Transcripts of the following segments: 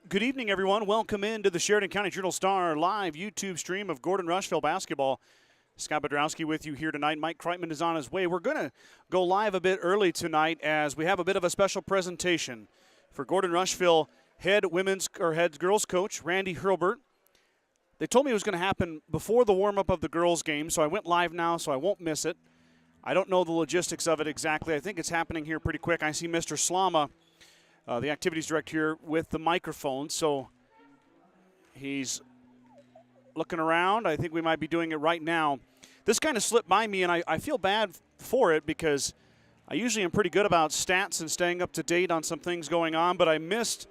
Good evening, everyone. Welcome into the Sheridan County Journal-Star live YouTube stream of Gordon-Rushville Basketball. Scott Bedrowski with you here tonight. Mike Kreitman is on his way. We're going to go live a bit early tonight as we have a bit of a special presentation for Gordon-Rushville head girls coach Randy Hurlbert. They told me it was going to happen before the warm-up of the girls' game, so I went live now so I won't miss it. I don't know the logistics of it exactly. I think it's happening here pretty quick. I see Mr. Slama, the activities director here, with the microphone, so he's looking around. I think we might be doing it right now. This kind of slipped by me, and I feel bad for it because I usually am pretty good about stats and staying up to date on some things going on, but I missed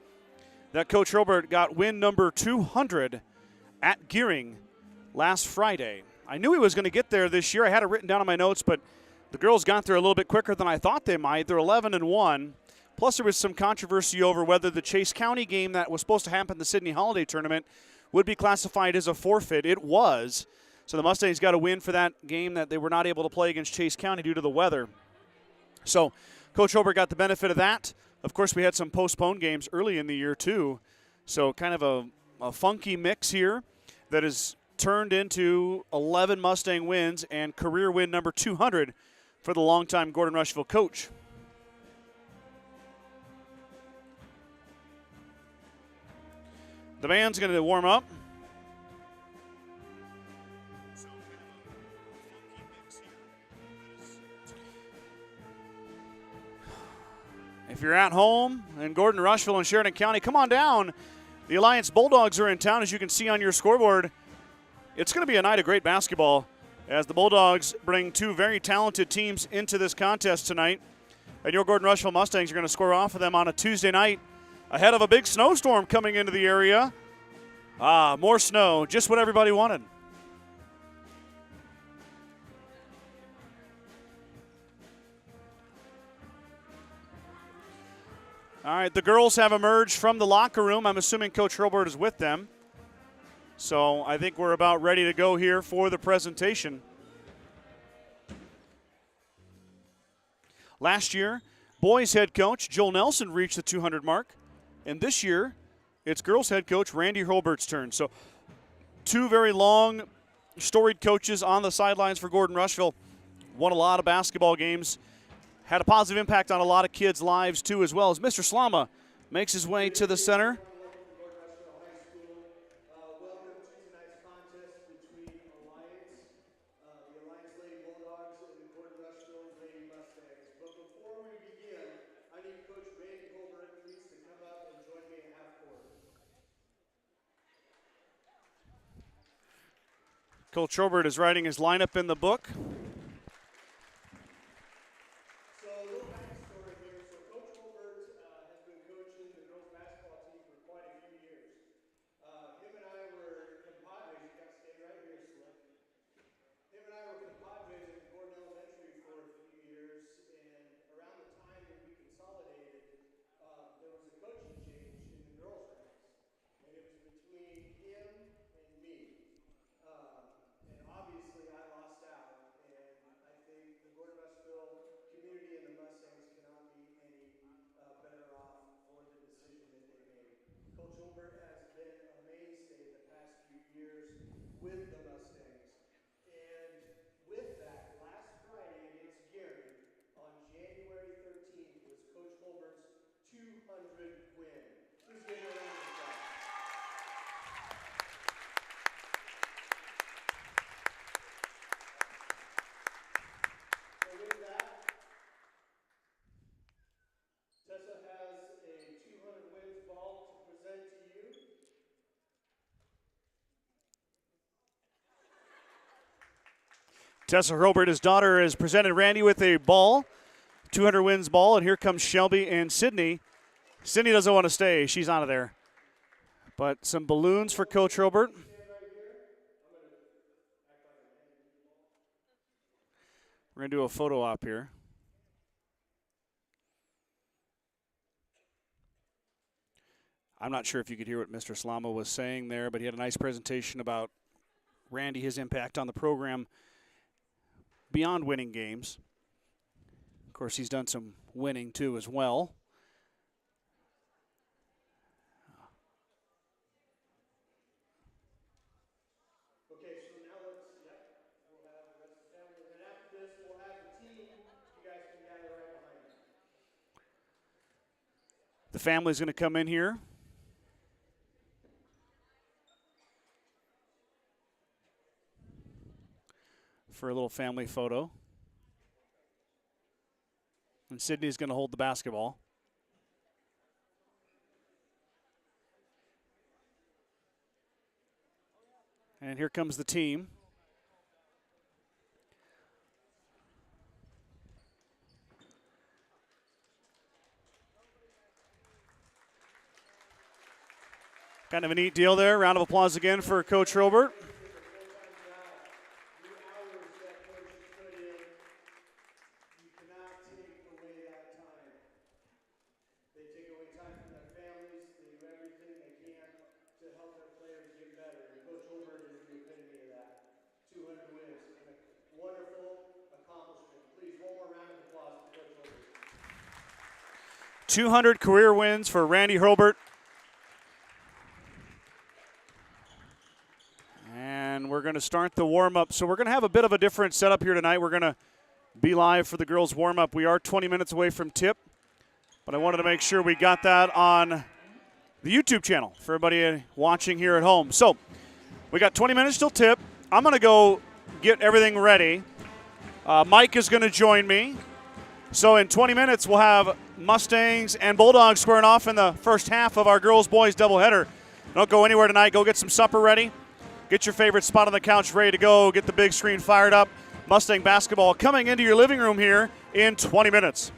that Coach Hurlbert got win number 200 at Gearing last Friday. I knew he was going to get there this year. I had it written down in my notes, but the girls got there a little bit quicker than I thought they might. They're 11-1. Plus, there was some controversy over whether the Chase County game that was supposed to happen in the Sydney Holiday Tournament would be classified as a forfeit. It was. So the Mustangs got a win for that game that they were not able to play against Chase County due to the weather. So Coach Hurlbert got the benefit of that. Of course, we had some postponed games early in the year, too. So kind of a funky mix here that has turned into 11 Mustang wins and career win number 200 for the longtime Gordon-Rushville coach. The band's going to warm up. If you're at home in Gordon-Rushville and Sheridan County, come on down. The Alliance Bulldogs are in town, as you can see on your scoreboard. It's going to be a night of great basketball as the Bulldogs bring two very talented teams into this contest tonight. And your Gordon-Rushville Mustangs are going to score off of them on a Tuesday night ahead of a big snowstorm coming into the area. More snow, just what everybody wanted. All right, the girls have emerged from the locker room. I'm assuming Coach Hurlbert is with them. So I think we're about ready to go here for the presentation. Last year, boys head coach Joel Nelson reached the 200 mark. And this year, it's girls head coach Randy Hurlbert's turn. So two very long, storied coaches on the sidelines for Gordon-Rushville. Won a lot of basketball games. Had a positive impact on a lot of kids' lives, too, as well, as Mr. Slama makes his way to the center. Welcome to tonight's contest between the Alliance Lady Bulldogs and the Gordon-Rushville Lady Mustangs. But before we begin, I need Coach Randy Hurlbert, please, to come up and join me at half court. Coach Hurlbert is writing his lineup in the book. With the Mustangs. And with that, last Friday against Gearing on January 13th was Coach Hurlbert's 200th win. Please give him a round of applause. So with that, Tessa has a 200 wins ball to present to you. Tessa Hurlbert, his daughter, has presented Randy with a ball, 200 wins ball, and here comes Shelby and Sydney. Sydney doesn't want to stay. She's out of there. But some balloons for Coach Hurlbert. We're going to do a photo op here. I'm not sure if you could hear what Mr. Slama was saying there, but he had a nice presentation about Randy, his impact on the program beyond winning games. Of course, he's done some winning, too, as well. The family's going to come in here. For a little family photo. And Sydney's going to hold the basketball. And here comes the team. Kind of a neat deal there. Round of applause again for Coach Robert. Accomplishment. Please, one more round of applause for Coach Holbert. 200 career wins for Randy Hurlbert. And we're going to start the warm-up. So we're going to have a bit of a different setup here tonight. We're going to be live for the girls' warm-up. We are 20 minutes away from tip, but I wanted to make sure we got that on the YouTube channel for everybody watching here at home. So we got 20 minutes till tip. I'm going to go get everything ready. Mike is going to join me. So in 20 minutes, we'll have Mustangs and Bulldogs squaring off in the first half of our girls-boys doubleheader. Don't go anywhere tonight. Go get some supper ready. Get your favorite spot on the couch ready to go. Get the big screen fired up. Mustang basketball coming into your living room here in 20 minutes.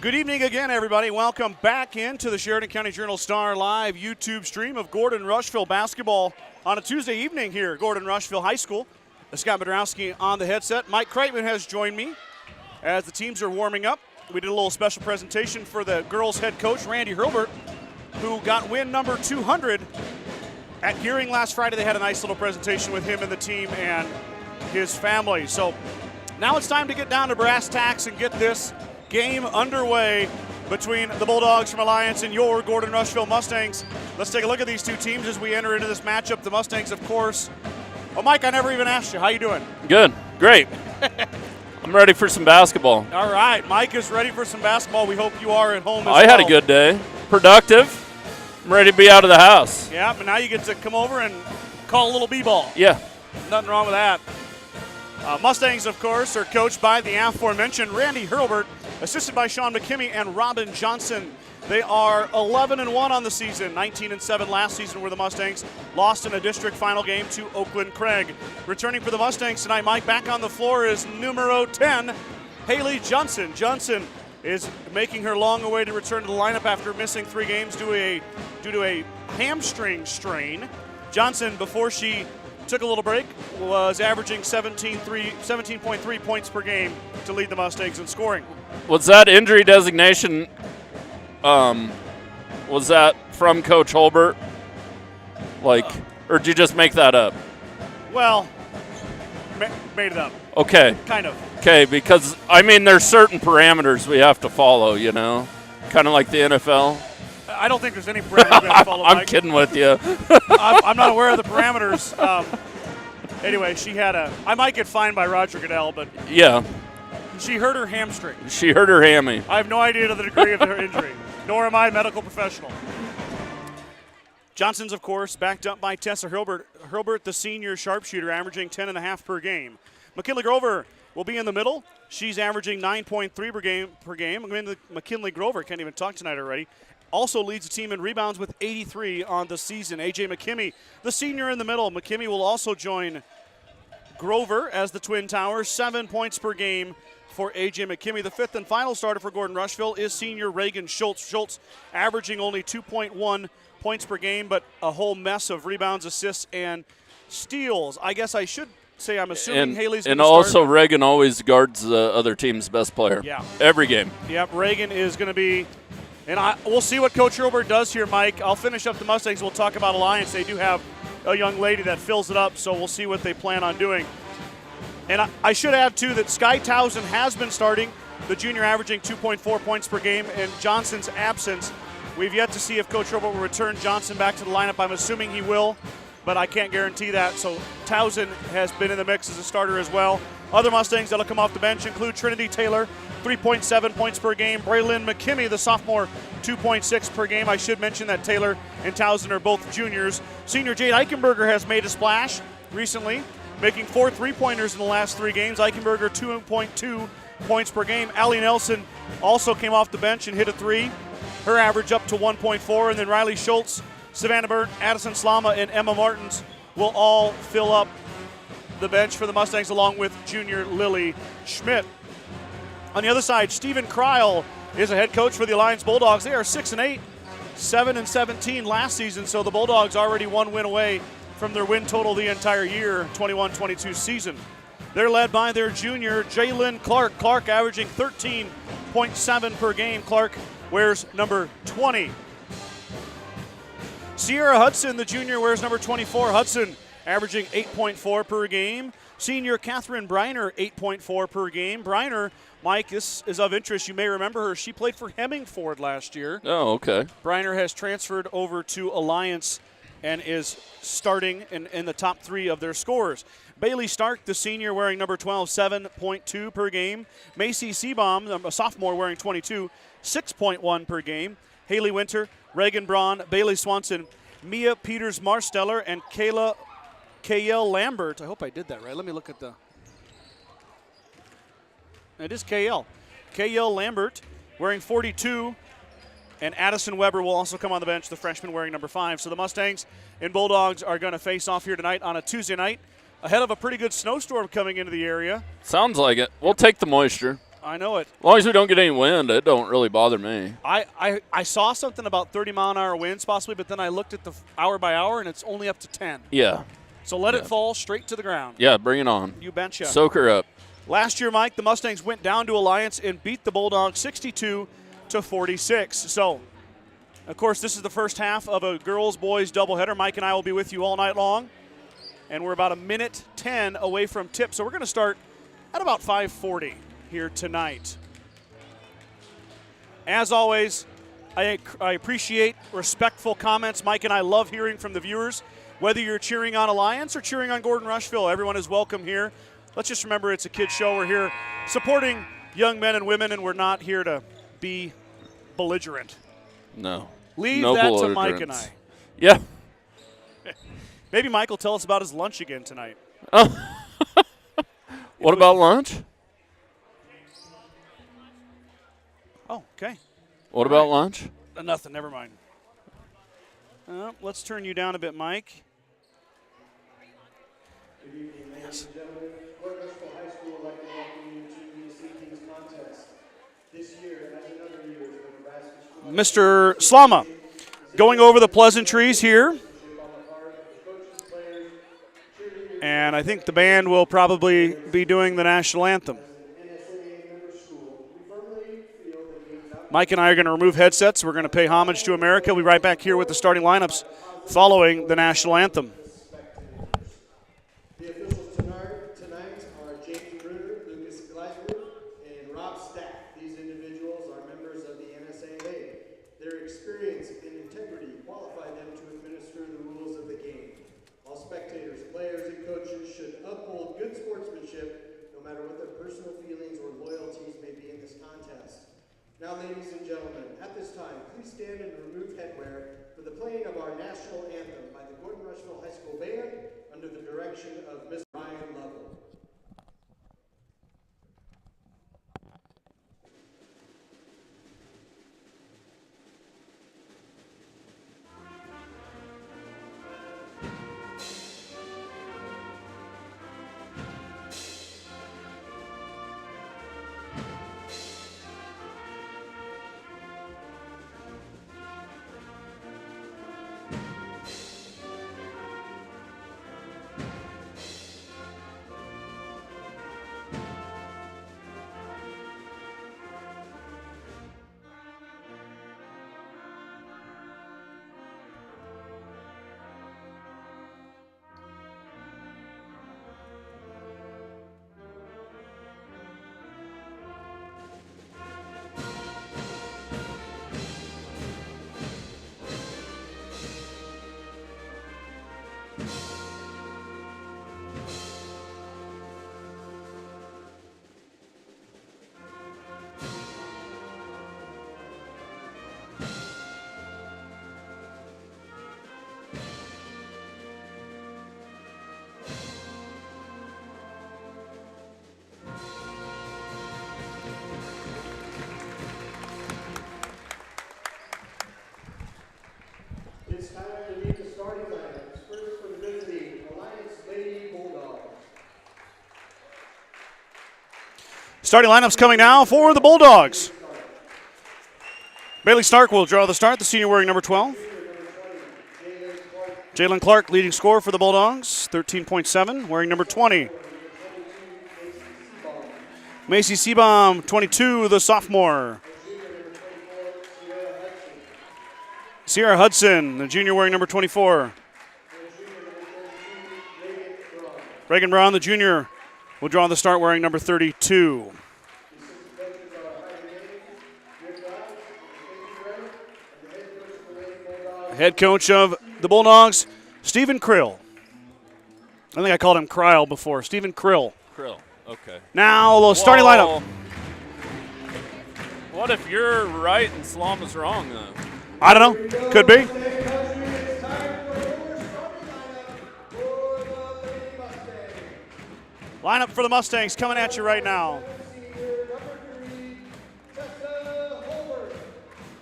Good evening again, everybody. Welcome back into the Sheridan County Journal-Star live YouTube stream of Gordon-Rushville Basketball on a Tuesday evening here at Gordon-Rushville High School. Scott Bedrowski on the headset. Mike Kreitman has joined me as the teams are warming up. We did a little special presentation for the girls' head coach, Randy Hurlbert, who got win number 200 at Gearing last Friday. They had a nice little presentation with him and the team and his family. So now it's time to get down to brass tacks and get this game underway between the Bulldogs from Alliance and your Gordon-Rushville Mustangs. Let's take a look at these two teams as we enter into this matchup. The Mustangs, of course. Oh, Mike, I never even asked you. How you doing? Good. Great. I'm ready for some basketball. All right. Mike is ready for some basketball. We hope you are at home as well. I had a good day. Productive. I'm ready to be out of the house. Yeah, but now you get to come over and call a little b-ball. Yeah. Nothing wrong with that. Mustangs, of course, are coached by the aforementioned Randy Hurlbert, assisted by Sean McKimmey and Robin Johnson. They are 11-1 on the season, 19-7 last season, where the Mustangs lost in a district final game to Oakland Craig. Returning for the Mustangs tonight, Mike, back on the floor is numero 10, Haley Johnson. Johnson is making her long-awaited return to the lineup after missing 3 games due to a hamstring strain. Johnson, before she took a little break, was averaging 17.3 points per game to lead the Mustangs in scoring. Was that injury designation, was that from Coach Holbert? Or did you just make that up? Well, made it up. Okay. Kind of. Okay, because, there's certain parameters we have to follow, kind of like the NFL. I don't think there's any parameters we have to follow, I'm Mike. kidding with you. I'm not aware of the parameters. Anyway, I might get fined by Roger Goodell, but Yeah, she hurt her hamstring. she hurt her hammy. I have no idea to the degree of her injury, nor am I a medical professional. Johnson's, of course, backed up by Tessa Hurlbert. Hurlbert, the senior sharpshooter, averaging 10.5 per game. McKinley Grover will be in the middle. She's averaging 9.3 per game. McKinley Grover can't even talk tonight already. Also leads the team in rebounds with 83 on the season. A.J. McKimmey, the senior in the middle. McKimmey will also join Grover as the Twin Towers. 7 points per game for A.J. McKimmey. The fifth and final starter for Gordon-Rushville is senior Reagan Schultz. Schultz averaging only 2.1 points per game, but a whole mess of rebounds, assists, and steals. I guess I should say I'm assuming Haley's going to start. And also Reagan always guards the other team's best player. Yeah. Every game. Yep, Reagan is going to be – and we'll see what Coach Hurlbert does here, Mike. I'll finish up the Mustangs. We'll talk about Alliance. They do have a young lady that fills it up, so we'll see what they plan on doing. And I should add, too, that Sky Towson has been starting, the junior averaging 2.4 points per game. In Johnson's absence, we've yet to see if Coach Hurlbert will return Johnson back to the lineup. I'm assuming he will, but I can't guarantee that. So Towson has been in the mix as a starter as well. Other Mustangs that will come off the bench include Trinity Taylor, 3.7 points per game. Braylon McKimmey, the sophomore, 2.6 per game. I should mention that Taylor and Towson are both juniors. Senior Jade Eichenberger has made a splash recently, making 4 3-pointers in the last 3 games. Eichenberger, 2.2 points per game. Allie Nelson also came off the bench and hit a 3. Her average up to 1.4. And then Riley Schultz, Savannah Burt, Addison Slama, and Emma Martins will all fill up the bench for the Mustangs, along with junior Lily Schmidt. On the other side, Stephen Kreil is a head coach for the Alliance Bulldogs. They are 6-8, 7-17 last season, so the Bulldogs already 1 win away from their win total the entire year, 21-22 season. They're led by their junior, Jalen Clark. Clark averaging 13.7 per game. Clark wears number 20. Sierra Hudson, the junior, wears number 24. Hudson averaging 8.4 per game. Senior Catherine Briner, 8.4 per game. Briner, Mike, this is of interest. You may remember her. She played for Hemmingford last year. Oh, okay. Briner has transferred over to Alliance and is starting in the top 3 of their scorers. Bailey Stark, the senior, wearing number 12, 7.2 per game. Macy Seabaum, a sophomore, wearing 22, 6.1 per game. Haley Winter, Reagan Braun, Bailey Swanson, Mia Peters-Marsteller, and Kayel Lambert. I hope I did that right. Let me look at the... It is Kayel. Kayel Lambert wearing 42. And Addison Weber will also come on the bench, the freshman wearing number 5. So the Mustangs and Bulldogs are going to face off here tonight on a Tuesday night ahead of a pretty good snowstorm coming into the area. Sounds like it. We'll take the moisture. I know it. As long as we don't get any wind, it don't really bother me. I saw something about 30-mile-an-hour winds possibly, but then I looked at the hour by hour, and it's only up to 10. Yeah. So let it fall straight to the ground. Yeah, bring it on. You betcha. Soak her up. Last year, Mike, the Mustangs went down to Alliance and beat the Bulldogs 62-46. So, of course, this is the first half of a girls-boys doubleheader. Mike and I will be with you all night long, and we're about a minute 10 away from tip. So we're going to start at about 5:40 here tonight. As always, I appreciate respectful comments. Mike and I love hearing from the viewers. Whether you're cheering on Alliance or cheering on Gordon-Rushville, everyone is welcome here. Let's just remember it's a kid's show. We're here supporting young men and women, and we're not here to be belligerent. No. Leave no that to belligerence. Mike and I. Yeah. Maybe Mike will tell us about his lunch again tonight. What about lunch? Oh, okay. What about lunch? Nothing, never mind. Let's turn you down a bit, Mike. Good evening, ladies and gentlemen. Gordon-Rushville High School would like to welcome you to the Seekings contest. This year, as in other years, when Nebraska School Mr. Slama, going over the pleasantries here. And I think the band will probably be doing the national anthem. Mike and I are going to remove headsets. We're going to pay homage to America. We'll be right back here with the starting lineups following the national anthem. The officials tonight are James Bruder, Lucas Gleisberg, and Rob Stack. These individuals are members of the NSAA. Their experience and integrity qualify them to administer the rules of the game. All spectators, players, and coaches should uphold good sportsmanship, no matter what their personal feelings or loyalties may be in this contest. Now, ladies and gentlemen, at this time, please stand and remove headwear for the playing of our national anthem by the Gordon-Rushville High School Band under the direction of Mr. Ryan Lovell. It's time to meet the starting lineups. First for the visiting Alliance Bulldogs. Starting lineups coming now for the Bulldogs. Bailey Stark will draw the start, the senior wearing number 12. Jalen Clark, leading scorer for the Bulldogs, 13.7, wearing number 20. Macy Seabaum, 22, the sophomore. Sierra Hudson, the junior wearing number 24. Reagan Brown, the junior, will draw the start wearing number 32. Head coach of the Bulldogs, Stephen Krill. I think I called him Kryle before. Stephen Krill. Krill, okay. Now, the starting lineup. What if you're right and Slama's wrong, though? I don't know. Could be. Lineup for the Mustangs coming at you right now.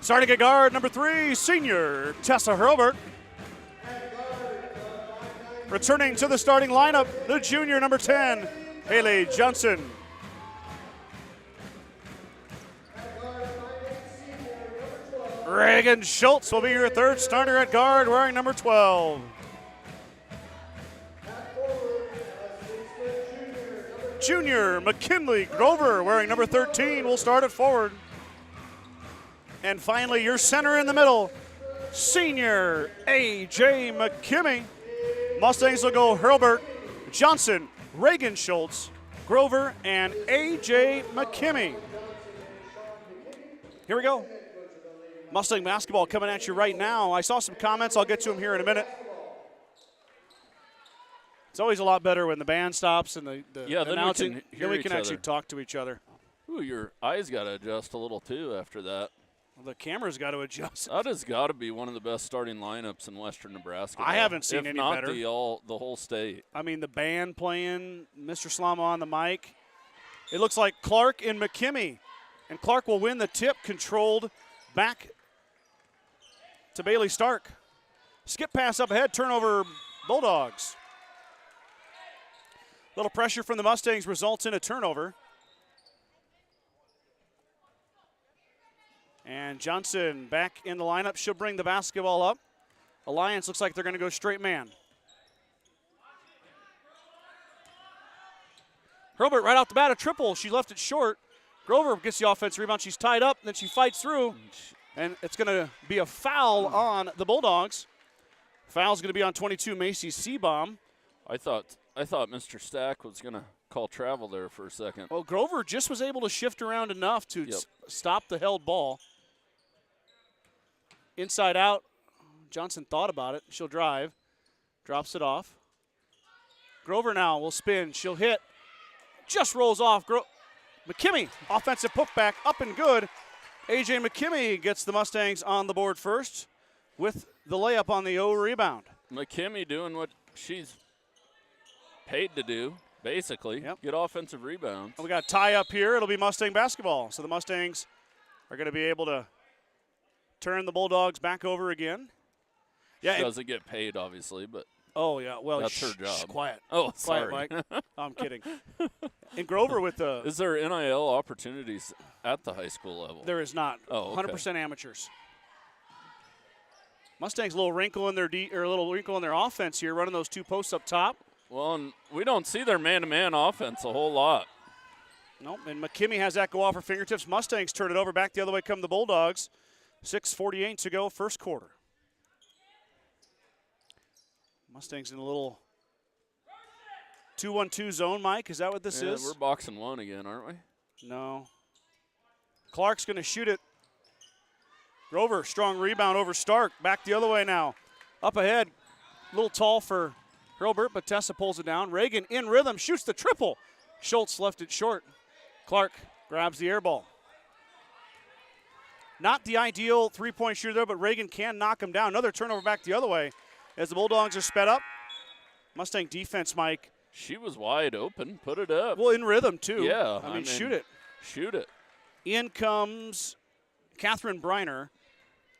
Starting at guard, number 3, senior Tessa Hurlbert. Returning to the starting lineup, the junior, number 10, Haley Johnson. Reagan Schultz will be your third starter at guard, wearing number 12. Junior McKinley Grover, wearing number 13, will start at forward. And finally, your center in the middle, senior A.J. McKimmey. Mustangs will go Hurlburt, Johnson, Reagan Schultz, Grover, and A.J. McKimmey. Here we go. Mustang basketball coming at you right now. I saw some comments. I'll get to them here in a minute. It's always a lot better when the band stops and the announcing. Then we can actually talk to each other. Ooh, your eyes got to adjust a little too after that. Well, the camera's got to adjust. That has got to be one of the best starting lineups in Western Nebraska. I haven't seen any better. If not the whole state. I mean, the band playing, Mr. Slama on the mic. It looks like Clark and McKimmey. And Clark will win the tip, controlled back to Bailey Stark. Skip pass up ahead, turnover Bulldogs. Little pressure from the Mustangs results in a turnover. And Johnson back in the lineup. She'll bring the basketball up. Alliance looks like they're going to go straight man. Hurlburt right off the bat, a triple. She left it short. Grover gets the offensive rebound. She's tied up, then she fights through. And it's going to be a foul on the Bulldogs. Foul's going to be on 22, Macy Seabaum. I thought Mr. Stack was going to call travel there for a second. Well, Grover just was able to shift around enough to stop the held ball. Inside out, Johnson thought about it. She'll drive, drops it off. Grover now will spin. She'll hit. Just rolls off. McKimmey, offensive putback, up and good. A.J. McKimmey gets the Mustangs on the board first with the layup on the O rebound. McKimmey doing what she's paid to do, basically. Yep. Get offensive rebounds. We got a tie up here. It'll be Mustang basketball. So the Mustangs are going to be able to turn the Bulldogs back over again. Yeah, she doesn't get paid, obviously, but oh yeah, well that's her job. Quiet. Oh, quiet, sorry. Mike. I'm kidding. And Grover with the. Is there NIL opportunities at the high school level? There is not. Oh, okay. 100% amateurs. Mustangs a little wrinkle in their offense here, running those two posts up top. Well, and we don't see their man-to-man offense a whole lot. Nope, and McKimmey has that go off her fingertips. Mustangs turn it over. Back the other way come the Bulldogs. 6:48 to go, first quarter. Mustangs in a little 2-1-2 zone, Mike. Is that what this is? We're boxing one again, aren't we? No. Clark's going to shoot it. Grover, strong rebound over Stark. Back the other way now. Up ahead, a little tall for Hurlburt, but Tessa pulls it down. Reagan in rhythm, shoots the triple. Schultz left it short. Clark grabs the air ball. Not the ideal three-point shooter there, but Reagan can knock him down. Another turnover back the other way as the Bulldogs are sped up. Mustang defense, Mike. She was wide open. Put it up. Well, in rhythm, too. Yeah. I mean, shoot it. Shoot it. In comes Catherine Briner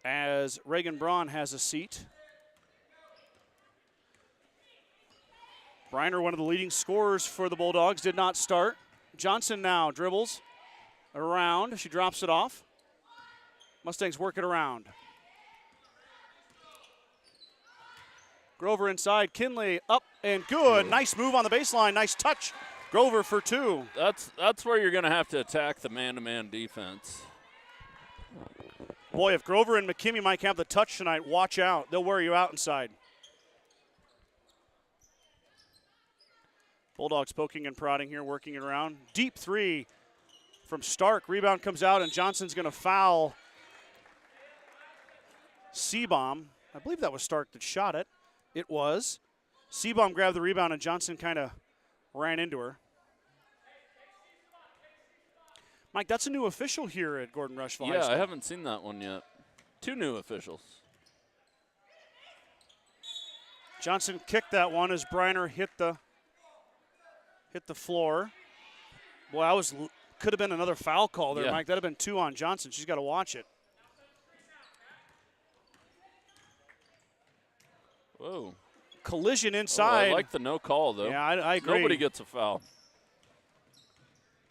as Reagan Braun has a seat. Briner, one of the leading scorers for the Bulldogs, did not start. Johnson now dribbles around. She drops it off. Mustangs work it around. Grover inside. Kinley up and good. Nice move on the baseline. Nice touch. Grover for two. That's where you're going to have to attack the man-to-man defense. Boy, if Grover and McKimmey might have the touch tonight, watch out. They'll wear you out inside. Bulldogs poking and prodding here, working it around. Deep three from Stark. Rebound comes out, and Johnson's going to foul Seabaum. I believe that was Stark that shot it. It was. Seabaum grabbed the rebound, and Johnson kind of ran into her. Mike, that's a new official here at Gordon-Rushville High School. Yeah, I haven't seen that one yet. Two new officials. Johnson kicked that one as Briner hit the floor. Boy, could have been another foul call there, Mike. That would have been two on Johnson. She's got to watch it. Whoa. Collision inside. I like the no call, though. Yeah, I agree. Nobody gets a foul.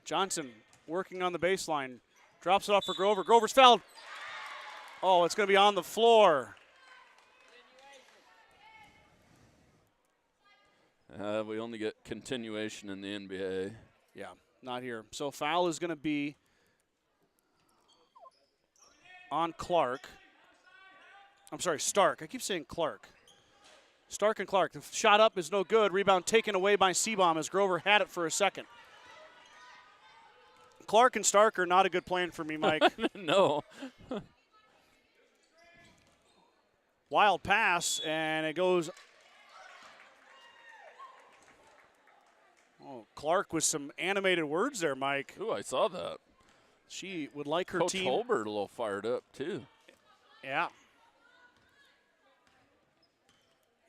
Johnson working on the baseline. Drops it off for Grover. Grover's fouled. Oh, it's going to be on the floor. We only get continuation in the NBA. Yeah, not here. So foul is going to be on Clark. I'm sorry, Stark. I keep saying Clark. Stark and Clark. The shot up is no good. Rebound taken away by Seabaum as Grover had it for a second. Clark and Stark are not a good plan for me, Mike. No. Wild pass, and it goes. Oh, Clark with some animated words there, Mike. Ooh, I saw that. She would like her Coach team. Holbert a little fired up, too. Yeah.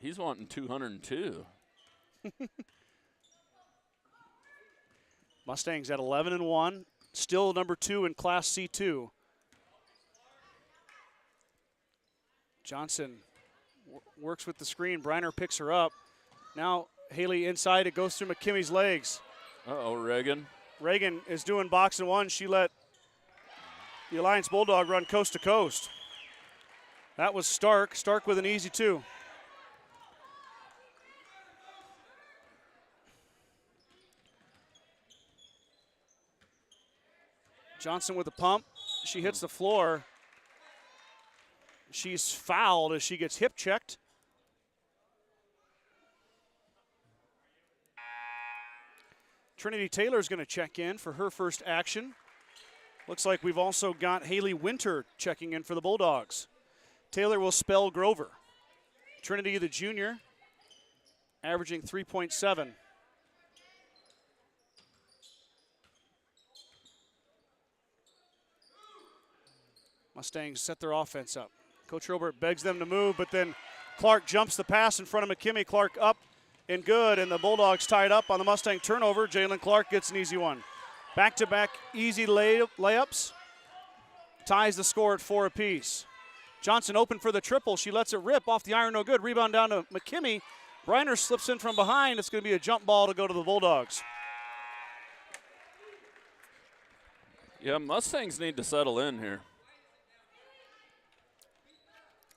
He's wanting 202. Mustangs at 11-1, still number 2 in Class C2. Johnson works with the screen. Briner picks her up. Now Haley inside. It goes through McKimmy's legs. Uh-oh, Reagan. Reagan is doing box and one. She let the Alliance Bulldog run coast to coast. That was Stark. Stark with an easy 2. Johnson with a pump. She hits the floor. She's fouled as she gets hip checked. Trinity Taylor's going to check in for her first action. Looks like we've also got Haley Winter checking in for the Bulldogs. Taylor will spell Grover. Trinity, the junior, averaging 3.7. Mustangs set their offense up. Coach Robert begs them to move, but then Clark jumps the pass in front of McKimmey. Clark up and good, and the Bulldogs tied up on the Mustang turnover. Jalen Clark gets an easy one. Back-to-back easy layups. Ties the score at 4 apiece. Johnson open for the triple. She lets it rip off the iron, no good. Rebound down to McKimmey. Briner slips in from behind. It's going to be a jump ball to go to the Bulldogs. Yeah, Mustangs need to settle in here.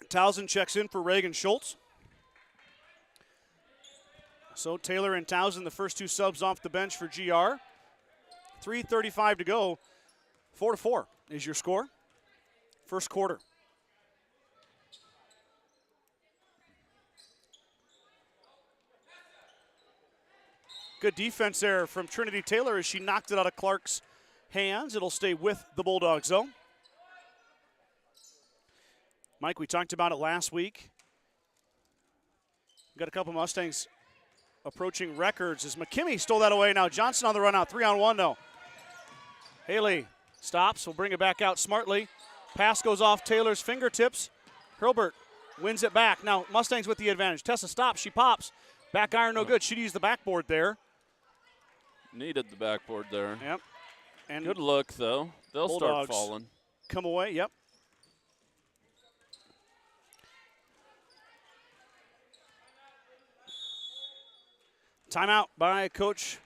Towson checks in for Reagan Schultz. So Taylor and Towson, the first 2 subs off the bench for GR. 3:35 to go. 4-4 is your score. First quarter. Good defense there from Trinity Taylor as she knocked it out of Clark's hands. It'll stay with the Bulldogs, though. Mike, we talked about it last week. We've got a couple Mustangs approaching records as McKimmey stole that away. Now Johnson on the run out. 3-on-1 though. Haley stops. Will bring it back out smartly. Pass goes off Taylor's fingertips. Hurlbert wins it back. Now Mustangs with the advantage. Tessa stops. She pops. Back iron no good. She'd use the backboard there. Needed the backboard there. Yep. And good look, though. They'll Bulldogs start falling. Come away. Yep. Timeout by Coach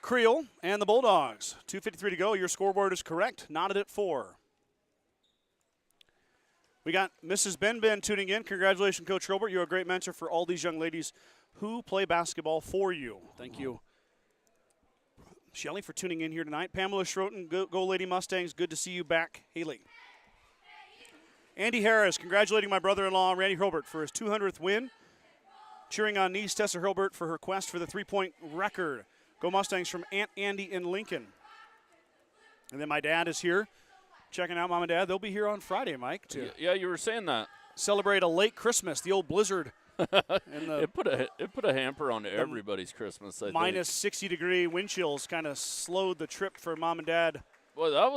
Creel and the Bulldogs. 2:53 to go. Your scoreboard is correct. Knotted at 4. We got Mrs. Ben tuning in. Congratulations, Coach Robert. You're a great mentor for all these young ladies who play basketball for you. Thank you. Shelley for tuning in here tonight. Pamela Schroten, go Lady Mustangs. Good to see you back. Haley. Andy Harris, congratulating my brother-in-law, Randy Hurlbert, for his 200th win. Cheering on niece Tessa Hurlbert for her quest for the 3-point record. Go Mustangs from Aunt Andy in Lincoln. And then my dad is here checking out Mom and Dad. They'll be here on Friday, Mike, to Yeah, you were saying that. celebrate a late Christmas, the old blizzard. And the It put a hamper on everybody's Christmas, I think. minus 60-degree wind chills kind of slowed the trip for Mom and Dad. Well, that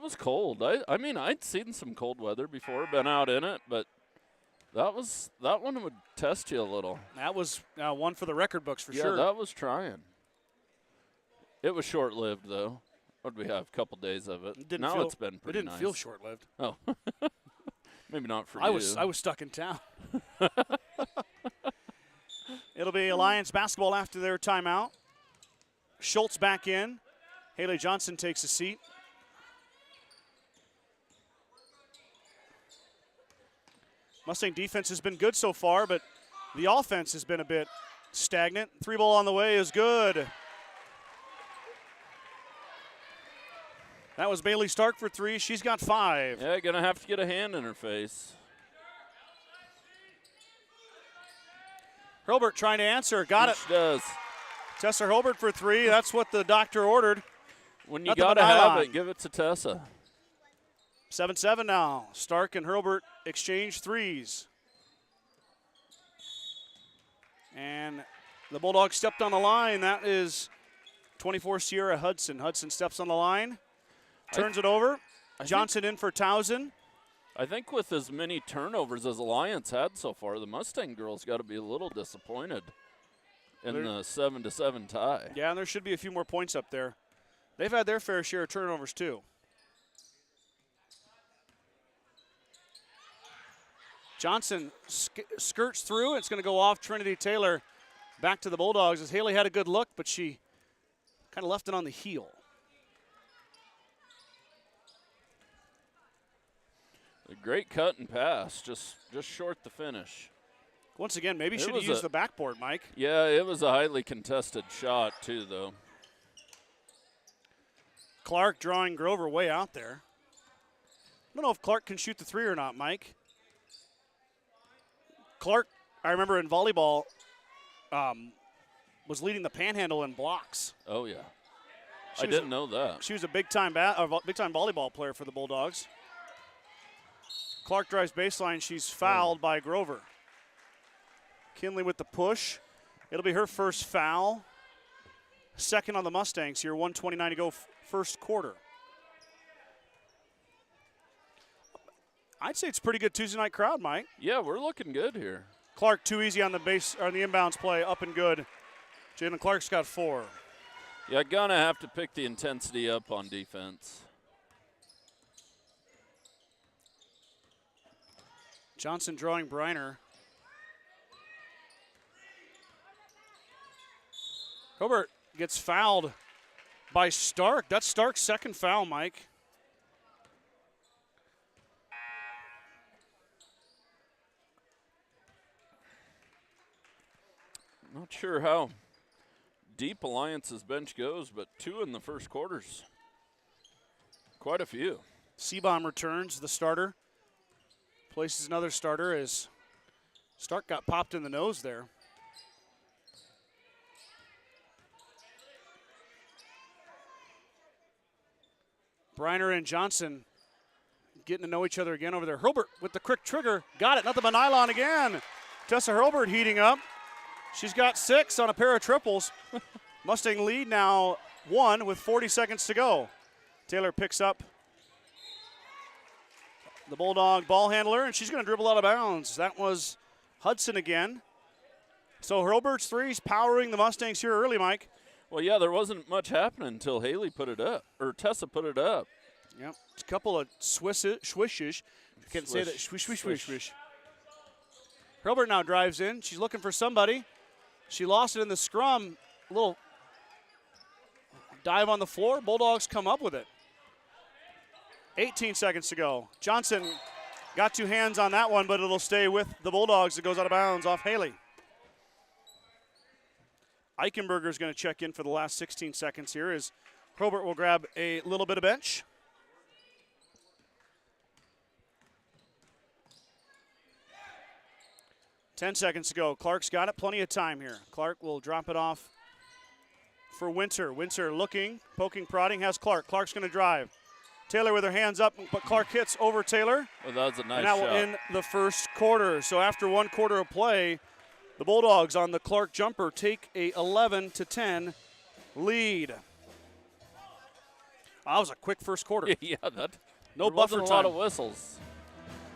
was cold. I mean, I'd seen some cold weather before, been out in it, but that one would test you a little. That was one for the record books for yeah, sure. Yeah, that was trying. It was short-lived, though. What did we have? A couple days of it. It's been pretty It didn't nice. feel short-lived. Oh. Maybe not for you. I was stuck in town. It'll be Alliance basketball after their timeout. Schultz back in. Haley Johnson takes a seat. Mustang defense has been good so far, but the offense has been a bit stagnant. 3 ball on the way is good. That was Bailey Stark for 3. She's got 5. Yeah, going to have to get a hand in her face. Hurlbert trying to answer. Got it. She does. Tessa Hurlbert for 3. That's what the doctor ordered. When you got to have it, give it to Tessa. 7-7 now. Stark and Hurlbert exchange threes. And the Bulldogs stepped on the line. That is 24 Sierra Hudson. Hudson steps on the line, turns it over. Johnson in for Towson. I think with as many turnovers as Alliance had so far, the Mustang girls got to be a little disappointed in the 7-7 tie. Yeah, and there should be a few more points up there. They've had their fair share of turnovers too. Johnson skirts through. It's going to go off Trinity Taylor back to the Bulldogs as Haley had a good look, but she kind of left it on the heel. A great cut and pass, just short the finish. Once again, maybe should have used the backboard, Mike. Yeah, it was a highly contested shot too, though. Clark drawing Grover way out there. I don't know if Clark can shoot the 3 or not, Mike. Clark, I remember in volleyball, was leading the Panhandle in blocks. Oh yeah, I didn't know that. She was a big-time volleyball player for the Bulldogs. Clark drives baseline. She's fouled by Grover. Kinley with the push. It'll be her first foul. Second on the Mustangs here. 1:29 to go, first quarter. I'd say it's a pretty good Tuesday night crowd, Mike. Yeah, we're looking good here. Clark too easy on the base or the inbounds play, up and good. Jalen Clark's got 4. Yeah, gonna have to pick the intensity up on defense. Johnson drawing Briner. Hobart gets fouled by Stark. That's Stark's second foul, Mike. Not sure how deep Alliance's bench goes, but 2 in the first quarters. Quite a few. Seabaum returns, the starter. Places another starter as Stark got popped in the nose there. Briner and Johnson getting to know each other again over there. Hurlbert with the quick trigger. Got it. Nothing but nylon again. Tessa Hurlbert heating up. She's got 6 on a pair of triples. Mustang lead now 1 with 40 seconds to go. Taylor picks up the Bulldog ball handler, and she's going to dribble out of bounds. That was Hudson again. So Hurlbert's threes powering the Mustangs here early, Mike. Well, yeah, there wasn't much happening until Haley put it up, or Tessa put it up. Yep, a couple of swishes. I can't say that. Swish. Hurlbert now drives in. She's looking for somebody. She lost it in the scrum. A little dive on the floor. Bulldogs come up with it. 18 seconds to go. Johnson got 2 hands on that one, but it'll stay with the Bulldogs. It goes out of bounds off Haley. Eichenberger's going to check in for the last 16 seconds here as Hurlbert will grab a little bit of bench. Ten seconds to go. Clark's got it. Plenty of time here. Clark will drop it off for Winter. Winter looking, poking, prodding, has Clark. Clark's going to drive. Taylor with her hands up, but Clark hits over Taylor. Well, that was a nice and that shot. will end the first quarter. So after 1 quarter of play, the Bulldogs on the Clark jumper take a 11-10 lead. That was a quick first quarter. Yeah, that. No there buffer wasn't time. a lot of whistles.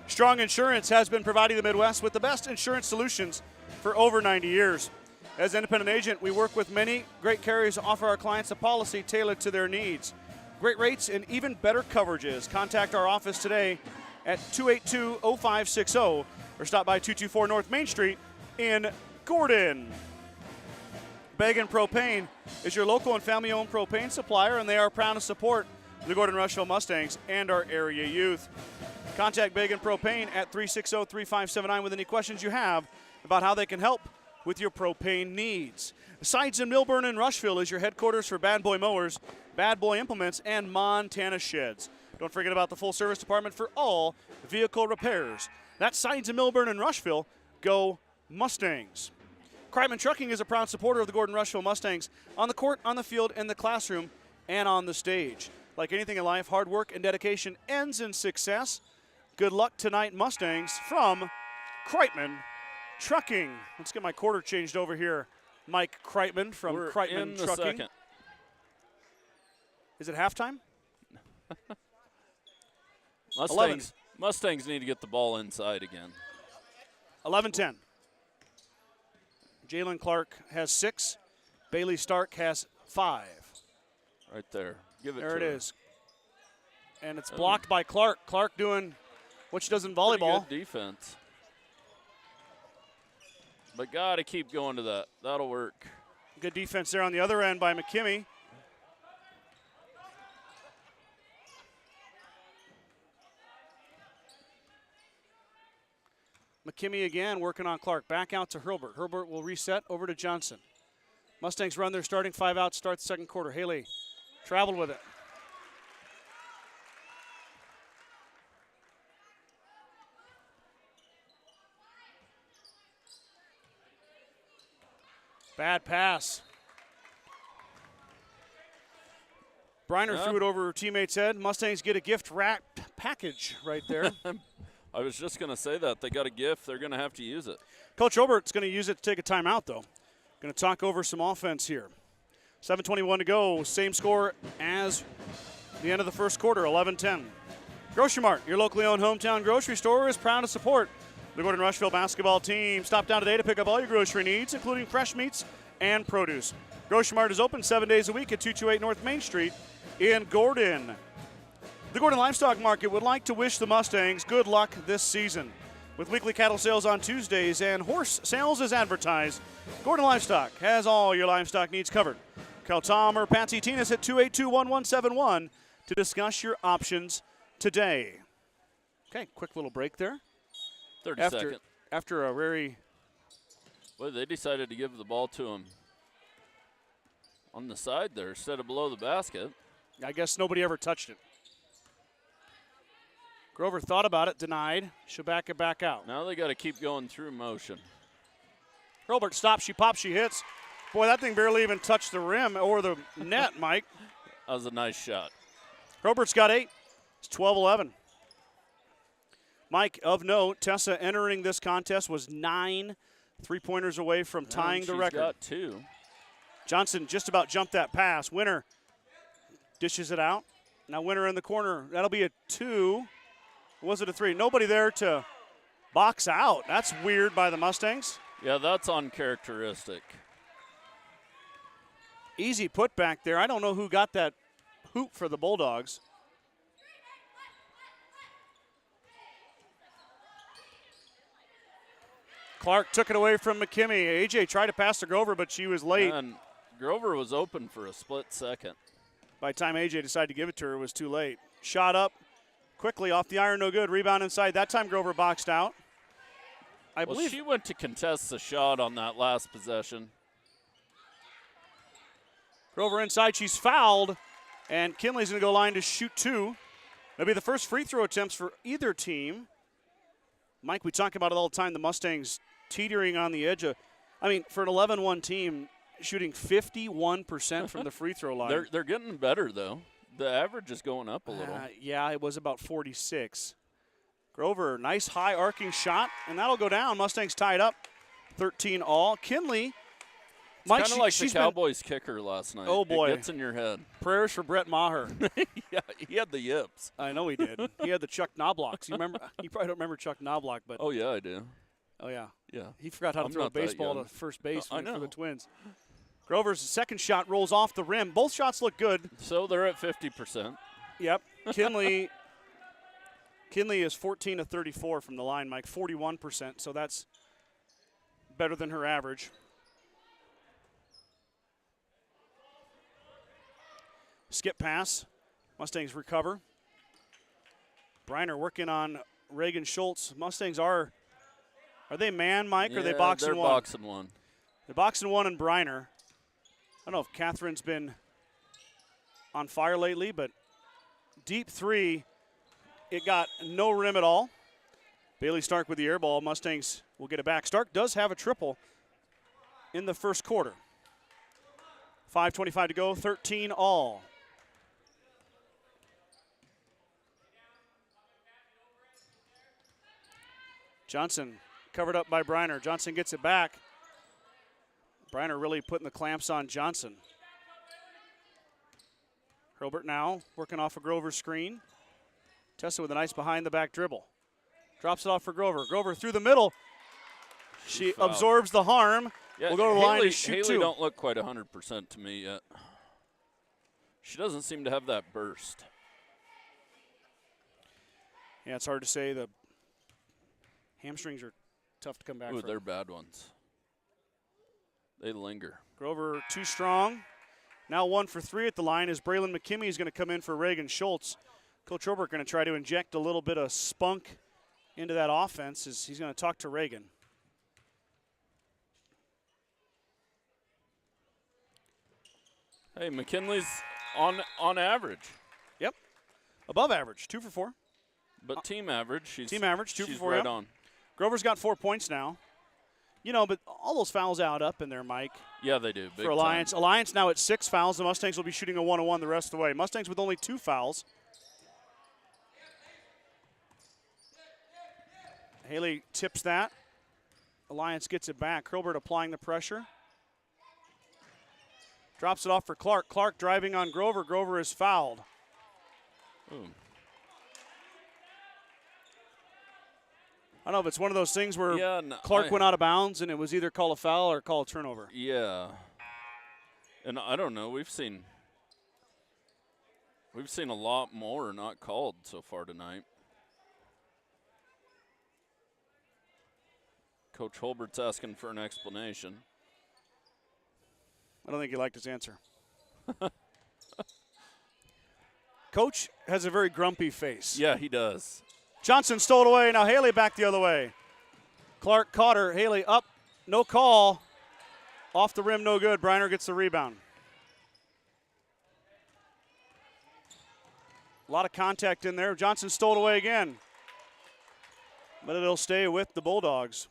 Strong Insurance has been providing the Midwest with the best insurance solutions for over 90 years. As an independent agent, we work with many great carriers to offer our clients a policy tailored to their needs. Great rates and even better coverages. Contact our office today at 282-0560 or stop by 224 North Main Street in Gordon. Begin Propane is your local and family-owned propane supplier, and they are proud to support the Gordon-Rushville Mustangs and our area youth. Contact Bagan Propane at 360-3579 with any questions you have about how they can help with your propane needs. Sides in Milburn and Rushville is your headquarters for Bad Boy Mowers, Bad Boy Implements, and Montana Sheds. Don't forget about the full service department for all vehicle repairs. That's Sides in Milburn and Rushville. Go Mustangs. Kreitman Trucking is a proud supporter of the Gordon-Rushville Mustangs on the court, on the field, in the classroom, and on the stage. Like anything in life, hard work and dedication ends in success. Good luck tonight, Mustangs, from Kreitman Trucking. Let's get my quarter changed over here. Mike Kreitman from Kreitman in the Trucking. second. Is it halftime? Mustangs need to get the ball inside again. 11-10. Jalen Clark has 6. Bailey Stark has 5. Right there. Give it There to it her. is. And it's blocked by Clark. Clark doing what she does in Pretty volleyball. good defense. But got to keep going to that. That'll work. Good defense there on the other end by McKimmie. McKimmie again working on Clark. Back out to Herbert. Herbert will reset over to Johnson. Mustangs run their starting 5 out, start the second quarter. Haley traveled with it. Bad pass. Briner threw it over her teammate's head. Mustangs get a gift wrapped package right there. I was just going to say that. They got a gift. They're going to have to use it. Coach Robert's going to use it to take a timeout, though. Going to talk over some offense here. 7:21 to go. Same score as the end of the first quarter, 11-10. Grocery Mart, your locally owned hometown grocery store, is proud to support the Gordon-Rushville basketball team. Stop down today to pick up all your grocery needs, including fresh meats and produce. Grocery Mart is open 7 days a week at 228 North Main Street in Gordon. The Gordon Livestock Market would like to wish the Mustangs good luck this season. With weekly cattle sales on Tuesdays and horse sales as advertised, Gordon Livestock has all your livestock needs covered. Call Tom or Patsy Tinas at 282-1171 to discuss your options today. Okay, quick little break there. 30 seconds. After a very... Well, they decided to give the ball to him on the side there instead of below the basket. I guess nobody ever touched it. Grover thought about it, denied. She'll back it back out. Now they got to keep going through motion. Robert stops, she pops, she hits. Boy, that thing barely even touched the rim or the net, Mike. That was a nice shot. Robert's got 8. It's 12-11. Mike, of note, Tessa entering this contest was 9 3-pointers away from tying the record. She's got 2. Johnson just about jumped that pass. Winner dishes it out. Now Winner in the corner. That'll be a 2. Was it a 3? Nobody there to box out. That's weird by the Mustangs. Yeah, that's uncharacteristic. Easy put back there. I don't know who got that hoop for the Bulldogs. Clark took it away from McKimmie. AJ tried to pass to Grover, but she was late. And Grover was open for a split second. By the time AJ decided to give it to her, it was too late. Shot up quickly off the iron, no good. Rebound inside. That time Grover boxed out. I believe she went to contest the shot on that last possession. Grover inside. She's fouled, and Kinley's going to go line to shoot 2. That'll be the first free throw attempts for either team. Mike, we talk about it all the time. The Mustangs teetering on the edge of, for an 11-1 team, shooting 51% from the free throw line. They're getting better, though. The average is going up a little. Yeah, it was about 46. Grover, nice high arcing shot, and that'll go down. Mustangs tied up 13 all. Kinley, Mike, kind of like the Cowboys kicker last night. Oh, boy. It gets in your head. Prayers for Brett Maher. Yeah, he had the yips. I know he did. He had the Chuck Knoblauchs. You remember? You probably don't remember Chuck Knobloch, but Oh, yeah, I do. oh yeah, Yeah. he forgot how to I'm throw a not that baseball young. to first base I for the know. Twins. Grover's second shot rolls off the rim. Both shots look good. So they're at 50%. Yep. Kinley is 14 of 34 from the line, Mike, 41%. So that's better than her average. Skip pass Mustangs recover. Briner working on Reagan Schultz. Mustangs are they man, Mike, or are they boxing they're one? boxing one. They're boxing one and Briner. I don't know if Catherine's been on fire lately, but deep three, it got no rim at all. Bailey Stark with the air ball. Mustangs will get it back. Stark does have a triple in the first quarter. 5:25 to go, 13 all. Johnson covered up by Briner. Johnson gets it back. Briner really putting the clamps on Johnson. Hurlbert now working off a Grover screen. Tessa with a nice behind-the-back dribble. Drops it off for Grover. Grover through the middle. She absorbs the harm. Yeah, we'll go to the line to shoot Haley two. don't look quite 100% to me yet. She doesn't seem to have that burst. Yeah, it's hard to say. The hamstrings are tough to come back Ooh, from. they're bad ones. They linger. Grover too strong. Now 1 for 3 at the line as Braylon McKimmey is going to come in for Reagan Schultz. Coach Hurlbert going to try to inject a little bit of spunk into that offense as he's going to talk to Reagan. Hey, McKinley's on average. Yep, above average, 2 for 4. But team average, she's 2 for 4. right Yep. on. Grover's got 4 points now. You know, but all those fouls out up in there, Mike. Yeah, they do. Big For Alliance. time. Alliance now at 6 fouls. The Mustangs will be shooting a 1-on-1 the rest of the way. Mustangs with only 2 fouls. Haley tips that. Alliance gets it back. Hurlbert applying the pressure. Drops it off for Clark. Clark driving on Grover. Grover is fouled. Ooh. I don't know if it's one of those things where Yeah, no, Clark went out of bounds and it was either call a foul or call a turnover. Yeah. And I don't know. We've seen a lot more not called so far tonight. Coach Holbert's asking for an explanation. I don't think he liked his answer. Coach has a very grumpy face. Yeah, he does. Johnson stole it away. Now Haley back the other way. Clark caught her. Haley up. No call. Off the rim, no good. Briner gets the rebound. A lot of contact in there. Johnson stole it away again. But it'll stay with the Bulldogs.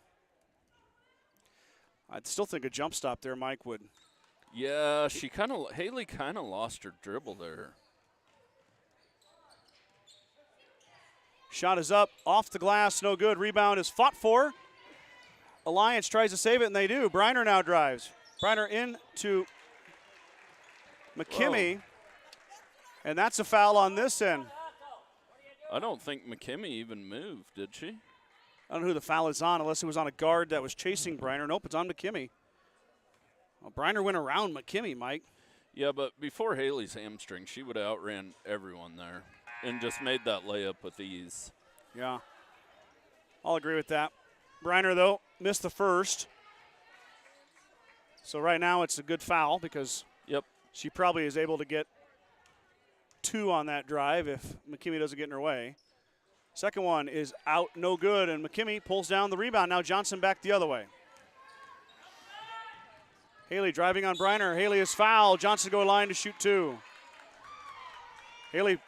I'd still think a jump stop there, Mike, would. Yeah, Haley kind of lost her dribble there. Shot is up, off the glass, no good. Rebound is fought for. Alliance tries to save it, and they do. Briner now drives. Briner into McKimmey, and that's a foul on this end. I don't think McKimmey even moved, did she? I don't know who the foul is on, unless it was on a guard that was chasing Briner. Nope, it's on McKimmey. Well, Briner went around McKimmey, Mike. Yeah, but before Haley's hamstring, she would have outran everyone there and just made that layup with ease. Yeah, I'll agree with that. Briner, though, missed the first. So right now it's a good foul because she probably is able to get 2 on that drive if McKimmey doesn't get in her way. Second one is out, no good, and McKimmey pulls down the rebound. Now Johnson back the other way. Haley driving on Briner. Haley is fouled. Johnson go line to shoot 2. Haley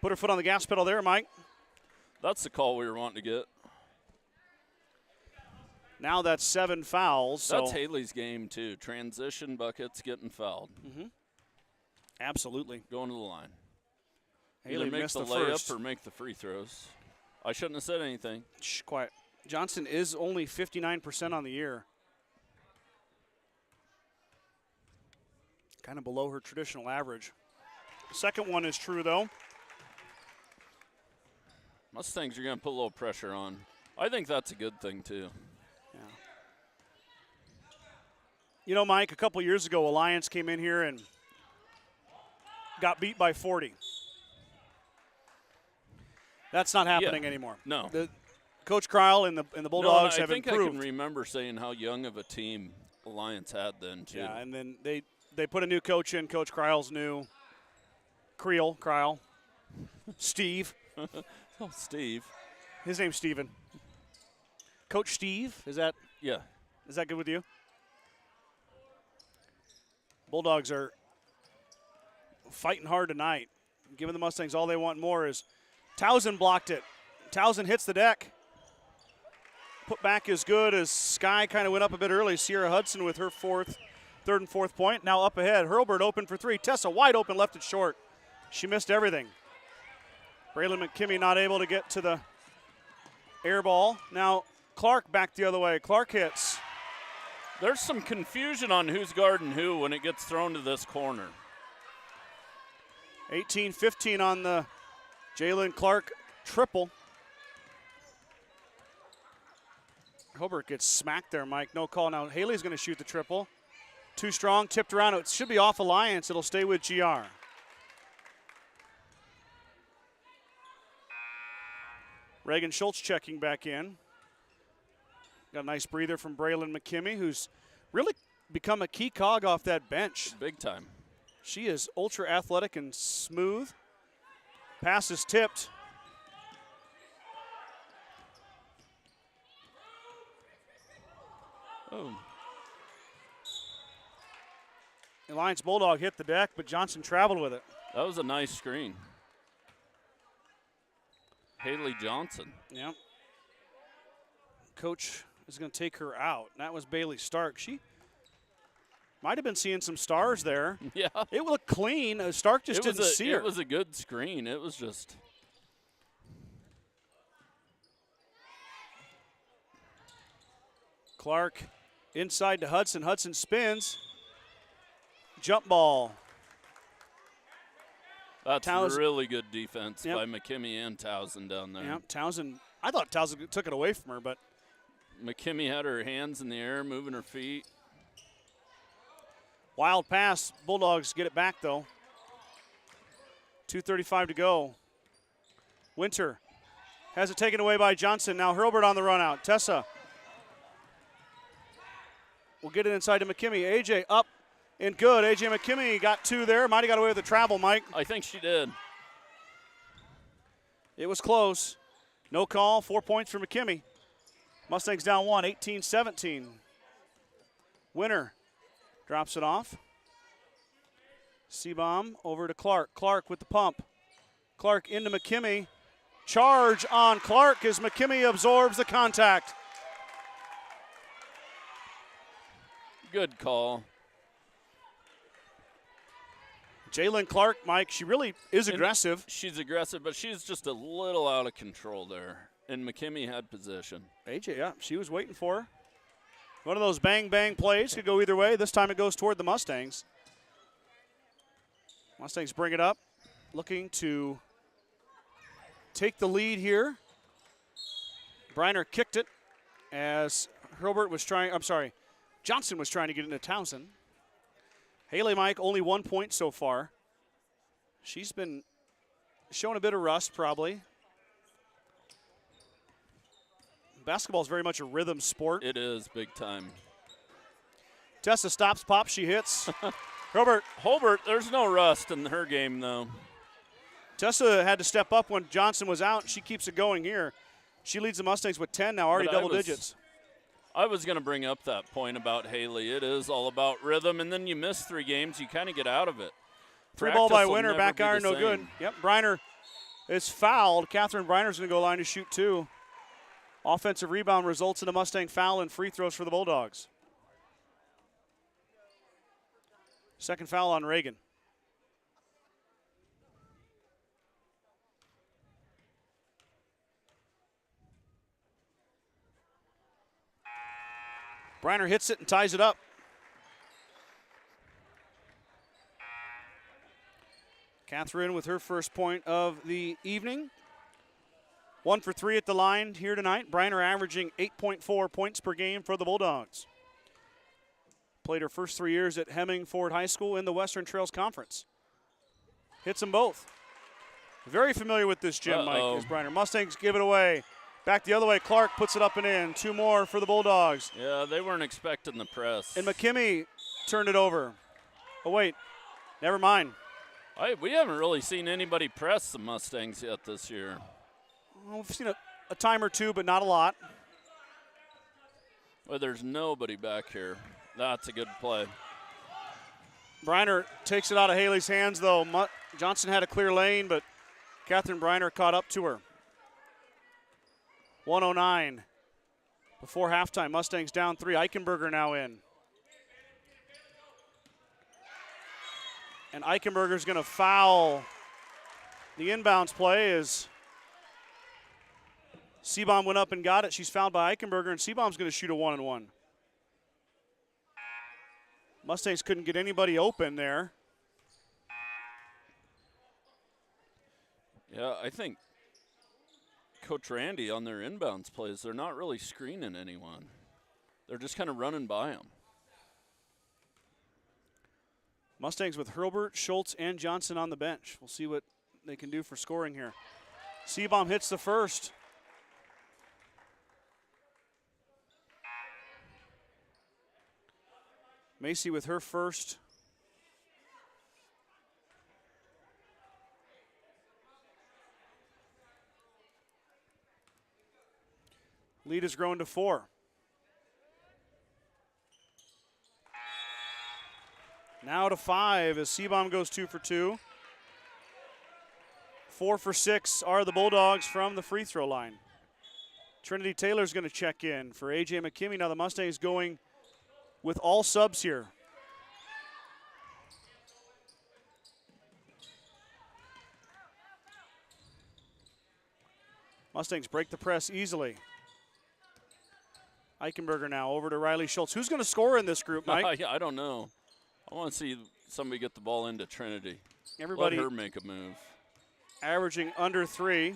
put her foot on the gas pedal there, Mike. That's the call we were wanting to get. Now that's 7 fouls. That's so Haley's game, too. Transition buckets, getting fouled. Mm-hmm. Absolutely. Going to the line. Haley Either make missed the the layup first. or make the free throws. I shouldn't have said anything. Shh, quiet. Johnson is only 59% on the year. Kind of below her traditional average. Second one is true, though. Mustangs are going to put a little pressure on. I think that's a good thing, too. Yeah. You know, Mike, a couple years ago, Alliance came in here and got beat by 40. That's not happening anymore. No. Coach Kryle and the Bulldogs have improved. I think I can remember saying how young of a team Alliance had then, too. Yeah, and then they put a new coach in. Coach Kryle's new. Kryle. Steve. Oh, Steve. His name's Steven. Coach Steve, is that good with you? Bulldogs are fighting hard tonight. Giving the Mustangs all they want more is Towson blocked it. Towson hits the deck. Put back is good as Sky kind of went up a bit early. Sierra Hudson with her third and fourth point. Now up ahead. Hurlburt open for three. Tessa wide open, left it short. She missed everything. Braylon McKimmey not able to get to the air ball. Now Clark back the other way. Clark hits. There's some confusion on who's guarding who when it gets thrown to this corner. 18-15 on the Jalen Clark triple. Hobart gets smacked there, Mike. No call. Now Haley's going to shoot the triple. Too strong, tipped around. It should be off Alliance. It'll stay with GR. Reagan Schultz checking back in. Got a nice breather from Braylon McKimmey, who's really become a key cog off that bench. Big time. She is ultra athletic and smooth. Pass is tipped. Oh. Alliance Bulldog hit the deck, but Johnson traveled with it. That was a nice screen. Haley Johnson. Yep. Coach is going to take her out. That was Bailey Stark. She might have been seeing some stars there. Yeah. It looked clean. Stark just didn't see her. It was a good screen. It was just. Clark inside to Hudson. Hudson spins. Jump ball. That's really good defense by McKimmey and Towson down there. Yeah, Towson. I thought Towson took it away from her, but McKimmey had her hands in the air, moving her feet. Wild pass. Bulldogs get it back, though. 2:35 to go. Winter has it taken away by Johnson. Now Hurlburt on the run out. Tessa will get it inside to McKimmey. AJ up and good. AJ McKimmey got two there. Might have got away with the travel, Mike. I think she did. It was close. No call. 4 points for McKimmey. Mustangs down one, 18-17. Winter drops it off. Seabaum over to Clark. Clark with the pump. Clark into McKimmey. Charge on Clark as McKimmey absorbs the contact. Good call. Jalen Clark, Mike, she really is aggressive. She's aggressive, but she's just a little out of control there. And McKimmey had position. AJ, yeah, she was waiting for her. One of those bang-bang plays could go either way. This time it goes toward the Mustangs. Mustangs bring it up, looking to take the lead here. Briner kicked it as Johnson was trying to get into Towson. Haley, Mike, only 1 point so far. She's been showing a bit of rust, probably. Basketball is very much a rhythm sport. It is, big time. Tessa stops, pops, she hits. Hobart, there's no rust in her game, though. Tessa had to step up when Johnson was out. She keeps it going here. She leads the Mustangs with 10 now, already double digits. I was going to bring up that point about Haley. It is all about rhythm, and then you miss 3 games, you kind of get out of it. Free ball by Winter, back iron, no good. Yep, Briner is fouled. Catherine Briner's going to go line to shoot 2. Offensive rebound results in a Mustang foul and free throws for the Bulldogs. Second foul on Reagan. Briner hits it and ties it up. Catherine with her first point of the evening. 1 for 3 at the line here tonight. Briner averaging 8.4 points per game for the Bulldogs. Played her first 3 years at Hemming Ford High School in the Western Trails Conference. Hits them both. Very familiar with this gym, Mike, is Briner. Mustangs give it away. Back the other way, Clark puts it up and in. 2 more for the Bulldogs. Yeah, they weren't expecting the press. And McKimmey turned it over. Oh, wait, never mind. We haven't really seen anybody press the Mustangs yet this year. Well, we've seen a time or two, but not a lot. Well, there's nobody back here. That's a good play. Briner takes it out of Haley's hands, though. Johnson had a clear lane, but Catherine Briner caught up to her. 1:09 before halftime. Mustangs down 3. Eichenberger now in. And Eichenberger's going to foul the inbounds play as Seabaum went up and got it. She's fouled by Eichenberger, and Seabaum's going to shoot a 1-and-1. Mustangs couldn't get anybody open there. Yeah, I think Coach Randy on their inbounds plays, they're not really screening anyone. They're just kind of running by them. Mustangs with Hurlbert, Schultz, and Johnson on the bench. We'll see what they can do for scoring here. Seabaum hits the first. Macy with her first. Lead has grown to 4. Now to 5 as Seabaum goes 2 for 2. 4 for 6 are the Bulldogs from the free throw line. Trinity Taylor's going to check in for A.J. McKimmey. Now the Mustangs going with all subs here. Mustangs break the press easily. Eichenberger now over to Riley Schultz. Who's going to score in this group, Mike? I don't know. I want to see somebody get the ball into Trinity. Everybody let her make a move. Averaging under 3.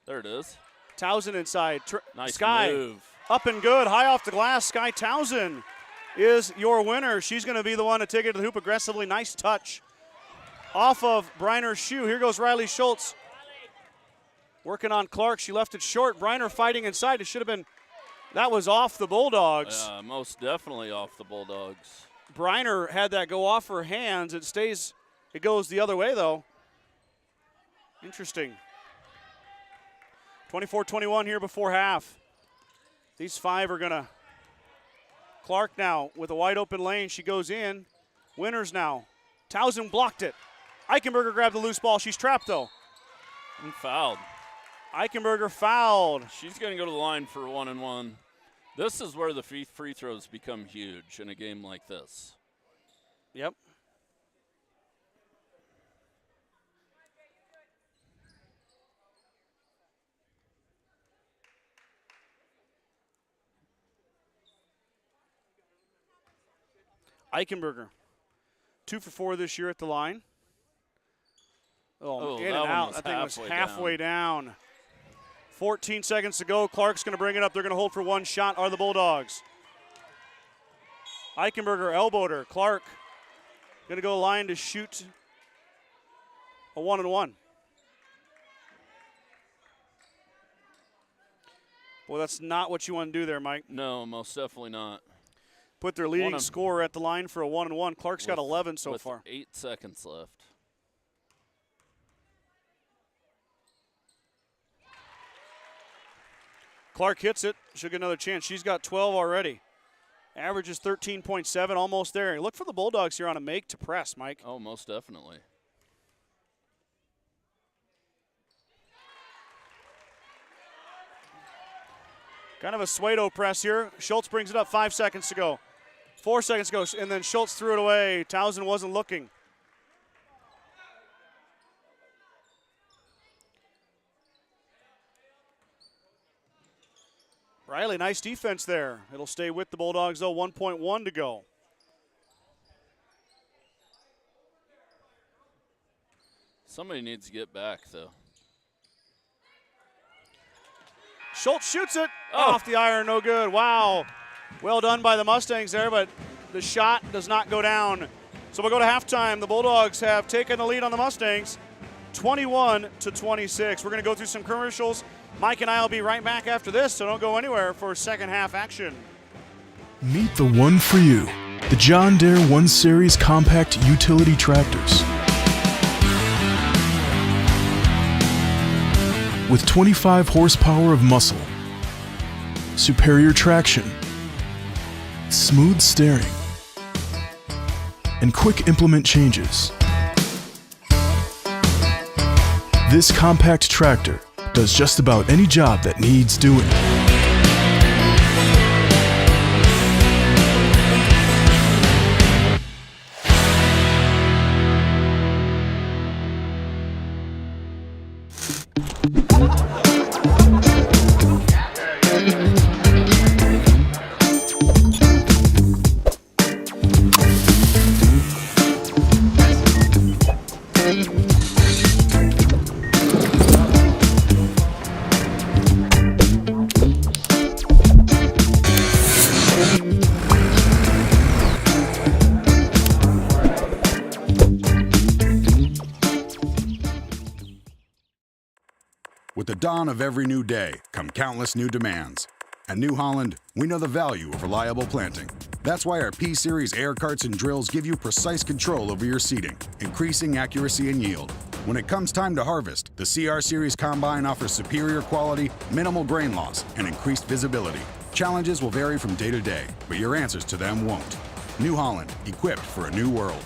There it is. Townsend inside. Nice Sky move. Up and good. High off the glass. Sky Townsend is your winner. She's going to be the one to take it to the hoop aggressively. Nice touch off of Briner's shoe. Here goes Riley Schultz. Working on Clark. She left it short. Briner fighting inside. It should have been, that was off the Bulldogs. Yeah, most definitely off the Bulldogs. Briner had that go off her hands. It goes the other way, though. Interesting. 24-21 here before half. These 5 are going to. Clark now with a wide open lane. She goes in. Winners now. Townsend blocked it. Eichenberger grabbed the loose ball. She's trapped, though. And fouled. Eichenberger fouled. She's going to go to the line for 1-and-1. This is where the free throws become huge in a game like this. Yep. Eichenberger, 2 for 4 this year at the line. Oh, in and out. That thing was halfway down. 14 seconds to go. Clark's going to bring it up. They're going to hold for one shot, are the Bulldogs. Eichenberger elbowed her. Clark going to go line to shoot a 1-and-1. Well, that's not what you want to do there, Mike. No, most definitely not. Put their leading scorer at the line for a 1-and-1. Clark's got 11 so with far. 8 seconds left. Clark hits it. She'll get another chance. She's got 12 already. Average is 13.7, almost there. Look for the Bulldogs here on a make to press, Mike. Oh, most definitely. Kind of a Suedo press here. Schultz brings it up. 5 seconds to go. 4 seconds to go, and then Schultz threw it away. Townsend wasn't looking. Riley, nice defense there. It'll stay with the Bulldogs, though. 1.1 to go. Somebody needs to get back, though. Schultz shoots it off the iron, no good. Wow. Well done by the Mustangs there, but the shot does not go down. So we'll go to halftime. The Bulldogs have taken the lead on the Mustangs, 21-26. We're going to go through some commercials. Mike and I will be right back after this, so don't go anywhere for second half action. Meet the one for you, the John Deere 1 Series compact utility tractors. with 25 horsepower of muscle, superior traction, smooth steering, and quick implement changes. This compact tractor does just about any job that needs doing. With the dawn of every new day come countless new demands. At New Holland, we know the value of reliable planting. That's why our P-Series air carts and drills give you precise control over your seeding, increasing accuracy and yield. When it comes time to harvest, the CR Series Combine offers superior quality, minimal grain loss, and increased visibility. Challenges will vary from day to day, but your answers to them won't. New Holland, equipped for a new world.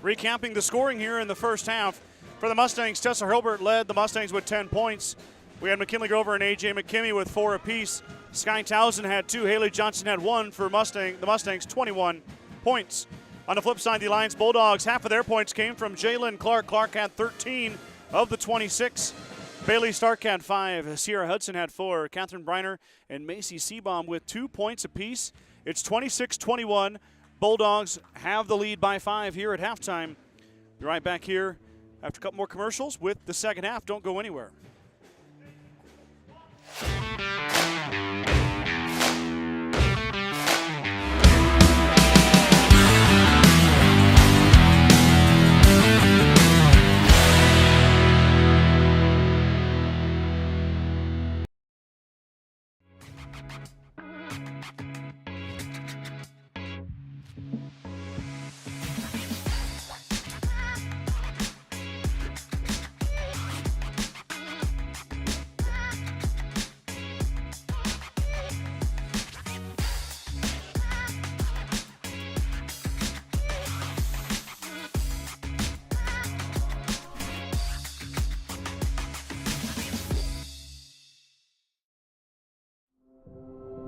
Recapping the scoring here in the first half. For the Mustangs, Tessa Hilbert led the Mustangs with 10 points. We had McKinley Grover and A.J. McKimmey with 4 apiece. Sky Towson had 2. Haley Johnson had 1 for the Mustangs, 21 points. On the flip side, the Alliance Bulldogs, half of their points came from Jalen Clark. Clark had 13 of the 26. Bailey Stark had 5. Sierra Hudson had 4. Catherine Briner and Macy Seabaum with 2 points apiece. It's 26-21. Bulldogs have the lead by 5 here at halftime. Be right back here after a couple more commercials with the second half. Don't go anywhere.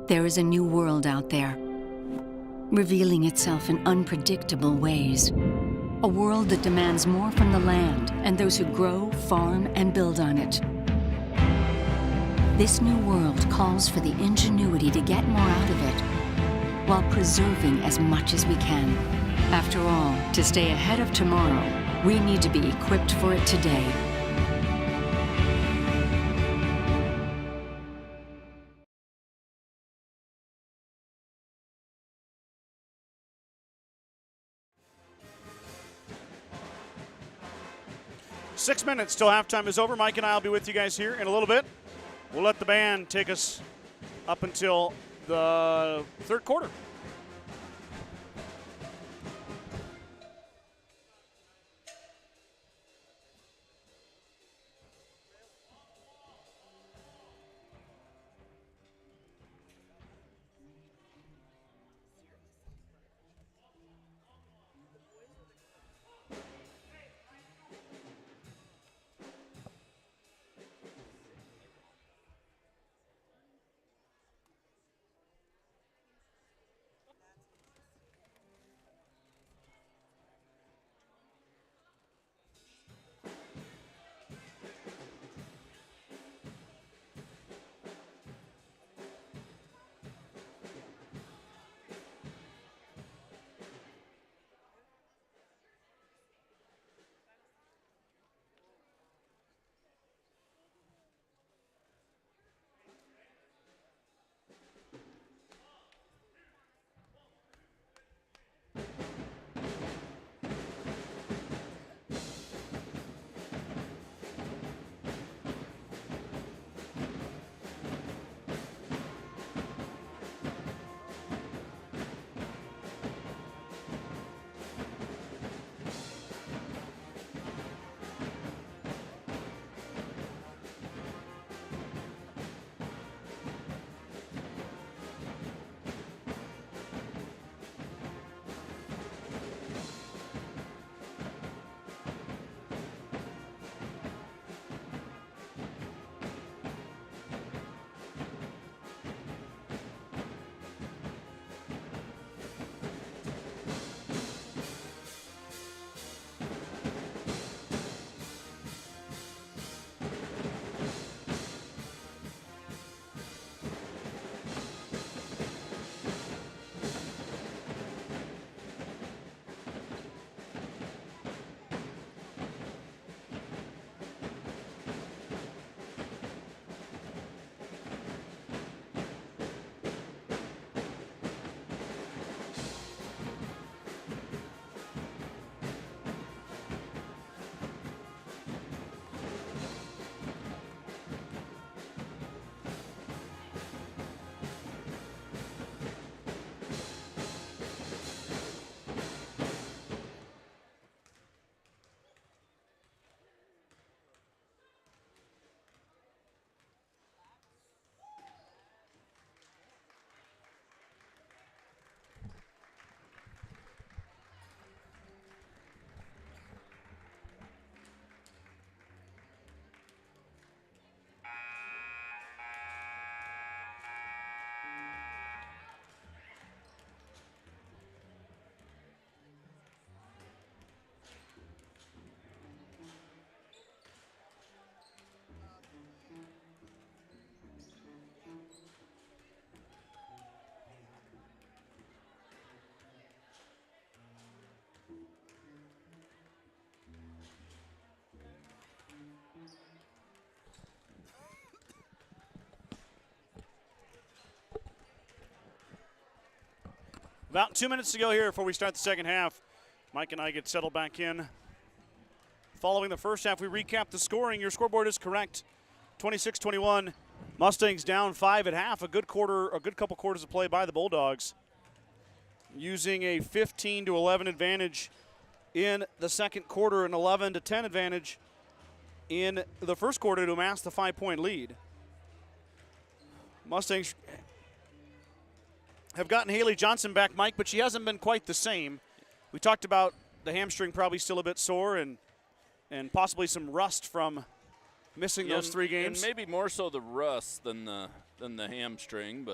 There is a new world out there, revealing itself in unpredictable ways. A world that demands more from the land and those who grow, farm, and build on it. This new world calls for the ingenuity to get more out of it, while preserving as much as we can. After all, to stay ahead of tomorrow, we need to be equipped for it today. Six minutes till halftime is over. Mike and I will be with you guys here in a little bit. We'll let the band take us up until the third quarter. About 2 minutes to go here before we start the second half. Mike and I get settled back in. Following the first half, we recap the scoring. Your scoreboard is correct. 26-21. Mustangs down 5 at half. A good couple quarters of play by the Bulldogs, using a 15-11 advantage in the second quarter, an 11-10 advantage in the first quarter to amass the 5-point lead. Mustangs have gotten Haley Johnson back, Mike, but she hasn't been quite the same. We talked about the hamstring probably still a bit sore and possibly some rust from missing those 3 games. And maybe more so the rust than the hamstring,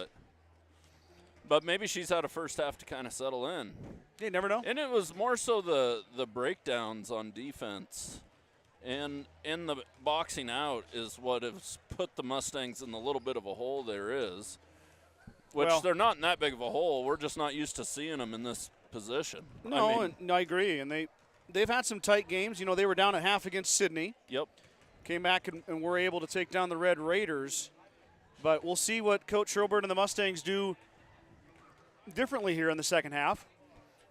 but maybe she's had a first half to kind of settle in. You never know. And it was more so the breakdowns on defense and in the boxing out is what has put the Mustangs in the little bit of a hole there is. Which they're not in that big of a hole. We're just not used to seeing them in this position. No, I agree. And they've had some tight games. You know, they were down at half against Sydney. Yep. Came back and were able to take down the Red Raiders. But we'll see what Coach Schroberg and the Mustangs do differently here in the second half.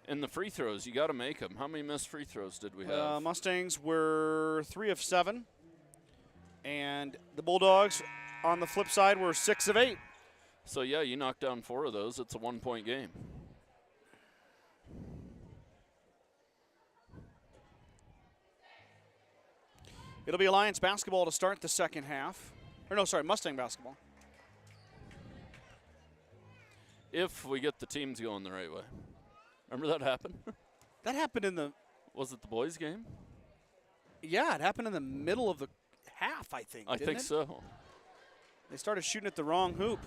And the free throws, you got to make them. How many missed free throws did we have? Mustangs were 3 of 7. And the Bulldogs, on the flip side, were 6 of 8. So, yeah, you knock down 4 of those. It's a 1-point game. It'll be Alliance basketball to start the second half. Or no, sorry, Mustang basketball. If we get the teams going the right way. Remember that happened? That happened in the... Was it the boys' game? Yeah, it happened in the middle of the half, I think. I think so. They started shooting at the wrong hoop.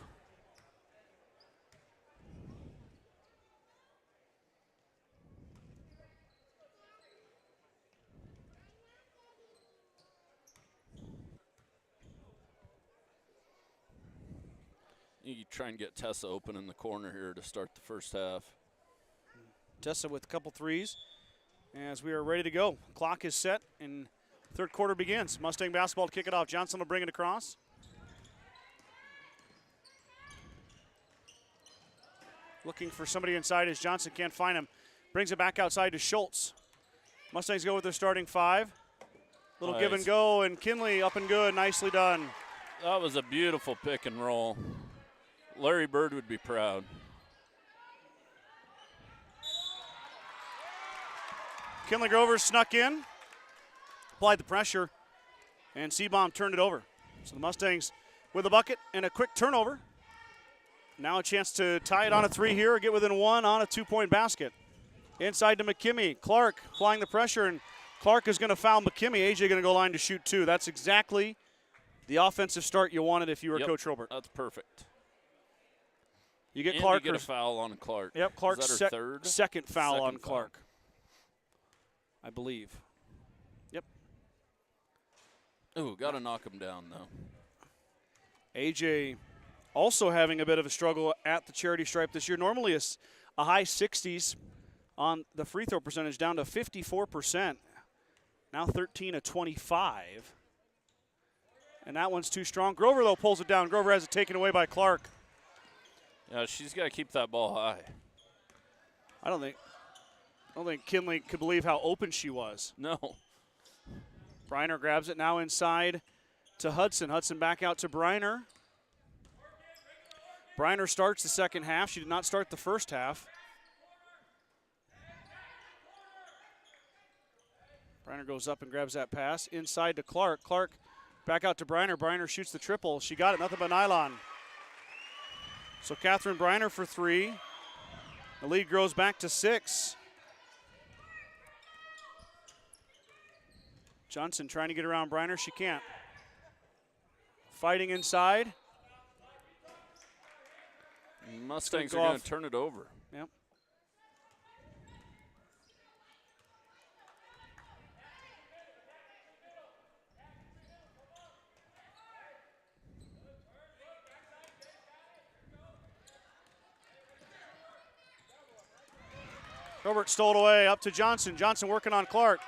You try and get Tessa open in the corner here to start the first half. Tessa with a couple threes as we are ready to go. Clock is set and third quarter begins. Mustang basketball to kick it off. Johnson will bring it across. Looking for somebody inside as Johnson can't find him. Brings it back outside to Schultz. Mustangs go with their starting 5. Little Nice. give and go, and Kinley up and good. Nicely done. That was a beautiful pick and roll. Larry Bird would be proud. Kinley Grover snuck in, applied the pressure, and Seabaum turned it over. So the Mustangs with a bucket and a quick turnover. Now a chance to tie it on a 3 here or get within 1 on a 2-point basket. Inside to McKimmie. Clark applying the pressure, and Clark is going to foul McKimmie. AJ going to go line to shoot 2. That's exactly the offensive start you wanted if you were Coach Robert. That's perfect. You get And Clark. you get a foul on Clark. Yep, Clark's Is that her third? second foul Second on foul. Clark, I believe. Yep. Ooh, got to knock him down, though. AJ also having a bit of a struggle at the charity stripe this year. Normally a high 60s on the free throw percentage, down to 54%. Now 13 of 25. And that one's too strong. Grover, though, pulls it down. Grover has it taken away by Clark. Yeah, she's got to keep that ball high. I don't think Kinley could believe how open she was. No. Briner grabs it now inside to Hudson. Hudson back out to Briner. Briner starts the second half. She did not start the first half. Briner goes up and grabs that pass. Inside to Clark. Clark back out to Briner. Briner shoots the triple. She got it, nothing but nylon. So Catherine Briner for 3. The lead grows back to 6. Johnson trying to get around Briner. She can't. Fighting inside. Mustangs go are going off. to turn it over. Yep. Robert stole it away, up to Johnson. Johnson working on Clark.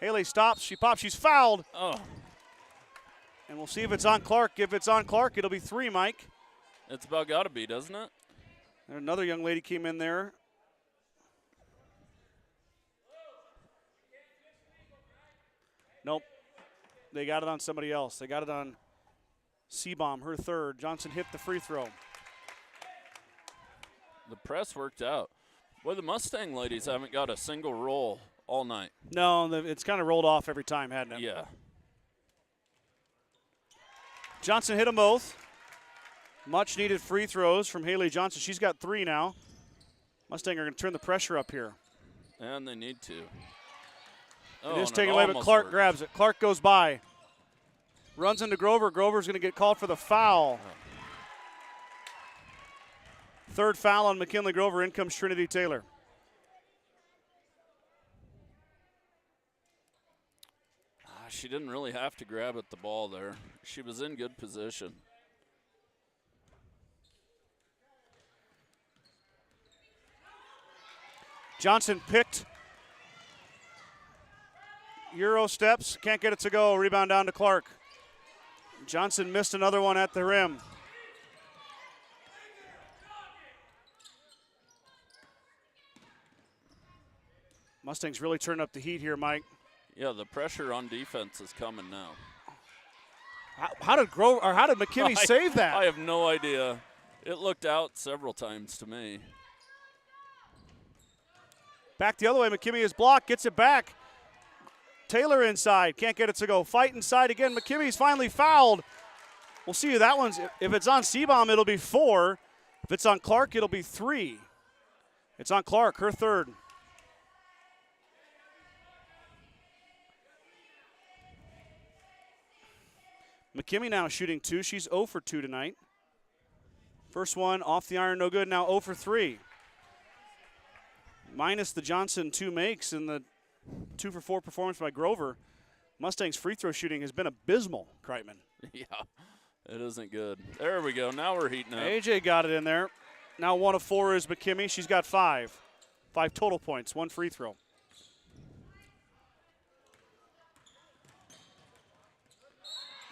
Haley stops, she pops, she's fouled. Oh, And we'll see if it's on Clark. If it's on Clark, it'll be 3, Mike. it's about got to be, doesn't it? And another young lady came in there Nope. They got it on somebody else. They got it on Seabaum, her third. Johnson hit the free throw. The press worked out. Boy, the Mustang ladies haven't got a single roll all night. No, it's kind of rolled off every time, hadn't it? Yeah. Johnson hit them both. Much needed free throws from Haley Johnson. She's got 3 now. Mustang are going to turn the pressure up here. And they need to. It is taken away, but Clark grabs it. Clark goes by. Runs into Grover. Grover's going to get called for the foul. Third foul on McKinley Grover. In comes Trinity Taylor. She didn't really have to grab at the ball there. She was in good position. Johnson picked. Euro steps. Can't get it to go. Rebound down to Clark. Johnson missed another one at the rim. Mustangs really turn up the heat here, Mike. Yeah, the pressure on defense is coming now. How did McKinney save that? I have no idea. It looked out several times to me. Back the other way. McKinney is blocked. Gets it back. Taylor inside. Can't get it to go. Fight inside again. McKinney's finally fouled. We'll see who that one's. If it's on Seabaum, it'll be 4. If it's on Clark, it'll be 3. It's on Clark, her third. McKinney now shooting 2. She's 0 for 2 tonight. First one off the iron, no good. Now 0 for 3. Minus the Johnson 2 makes and the 2 for 4 performance by Grover. Mustangs free throw shooting has been abysmal, Kreitman. Yeah, it isn't good. There we go. Now we're heating up. AJ got it in there. Now 1 of 4 is McKinney. She's got 5. 5 total points, 1 free throw.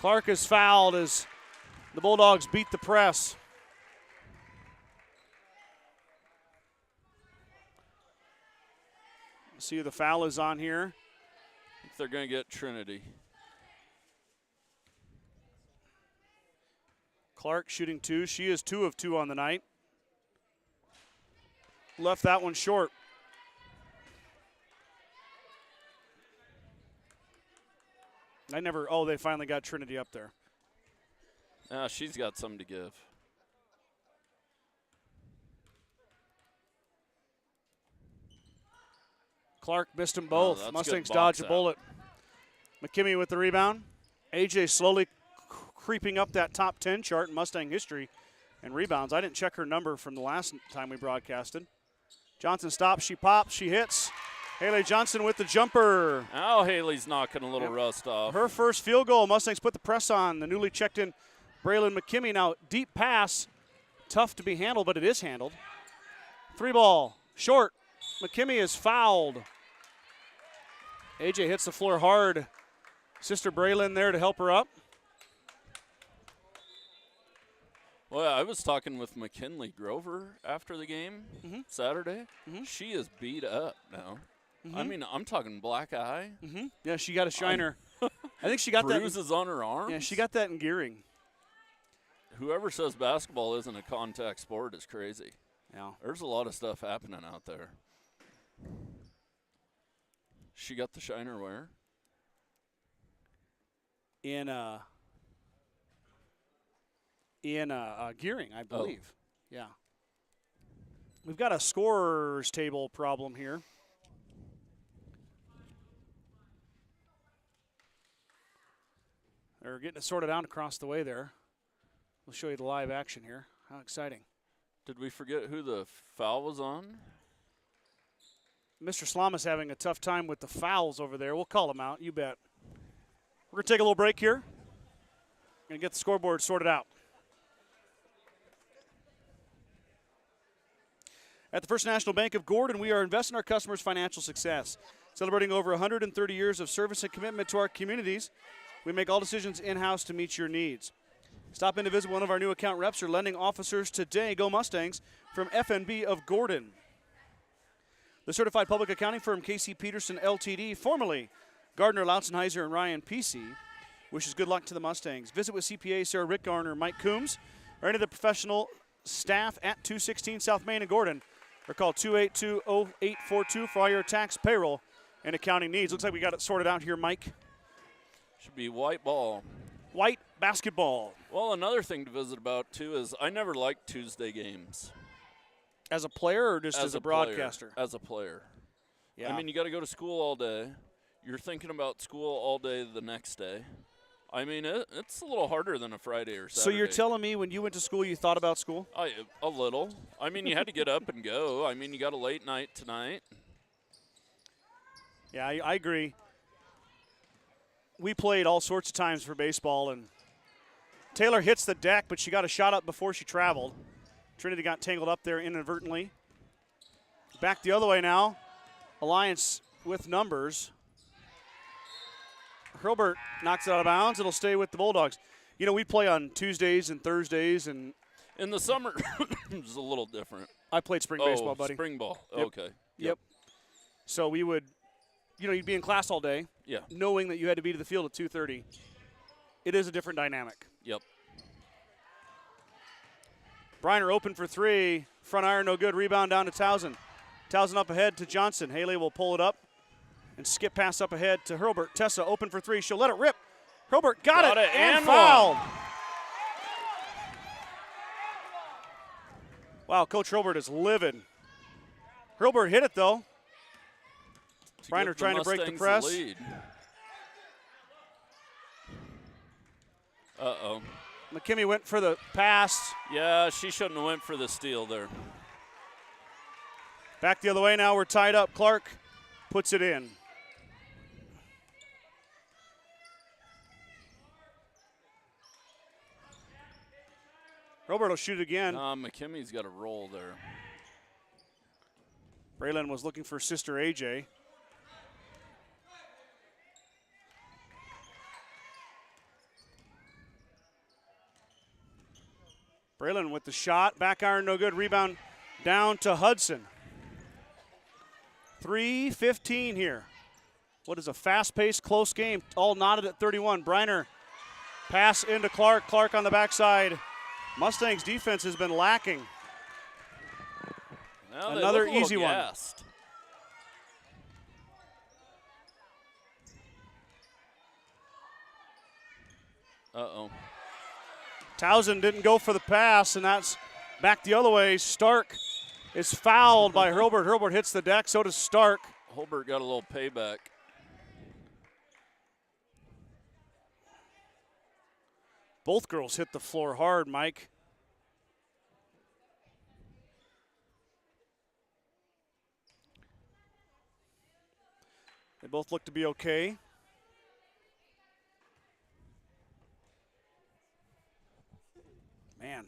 Clark is fouled as the Bulldogs beat the press. See who the foul is on here. I think they're going to get Trinity. Clark shooting 2. She is 2 of 2 on the night. Left that one short. They finally got Trinity up there. She's got something to give. Clark missed them both. Oh, Mustangs dodge a bullet. McKinney with the rebound. AJ slowly creeping up that top 10 chart in Mustang history and rebounds. I didn't check her number from the last time we broadcasted. Johnson stops, she pops, she hits. Haley Johnson with the jumper. Now Haley's knocking a little rust off. Her first field goal. Mustangs put the press on. The newly checked in Braylon McKinney. Now deep pass. Tough to be handled, but it is handled. 3 ball. Short. McKinney is fouled. AJ hits the floor hard. Sister Braylon there to help her up. Well, I was talking with McKinley Grover after the game Saturday. She is beat up now. I mean, I'm talking black eye. Yeah, she got a shiner. I think she got bruises on her arms. Yeah, she got that in Gearing. Whoever says basketball isn't a contact sport is crazy. Yeah. There's a lot of stuff happening out there. She got the shiner where? In Gearing, I believe. Yeah. We've got a scorers table problem here. They're getting it sorted out across the way there. We'll show you the live action here. How exciting. Did we forget who the foul was on? Mr. Slom is having a tough time with the fouls over there. We'll call them out, you bet. We're going to take a little break here. Going to get the scoreboard sorted out. At the First National Bank of Gordon, we are investing in our customers' financial success. Celebrating over 130 years of service and commitment to our communities, we make all decisions in-house to meet your needs. Stop in to visit one of our new account reps or lending officers today. Go Mustangs from FNB of Gordon. The certified public accounting firm KC Peterson LTD, formerly Gardner Lautzenheiser and Ryan Pesey wishes good luck to the Mustangs. Visit with CPA Sarah Rick Garner, Mike Coombs, or any of the professional staff at 216 South Main in Gordon, or call 282-0842 for all your tax, payroll, and accounting needs. Looks like we got it sorted out here, Mike. Should be white ball. White basketball. Well, another thing to visit about, too, is I never liked Tuesday games. As a player or just as a broadcaster? As a player. Yeah. I mean, you got to go to school all day. You're thinking about school all day the next day. I mean, it's a little harder than a Friday or Saturday. So you're telling me when you went to school you thought about school? A little. I mean, you had to get up and go. I mean, you got a late night tonight. Yeah, I agree. We played all sorts of times for baseball, and Taylor hits the deck, but she got a shot up before she traveled. Trinity got tangled up there inadvertently. Back the other way now. Alliance with numbers. Hurlburt knocks it out of bounds. It'll stay with the Bulldogs. You know, we play on Tuesdays and Thursdays, and in the summer, it's a little different. I played spring baseball, buddy. Spring ball. Yep. Okay. Yep. So we would, you'd be in class all day, Yeah. knowing that you had to be to the field at 2:30. It is a different dynamic. Yep. Briner open for three. Front iron, no good. Rebound down to Towson. Towson up ahead to Johnson. Haley will pull it up and skip pass up ahead to Hurlburt. Tessa open for three. She'll let it rip. Hurlburt got it and fouled. Wow, Coach Hurlburt is livid. Hurlburt hit it, though. Briner trying to break the press. Uh-oh. McKimmey went for the pass. Yeah, she shouldn't have went for the steal there. Back the other way now. We're tied up. Clark puts it in. Robert will shoot it again. McKimmey's got a roll there. Braylon was looking for sister AJ. Braylon with the shot. Back iron, no good. Rebound down to Hudson. 3:15 here. What is a fast-paced, close game? All knotted at 31. Briner pass into Clark. Clark on the backside. Mustangs defense has been lacking. Well, another easy one. Uh-oh. Towson didn't go for the pass, and that's back the other way. Stark is fouled by Hurlburt. Hurlburt hits the deck, so does Stark. Hurlburt got a little payback. Both girls hit the floor hard, Mike. They both look to be okay. Man,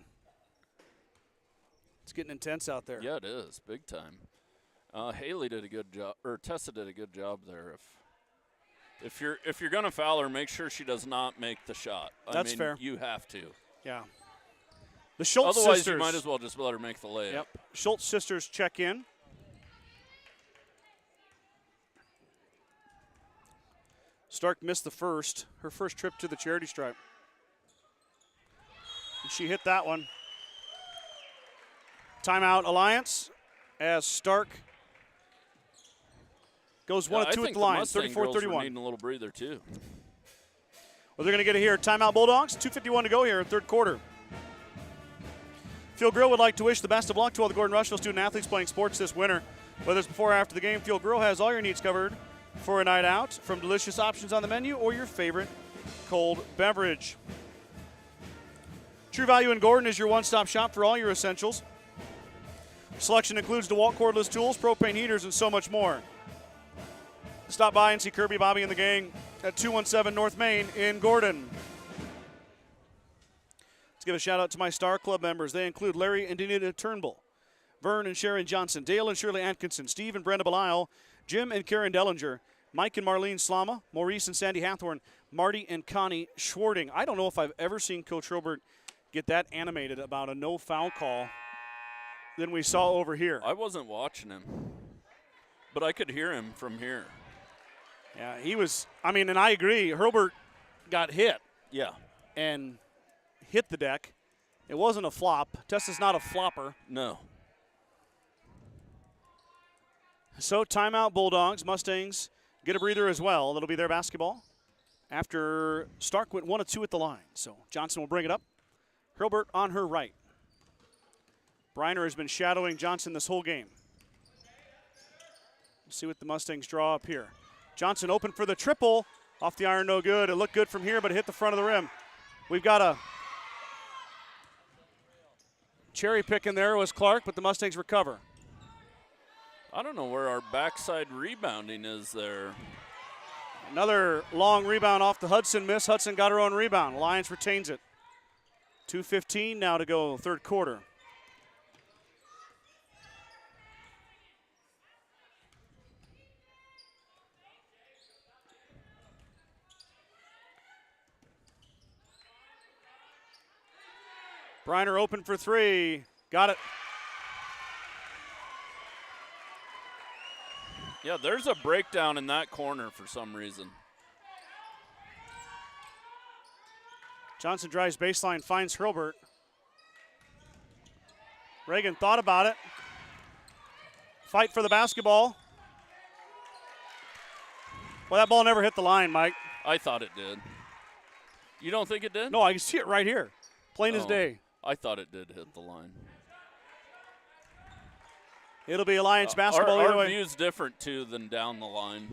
it's getting intense out there. Yeah, it is, big time. Haley did a good job, or Tessa did a good job there. If you're gonna foul her, make sure she does not make the shot. That's fair. You have to. Yeah. The Schultz Otherwise, sisters. you might as well just let her make the layup. Yep. Schultz sisters check in. Stark missed her first trip to the charity stripe. And she hit that one. Timeout Alliance as Stark goes 1 of 2 at the line, 34-31. Needing a little breather too. Well, they're going to get it here. Timeout Bulldogs, 2:51 to go here in third quarter. Fuel Grill would like to wish the best of luck to all the Gordon-Rushville student athletes playing sports this winter. Whether it's before or after the game, Fuel Grill has all your needs covered for a night out, from delicious options on the menu or your favorite cold beverage. True Value in Gordon is your one-stop shop for all your essentials. Selection includes DeWalt cordless tools, propane heaters, and so much more. Stop by and see Kirby, Bobby, and the gang at 217 North Main in Gordon. Let's give a shout out to my Star Club members. They include Larry and Danita Turnbull, Vern and Sharon Johnson, Dale and Shirley Atkinson, Steve and Brenda Belisle, Jim and Karen Dellinger, Mike and Marlene Slama, Maurice and Sandy Hathorn, Marty and Connie Schwarting. I don't know if I've ever seen Coach Hurlburt get that animated about a no foul call than we saw over here. I wasn't watching him, but I could hear him from here. Yeah, he was, and I agree. Hurlburt got hit Yeah. and hit the deck. It wasn't a flop. Tessa's not a flopper. No. So timeout Bulldogs. Mustangs get a breather as well. That'll be their basketball after Stark went 1 of 2 at the line. So Johnson will bring it up. Hurlburt on her right. Briner has been shadowing Johnson this whole game. Let's see what the Mustangs draw up here. Johnson open for the triple. Off the iron, no good. It looked good from here, but it hit the front of the rim. We've got a cherry pick in there was Clark, but the Mustangs recover. I don't know where our backside rebounding is there. Another long rebound off the Hudson miss. Hudson got her own rebound. Alliance retains it. 2:15 now to go, third quarter. Briner open for 3. Got it. Yeah, there's a breakdown in that corner for some reason. Johnson drives baseline, finds Hurlburt. Reagan thought about it. Fight for the basketball. Well, that ball never hit the line, Mike. I thought it did. You don't think it did? No, I can see it right here. Plain as day. I thought it did hit the line. It'll be Alliance basketball either Our way. view's different, too, than down the line.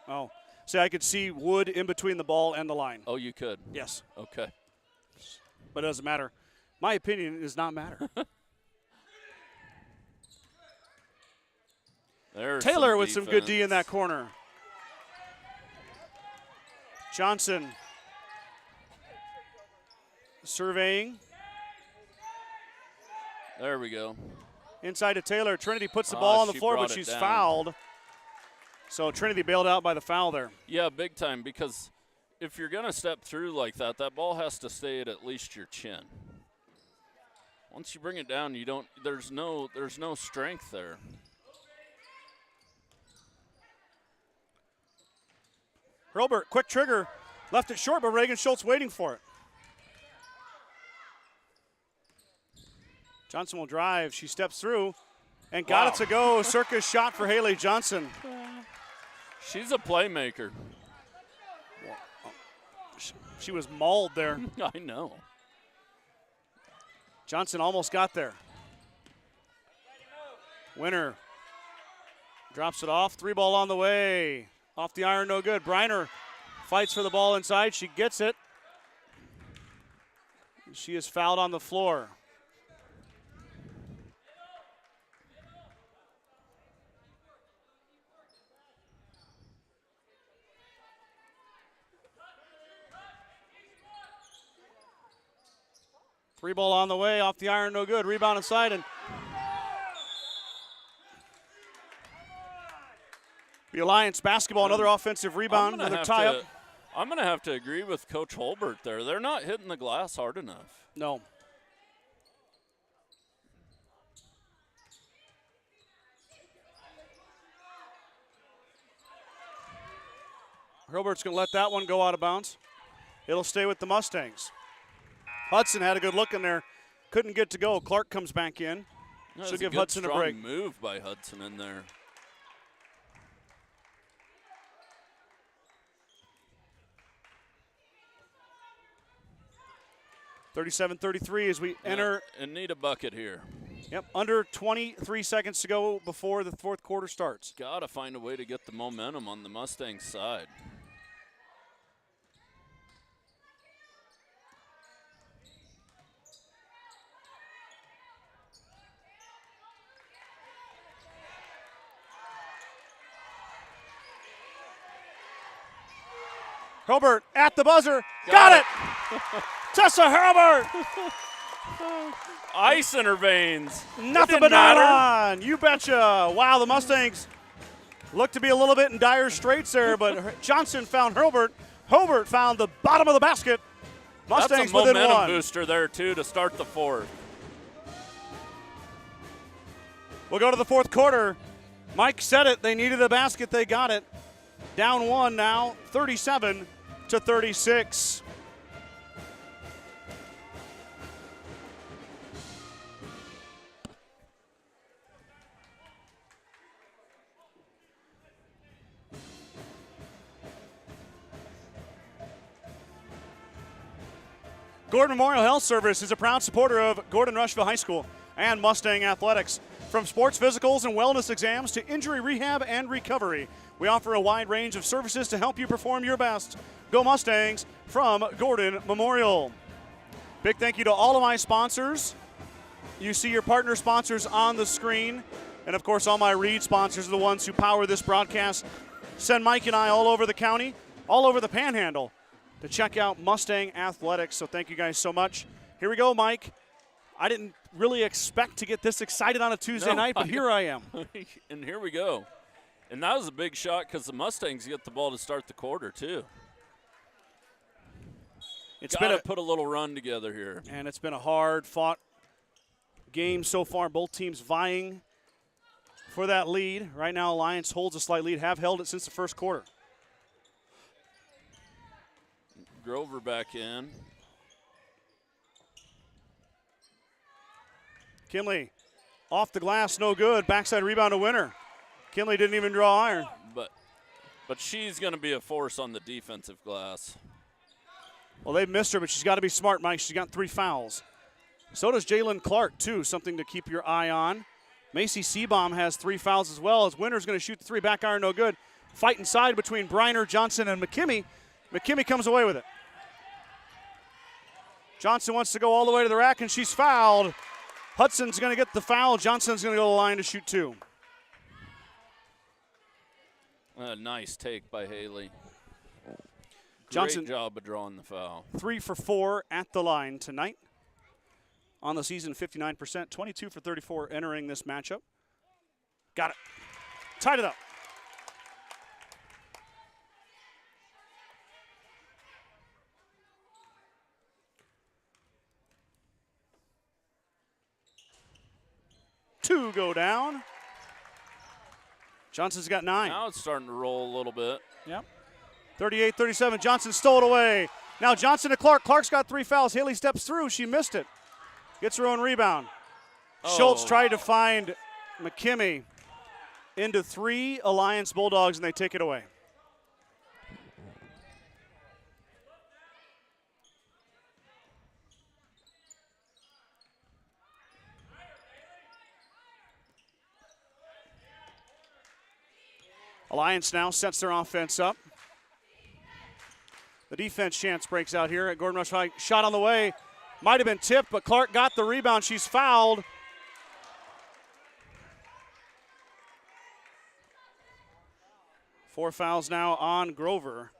Oh, see, I could see Wood in between the ball and the line. Oh, you could? Yes, Okay. but it doesn't matter. My opinion does not matter. There's Taylor some with some good D in defense. that corner. Johnson surveying. There we go. Inside to Taylor. Trinity puts the ball on the she floor, but brought it she's down. fouled. So Trinity bailed out by the foul there. Yeah, big time, because if you're going to step through like that, that ball has to stay at least your chin. Once you bring it down, you don't. There's no strength there. Hurlburt, quick trigger. Left it short, but Reagan Schultz waiting for it. Johnson will drive. She steps through and got it to go. Circus shot for Haley Johnson. She's a playmaker. She was mauled there. I know. Johnson almost got there. Winner drops it off. 3 ball on the way. Off the iron, no good. Briner fights for the ball inside. She gets it. She is fouled on the floor. Three ball on the way, off the iron, no good. Rebound inside, and the Alliance basketball, another offensive rebound, another tie-up. I'm going to have to agree with Coach Holbert there. They're not hitting the glass hard enough. No. Hurlburt's going to let that one go out of bounds. It'll stay with the Mustangs. Hudson had a good look in there. Couldn't get to go. Clark comes back in. She'll give Hudson a break. Strong move by Hudson in there. (37-33) as we enter. And need a bucket here. Yep, under 23 seconds to go before the fourth quarter starts. Got to find a way to get the momentum on the Mustangs side. Hurlburt at the buzzer. Got it! Tessa Hurlburt! Ice in her veins. Nothing but nylon. You betcha. Wow, the Mustangs look to be a little bit in dire straits there, but Johnson found Hurlburt. Hurlburt found the bottom of the basket. Mustangs That's a within momentum one. booster there, too, to start the fourth. We'll go to the fourth quarter. Mike said it. They needed a basket. They got it. Down one now, 37-36. Gordon Memorial Health Service is a proud supporter of Gordon-Rushville High School and Mustang Athletics. From sports physicals and wellness exams to injury rehab and recovery, we offer a wide range of services to help you perform your best. Go Mustangs from Gordon Memorial. Big thank you to all of my sponsors. You see your partner sponsors on the screen. And of course, all my Reed sponsors are the ones who power this broadcast. Send Mike and I all over the county, all over the Panhandle, to check out Mustang Athletics. So thank you guys so much. Here we go, Mike. I didn't really expect to get this excited on a Tuesday night, but here I am. And here we go. And that was a big shot because the Mustangs get the ball to start the quarter, too. It's been put a little run together here. And it's been a hard-fought game so far. Both teams vying for that lead. Right now, Alliance holds a slight lead, have held it since the first quarter. Grover back in. Kinley off the glass, no good. Backside rebound to Winter. Kinley didn't even draw iron. But she's going to be a force on the defensive glass. Well, they've missed her, but she's got to be smart, Mike. She's got 3 fouls. So does Jalen Clark, too, something to keep your eye on. Macy Seabaum has 3 fouls as well, as Winter's going to shoot the 3. Back iron, no good. Fight inside between Briner, Johnson, and McKimmey. McKimmey comes away with it. Johnson wants to go all the way to the rack, and she's fouled. Hudson's going to get the foul. Johnson's going to go to the line to shoot 2. A nice take by Haley. Johnson, great job of drawing the foul. 3 for 4 at the line tonight. On the season, 59%, 22 for 34 entering this matchup. Got it. Tied it up. Two go down. Johnson's got 9. Now it's starting to roll a little bit. Yep. 38-37. Johnson stole it away. Now Johnson to Clark. Clark's got 3 fouls. Haley steps through. She missed it. Gets her own rebound. Schultz tried to find McKimmey into 3 Alliance Bulldogs, and they take it away. Alliance now sets their offense up. The defense chance breaks out here at Gordon-Rushville High. Shot on the way. Might have been tipped, but Clark got the rebound. She's fouled. Four fouls now on Grover,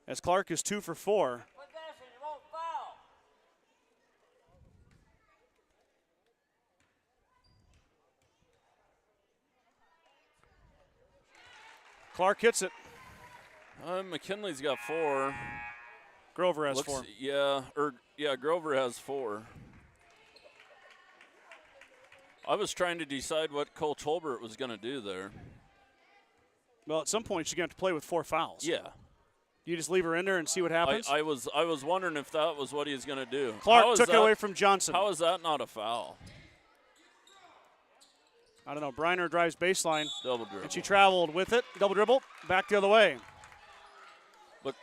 as Clark is 2 for 4. Clark hits it. McKinley's got 4. Grover has 4. Grover has 4. I was trying to decide what Coach Holbert was going to do there. Well, at some point, she's going to have to play with 4 fouls. Yeah. You just leave her in there and see what happens? I was wondering if that was what he was going to do. Clark took it away from Johnson. How is that not a foul? I don't know. Briner drives baseline. Double dribble. And she traveled with it. Double dribble. Back the other way. But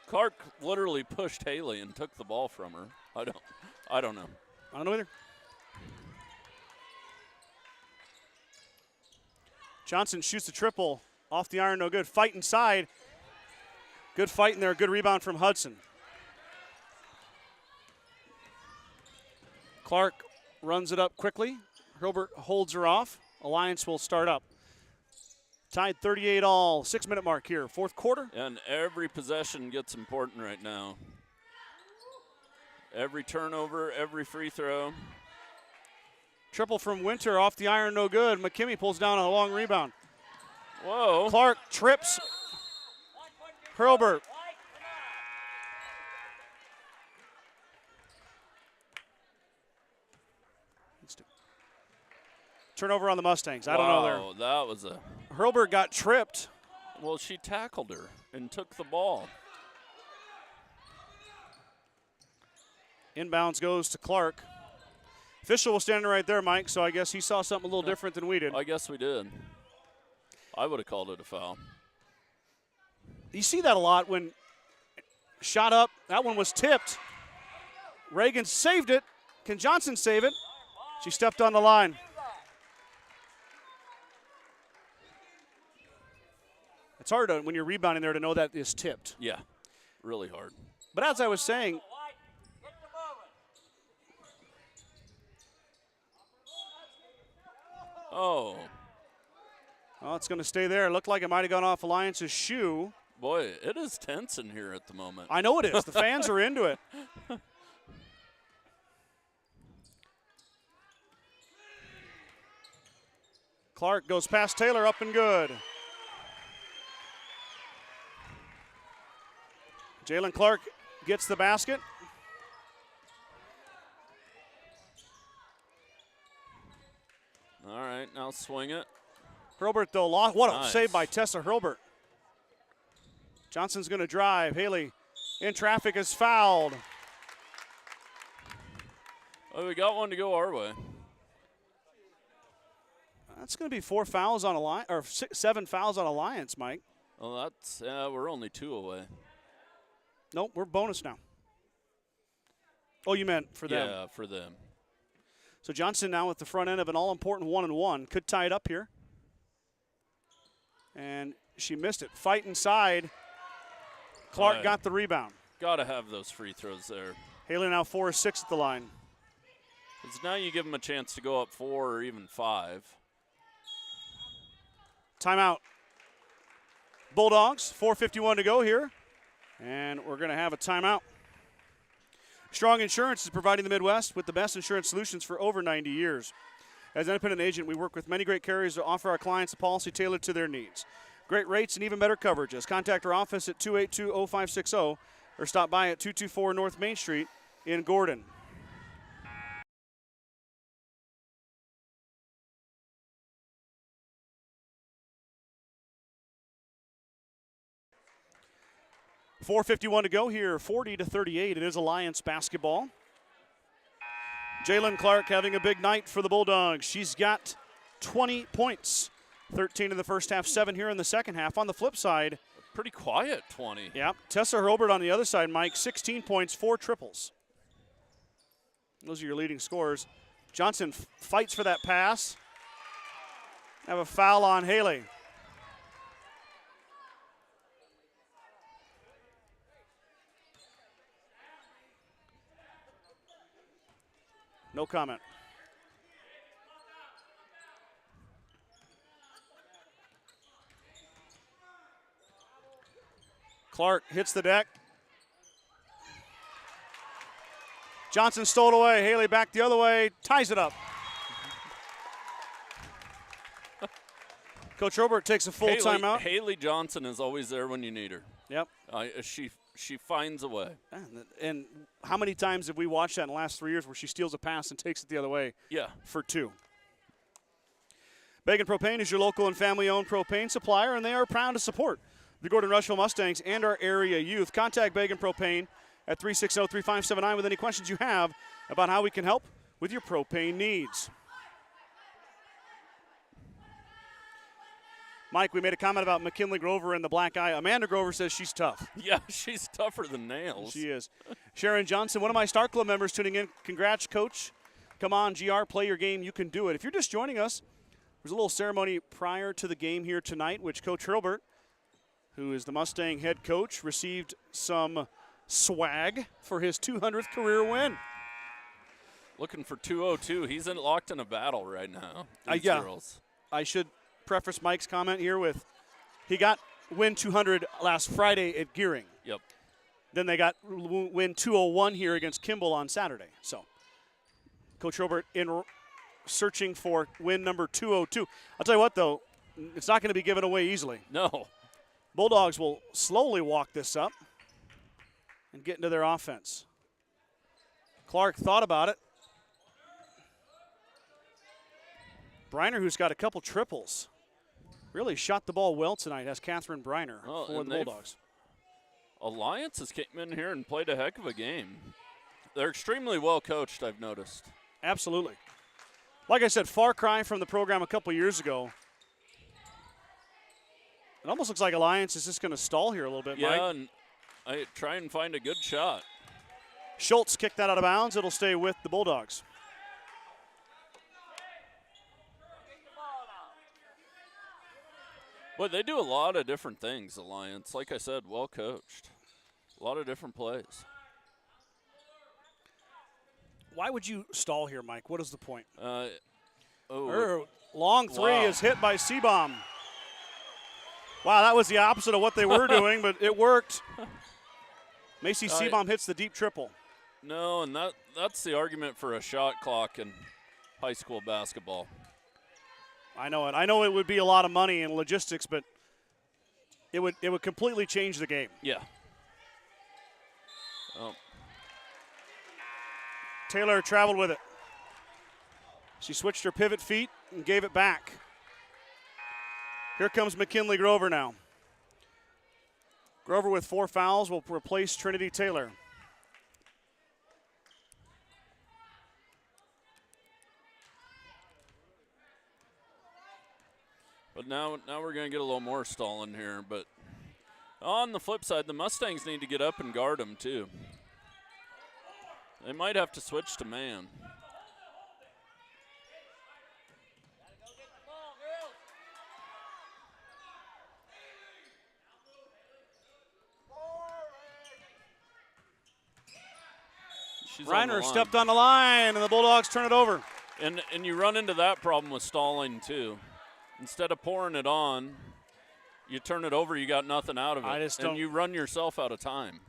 Clark literally pushed Haley and took the ball from her. I don't know. I don't know either. Johnson shoots the triple. Off the iron, no good. Fight inside. Good fight in there. Good rebound from Hudson. Clark runs it up quickly. Hilbert holds her off. Alliance will start up. Tied 38 all. 6-minute mark here. Fourth quarter. And every possession gets important right now. Every turnover, every free throw. Triple from Winter off the iron, no good. McKimmey pulls down on a long rebound. Whoa. Clark trips. Hurlbert. Turnover on the Mustangs. I don't know there. That was a. Hurlbert got tripped. Well, she tackled her and took the ball. Inbounds goes to Clark. Official was standing right there, Mike, so I guess he saw something a little different than we did. I guess we did. I would have called it a foul. You see that a lot when shot up. That one was tipped. Reagan saved it. Can Johnson save it? She stepped on the line. It's hard when you're rebounding there to know that is tipped. Yeah, really hard. But as I was saying, oh. well, it's going to stay there. It looked like it might have gone off Alliance's shoe. Boy, it is tense in here at the moment. I know it is. The fans are into it. Clark goes past Taylor, up and good. Jalen Clark gets the basket. All right, now swing it. Hurlbert, though, lost. What a Nice. save by Tessa Hurlbert. Johnson's going to drive. Haley in traffic is fouled. Oh, we got one to go our way. That's going to be 4 fouls on Alliance, or 7 fouls on Alliance, Mike. Well, that's we're only 2 away. Nope, we're bonus now. Oh, you meant for them. Yeah, for them. So Johnson now at the front end of an all-important 1-and-1. Could tie it up here. And she missed it. Fight inside. Clark Right. got the rebound. Got to have those free throws there. Haley now 4-6 at the line. Because now you give them a chance to go up 4 or even 5. Timeout. Bulldogs, 4:51 to go here. And we're going to have a timeout. Strong Insurance is providing the Midwest with the best insurance solutions for over 90 years. As an independent agent, we work with many great carriers to offer our clients a policy tailored to their needs. Great rates and even better coverages. Contact our office at 282-0560 or stop by at 224 North Main Street in Gordon. .451 to go here, 40-38. It is Alliance basketball. Jalen Clark having a big night for the Bulldogs. She's got 20 points, 13 in the first half, 7 here in the second half. On the flip side, Pretty quiet 20. yeah, Tessa Hurlbert on the other side, Mike, 16 points, 4 triples. Those are your leading scorers. Johnson fights for that pass. Have a foul on Haley. No comment. Clark hits the deck. Johnson stole it away. Haley back the other way, ties it up. Coach Hurlbert takes a full timeout. Haley Johnson is always there when you need her. Yep. She finds a way. And how many times have we watched that in the last 3 years where she steals a pass and takes it the other way Yeah. for 2? Began Propane is your local and family-owned propane supplier, and they are proud to support the Gordon-Rushville Mustangs and our area youth. Contact Began Propane at 360-3579 with any questions you have about how we can help with your propane needs. Mike, we made a comment about McKinley Grover and the black eye. Amanda Grover says she's tough. Yeah, she's tougher than nails. She is. Sharon Johnson, one of my Star Club members tuning in. Congrats, Coach. Come on, GR, play your game. You can do it. If you're just joining us, there's a little ceremony prior to the game here tonight, which Coach Hurlbert, who is the Mustang head coach, received some swag for his 200th career win. Looking for 202. He's locked in a battle right now. These Yeah. girls. I should preface Mike's comment here with he got win 200 last Friday at Gearing. Yep. Then they got win 201 here against Kimball on Saturday. So Coach Hurlbert in searching for win number 202. I'll tell you what, though, it's not going to be given away easily. No. Bulldogs will slowly walk this up and get into their offense. Clark thought about it. Briner, who's got a couple triples. really shot the ball well tonight, as Catherine Briner Oh, for the Bulldogs. Alliance has came in here and played a heck of a game. They're extremely well coached, I've noticed. Absolutely. Like I said, far cry from the program a couple years ago. It almost looks like Alliance is just going to stall here a little bit, Mike. Yeah, and I try and find a good shot. Schultz kicked that out of bounds. It'll stay with the Bulldogs. But they do a lot of different things, Alliance. Like I said, well coached. A lot of different plays. Why would you stall here, Mike? What is the point? Oh, Long three wow. is hit by Seabaum. Wow, that was the opposite of what they were doing, but it worked. Macy Seabaum hits the deep triple. No, and that's the argument for a shot clock in high school basketball. I know it. I know it would be a lot of money and logistics, but it would completely change the game. Yeah. Oh. Taylor traveled with it. She switched her pivot feet and gave it back. Here comes McKinley Grover now. Grover with 4 fouls will replace Trinity Taylor. But now we're going to get a little more stalling here. But on the flip side, the Mustangs need to get up and guard them too. They might have to switch to man. Reiner stepped on the line, and the Bulldogs turn it over. And you run into that problem with stalling too. Instead of pouring it on, you turn it over, you got nothing out of it. And you run yourself out of time.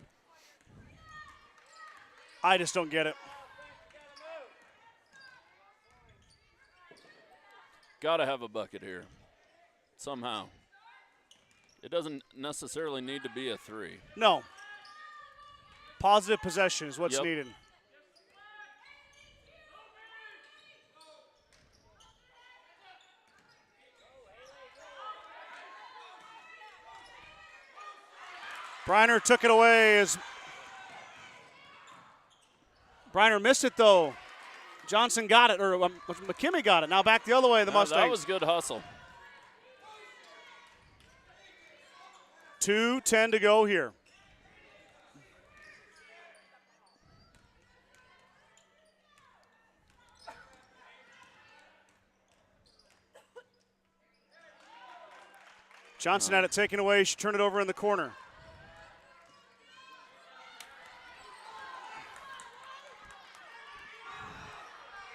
I just don't get it. Got to have a bucket here somehow. It doesn't necessarily need to be a 3. No. Positive possession is what's needed. Briner took it away as Briner missed it though. Johnson got it, or McKimmey got it. Now back the other way, the Mustangs. That was good hustle. 2:10 to go here. Johnson had it taken away. She turned it over in the corner.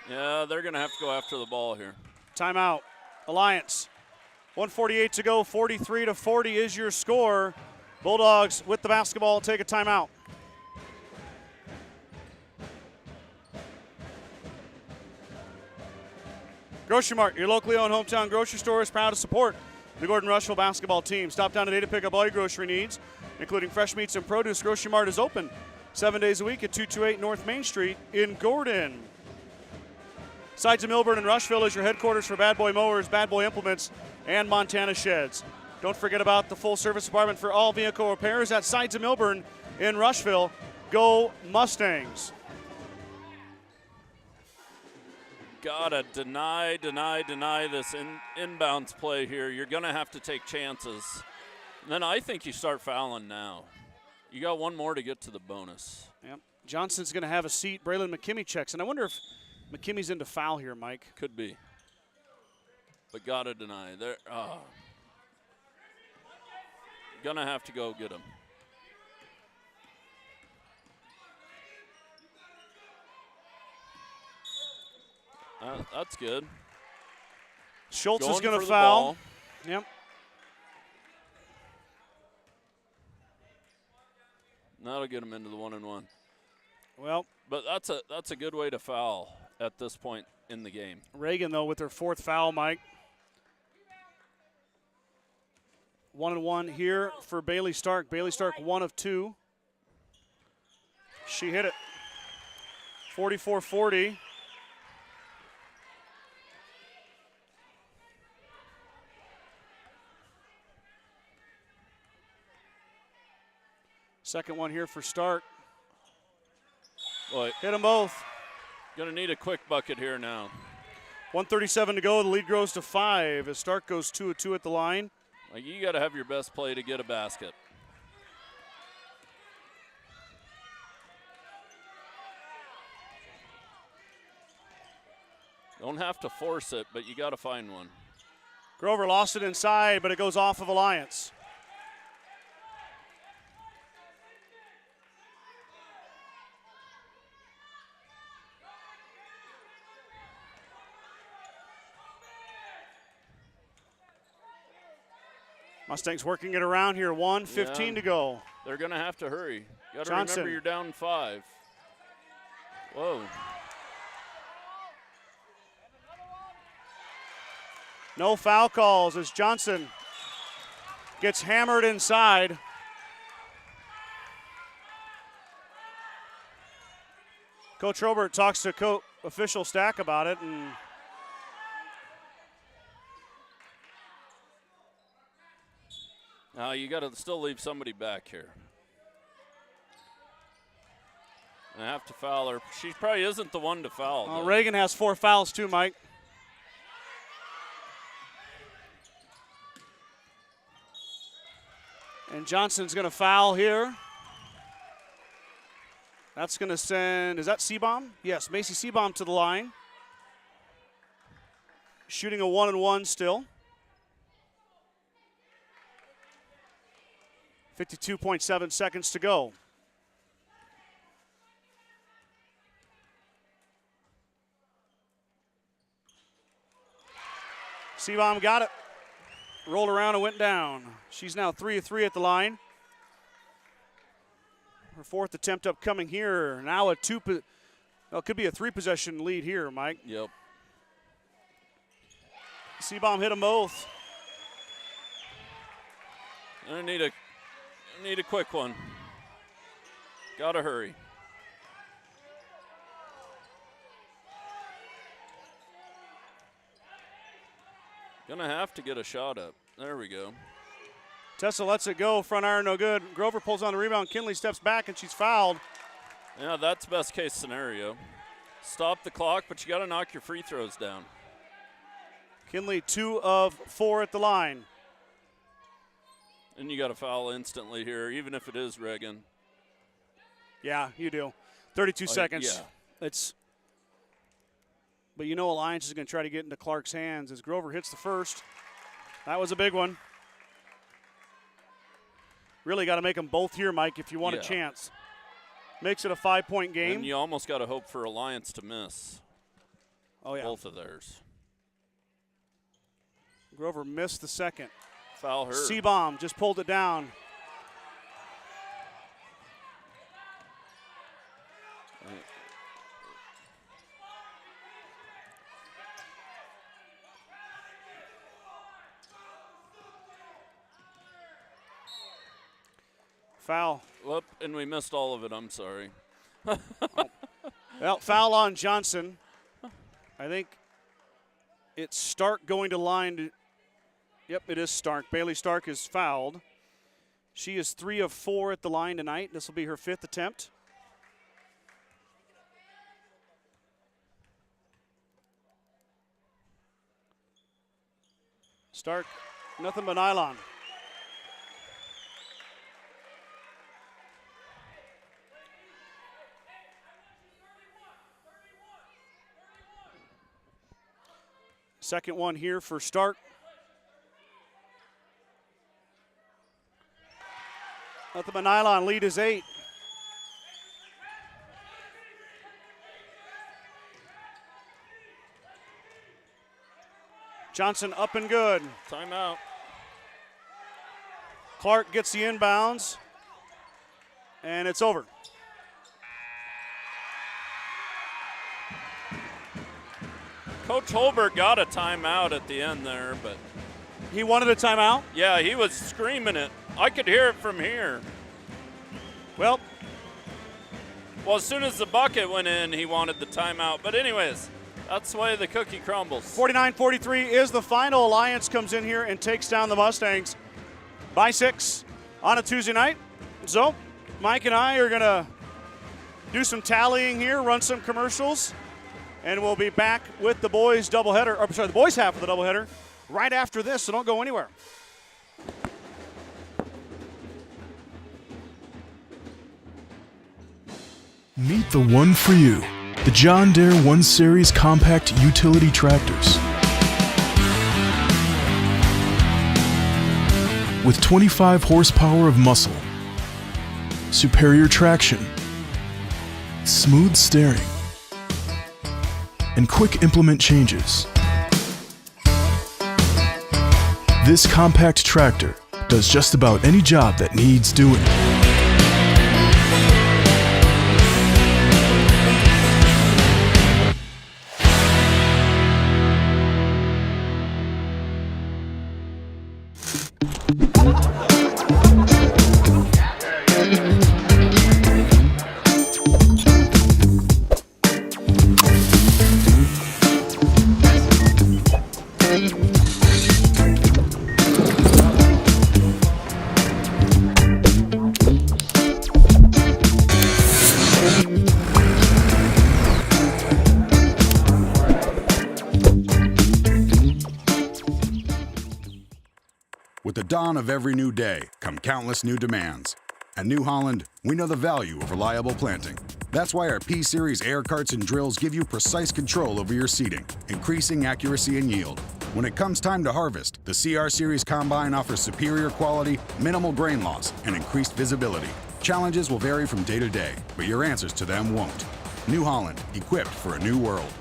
Yeah, they're going to have to go after the ball here. Timeout. Alliance. 1:48 to go. 43-40 is your score. Bulldogs with the basketball take a timeout. Grocery Mart, your locally owned hometown grocery store, is proud to support the Gordon-Rushville basketball team. Stop down today to pick up all your grocery needs, including fresh meats and produce. Grocery Mart is open 7 days a week at 228 North Main Street in Gordon. Sides of Millburn and Rushville is your headquarters for Bad Boy Mowers, Bad Boy Implements, and Montana Sheds. Don't forget about the full-service department for all vehicle repairs at Sides of Millburn in Rushville. Go Mustangs. Gotta deny this inbounds play here. You're gonna have to take chances. And then I think you start fouling now. You got one more to get to the bonus. Yep. Johnson's gonna have a seat. Braylon McKimmey checks, and I wonder if McKimmey's into foul here, Mike. Could be. But gotta deny. They're gonna have to go get him. That's good. Schultz is Going going for to the foul. ball. Yep. That'll get him into the 1-and-1. Well, but that's a good way to foul at this point in the game. Reagan, though, with her 4th foul, Mike. 1-and-1 here for Bailey Stark. Bailey Stark, 1 of 2. She hit it. 44-40. Second one here for Stark. Boy, Hit them both. gonna need a quick bucket here now. 1:37 to go. The lead grows to 5 as Stark goes 2 of 2 at the line. Like, you got to have your best play to get a basket. Don't have to force it, but you got to find one. Grover lost it inside, but it goes off of Alliance. Mustangs working it around here. 1:15 to go. They're going to have to hurry. You got to Johnson. remember you're down 5. Whoa. No foul calls as Johnson gets hammered inside. Coach Robert talks to official Stack about it, and Now you got to still leave somebody back here. And I have to foul her. She probably isn't the one to foul. though. Reagan has 4 fouls too, Mike. And Johnson's going to foul here. That's going to send, is that Seabaum? Yes, Macy Seabaum to the line. Shooting a 1-and-1 still. 52.7 seconds to go. Seabaum got it. Rolled around and went down. She's now 3 of 3 at the line. Her 4th attempt upcoming here. Now it could be a 3-possession lead here, Mike. Yep. Seabaum hit them both. I need a quick one. Gotta hurry. Gonna have to get a shot up. There we go. Tessa lets it go. Front iron no good. Grover pulls on the rebound. Kinley steps back and she's fouled. Yeah, that's best case scenario. Stop the clock, but you gotta knock your free throws down. Kinley 2 of 4 at the line. And you got to foul instantly here, even if it is Reagan. Yeah, you do. 32 seconds. Yeah. But you know Alliance is going to try to get into Clark's hands as Grover hits the first. That was a big one. Really got to make them both here, Mike, if you want a chance. Makes it a 5-point game. And you almost got to hope for Alliance to miss. Oh, yeah. Both of theirs. Grover missed the second. Foul her. Seabaum just pulled it down. Foul. Whoop, and we missed all of it. I'm sorry. Well, foul on Johnson. I think it's Stark going to line. Yep, it is Stark. Bailey Stark is fouled. She is 3 of 4 at the line tonight. This will be her 5th attempt. Stark, nothing but nylon. Second one here for Stark. Nothing but nylon. Lead is 8. Johnson up and good. Timeout. Clark gets the inbounds, and it's over. Coach Holbert got a timeout at the end there, but He wanted a timeout? yeah, he was screaming it. I could hear it from here. Well, Well, as soon as the bucket went in, he wanted the timeout. But anyways, that's the way the cookie crumbles. 49-43 is the final. Alliance comes in here and takes down the Mustangs by 6 on a Tuesday night. So, Mike and I are going to do some tallying here, run some commercials, and we'll be back with the boys doubleheader, or sorry, the boys half of the doubleheader right after this, so don't go anywhere. Meet the one for you, the John Deere 1 Series compact utility tractors. With 25 horsepower of muscle, superior traction, smooth steering, and quick implement changes. This compact tractor does just about any job that needs doing. With the dawn of every new day come countless new demands. At New Holland, we know the value of reliable planting. That's why our P-Series air carts and drills give you precise control over your seeding, increasing accuracy and yield. When it comes time to harvest, the CR Series Combine offers superior quality, minimal grain loss, and increased visibility. Challenges will vary from day to day, but your answers to them won't. New Holland, equipped for a new world.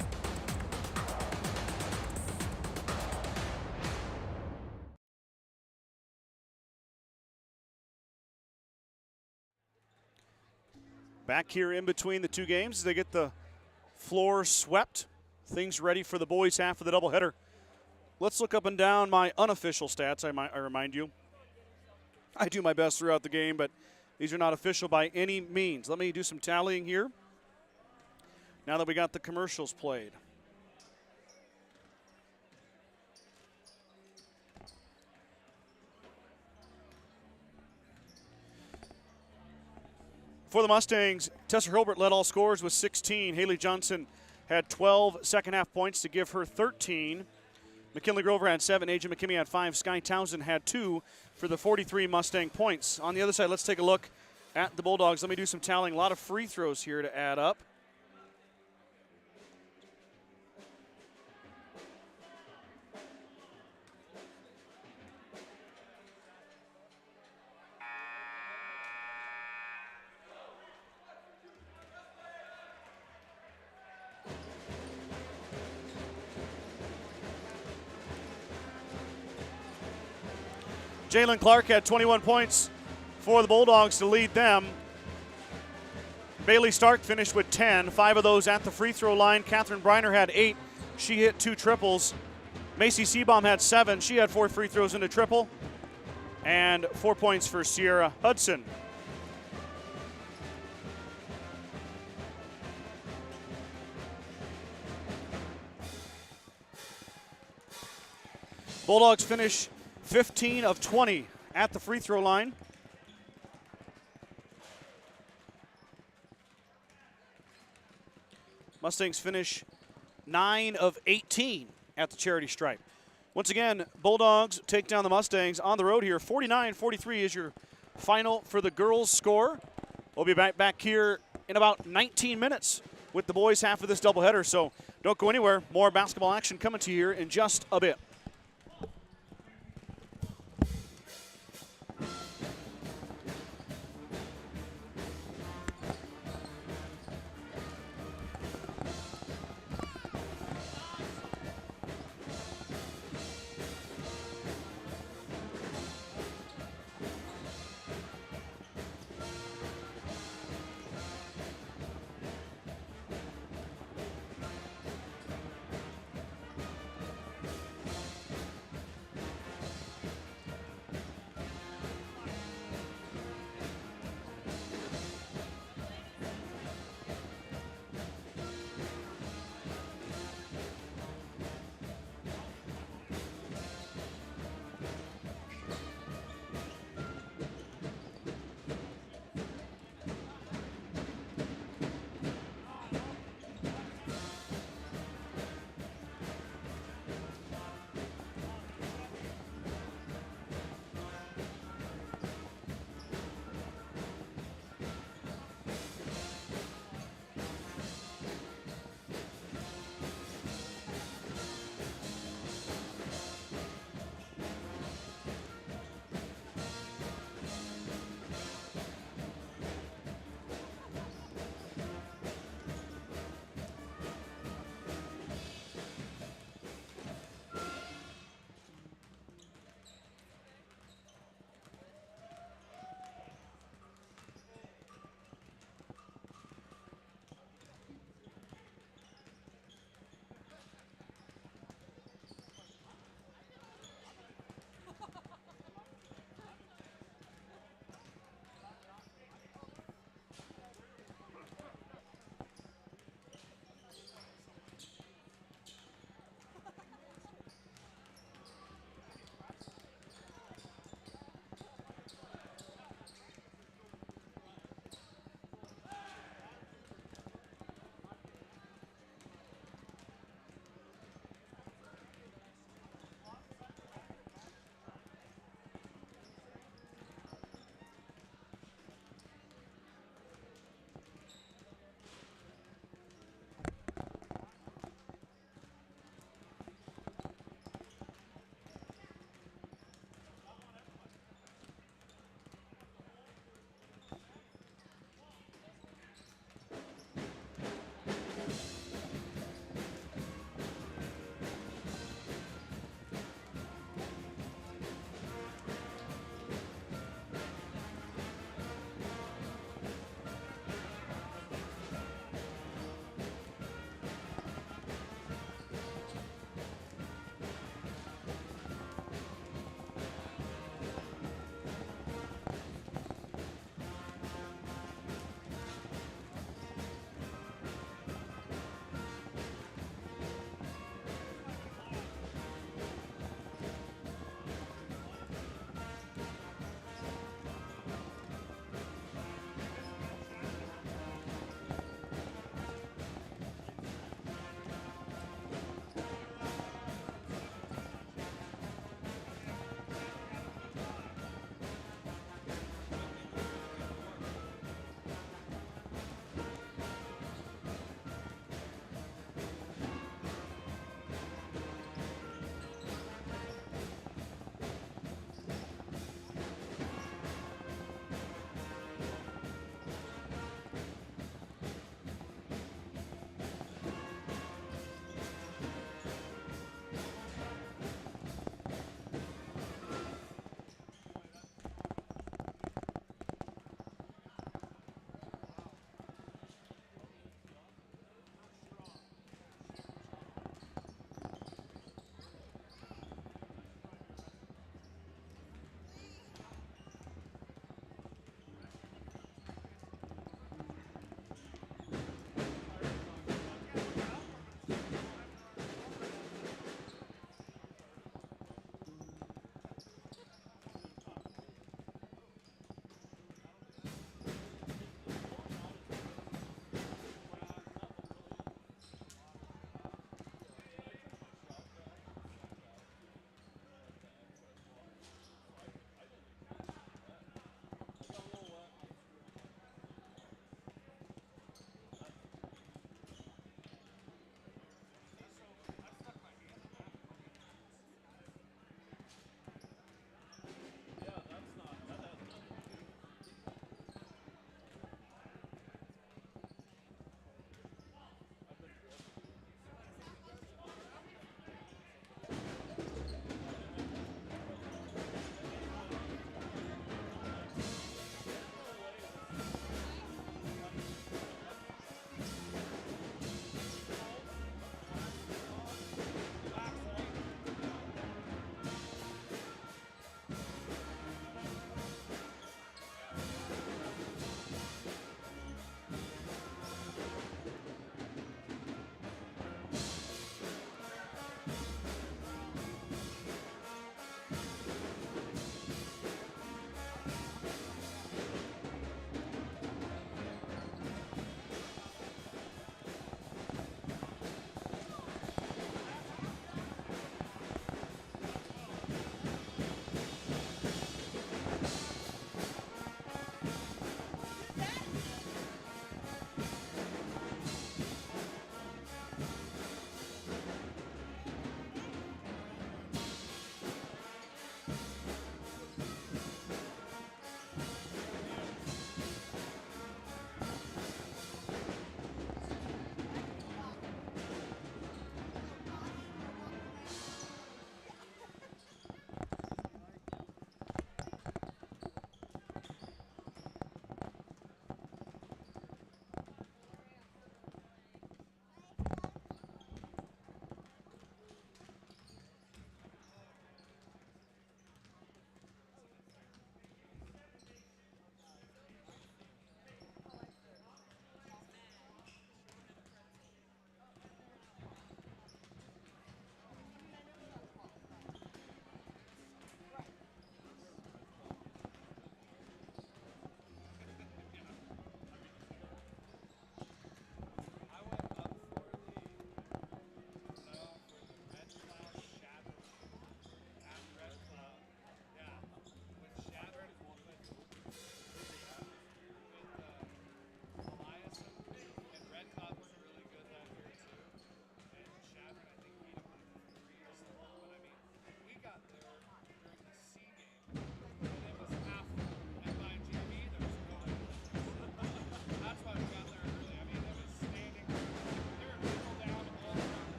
Back here in between the two games, they get the floor swept. Things ready for the boys' half of the doubleheader. Let's look up and down my unofficial stats, I remind you. I do my best throughout the game, but these are not official by any means. Let me do some tallying here now that we got the commercials played. For the Mustangs, Tessa Hilbert led all scorers with 16. Haley Johnson had 12 second-half points to give her 13. McKinley Grover had 7. Aja McKimmey had 5. Sky Townsend had 2 for the 43 Mustang points. On the other side, let's take a look at the Bulldogs. Let me do some tallying. A lot of free throws here to add up. Jalen Clark had 21 points for the Bulldogs to lead them. Bailey Stark finished with 10, 5 of those at the free throw line. Catherine Briner had 8. She hit 2 triples. Macy Seabaum had 7. She had 4 free throws into triple. And 4 points for Sierra Hudson. Bulldogs finish 15 of 20 at the free throw line. Mustangs finish 9 of 18 at the charity stripe. Once again, Bulldogs take down the Mustangs on the road here. 49-43 is your final for the girls' score. We'll be back here in about 19 minutes with the boys' half of this doubleheader, so don't go anywhere. More basketball action coming to you here in just a bit.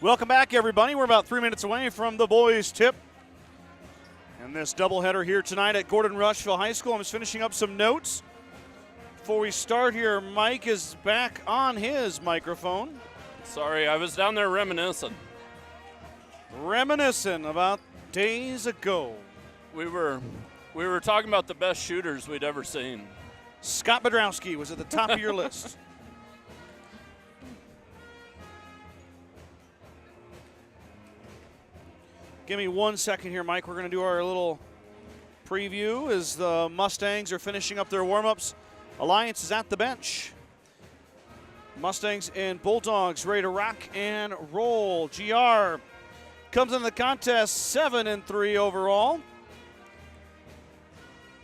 Welcome back, everybody. We're about 3 minutes away from the boys' tip. And this doubleheader here tonight at Gordon-Rushville High School. I'm just finishing up some notes. Before we start here, Mike is back on his microphone. Sorry, I was down there reminiscing. Reminiscing about days ago. We were talking about the best shooters we'd ever seen. Scott Bedrowski was at the top of your list. Give me 1 second here, Mike. We're going to do our little preview as the Mustangs are finishing up their warm-ups. Alliance is at the bench. Mustangs and Bulldogs ready to rock and roll. GR comes into the contest 7-3 overall.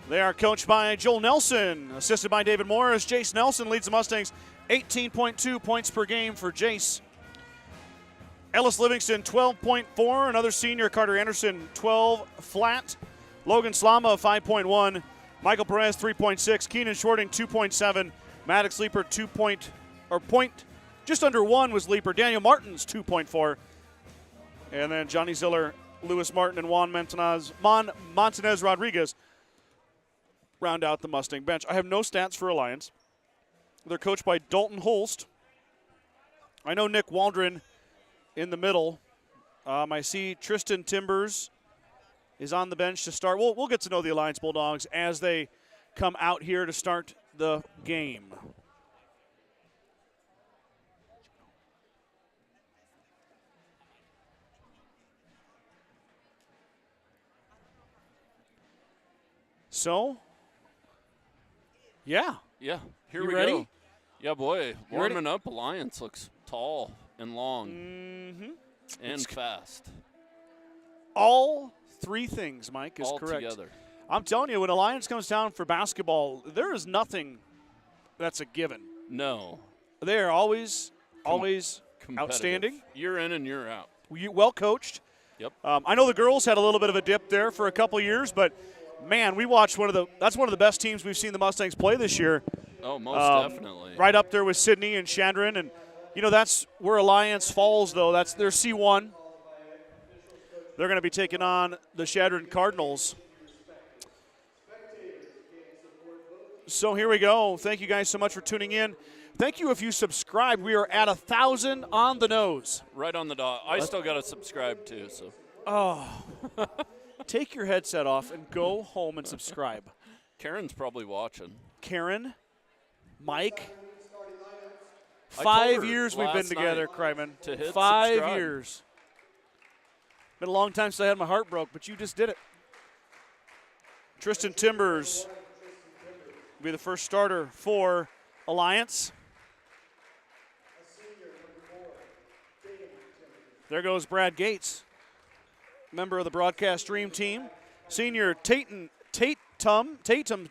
They are coached by Joel Nelson, assisted by David Morris. Jace Nelson leads the Mustangs 18.2 points per game for Jace. Ellis Livingston, 12.4. Another senior, Carter Anderson, 12 flat. Logan Slama, 5.1. Michael Perez, 3.6. Keenan Shorting, 2.7. Maddox Leaper, just under 1 was Leaper. Daniel Martins, 2.4. And then Johnny Ziller, Lewis Martin, and Juan Montanez Rodriguez round out the Mustang bench. I have no stats for Alliance. They're coached by Dalton Holst. I know Nick Waldron in the middle. I see Tristan Timbers is on the bench to start. We'll get to know the Alliance Bulldogs as they come out here to start the game. So, yeah. Yeah, here You we ready? go. Yeah, boy, You ready? warming up. Alliance looks tall and long and fast. All three things, Mike, is All correct. together. I'm telling you, when Alliance comes down for basketball, there is nothing that's a given. No. They are always Competitive. outstanding. Year in and year out. Well coached. Yep. I know the girls had a little bit of a dip there for a couple years, but man, we watched that's one of the best teams we've seen the Mustangs play this year. Oh, most definitely. Right up there with Sydney and Chandron, and that's where Alliance falls. Though they're C1. They're going to be taking on the Chandron Cardinals. So here we go. Thank you guys so much for tuning in. Thank you if you subscribe. We are at 1,000 on the nose. Right on the dot. I still got to subscribe too. So. Take your headset off and go home and subscribe. Karen's probably watching. Karen, Mike, I 5 told her years we've been last together, night Kryman. to hit 5 subscribe. years. Been a long time since I had my heart broke, but you just did it. Tristan Timbers will be the first starter for Alliance. There goes Brad Gates, member of the broadcast dream team. Senior Tatum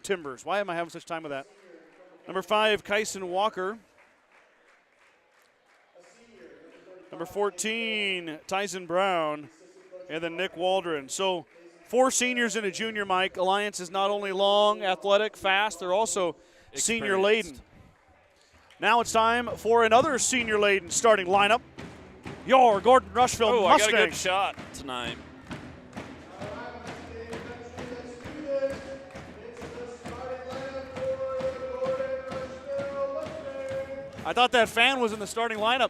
Timbers. Why am I having such time with that? Number 5, Kyson Walker. Number 14, Tyson Brown. And then Nick Waldron. So 4 seniors and a junior, Mike. Alliance is not only long, athletic, fast, they're also senior laden. Now it's time for another senior laden starting lineup. Your Gordon-Rushville Oh, Mustangs. I got a good shot tonight. I thought that fan was in the starting lineup.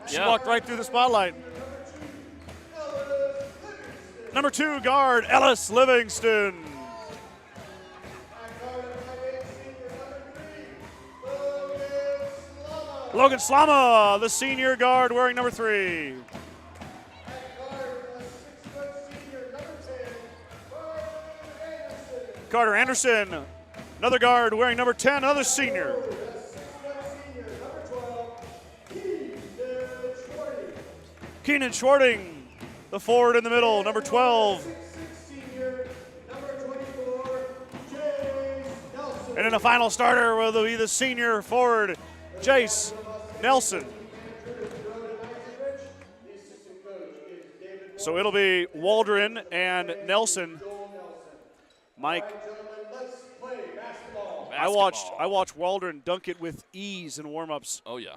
She Yeah. walked right through the spotlight. Number 2, guard Ellis Livingston. Logan Slama, the senior guard wearing number 3. Carter Anderson, another guard wearing number 10, another senior. Keenan Shorting, the forward in the middle, number 12. And in the final starter will be the senior forward, Jace Nelson. So it'll be Waldron and Nelson. Mike, I watched Waldron dunk it with ease in warm-ups. Oh, yeah.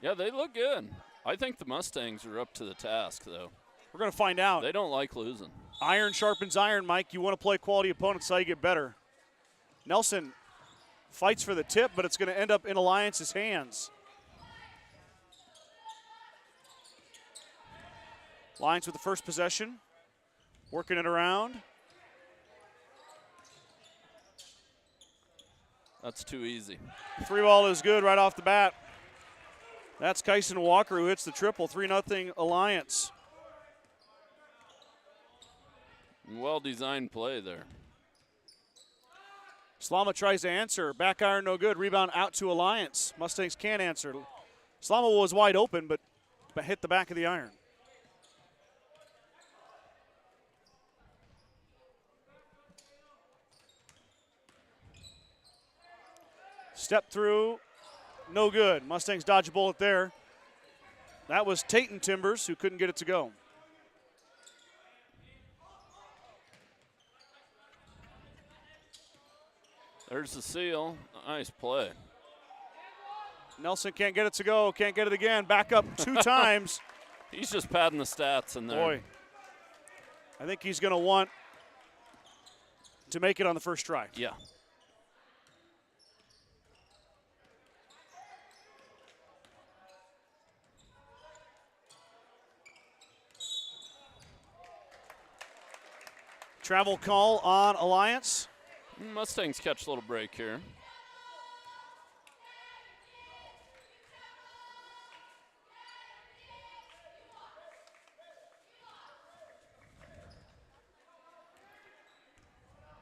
Yeah, they look good. I think the Mustangs are up to the task, though. We're going to find out. They don't like losing. Iron sharpens iron, Mike. You want to play quality opponents, how you get better. Nelson fights for the tip, but it's going to end up in Alliance's hands. Alliance with the first possession, working it around. That's too easy. Three ball is good right off the bat. That's Kyson Walker who hits the triple, 3-0 Alliance. Well-designed play there. Slama tries to answer. Back iron no good. Rebound out to Alliance. Mustangs can't answer. Slama was wide open, but hit the back of the iron. Step through, no good. Mustangs dodge a bullet there. That was Tayton Timbers who couldn't get it to go. There's the seal. Nice play. Nelson can't get it to go. Can't get it again. Back up 2 times. He's just padding the stats in there. Boy, I think he's going to want to make it on the first try. Yeah. Travel call on Alliance. Mustangs catch a little break here.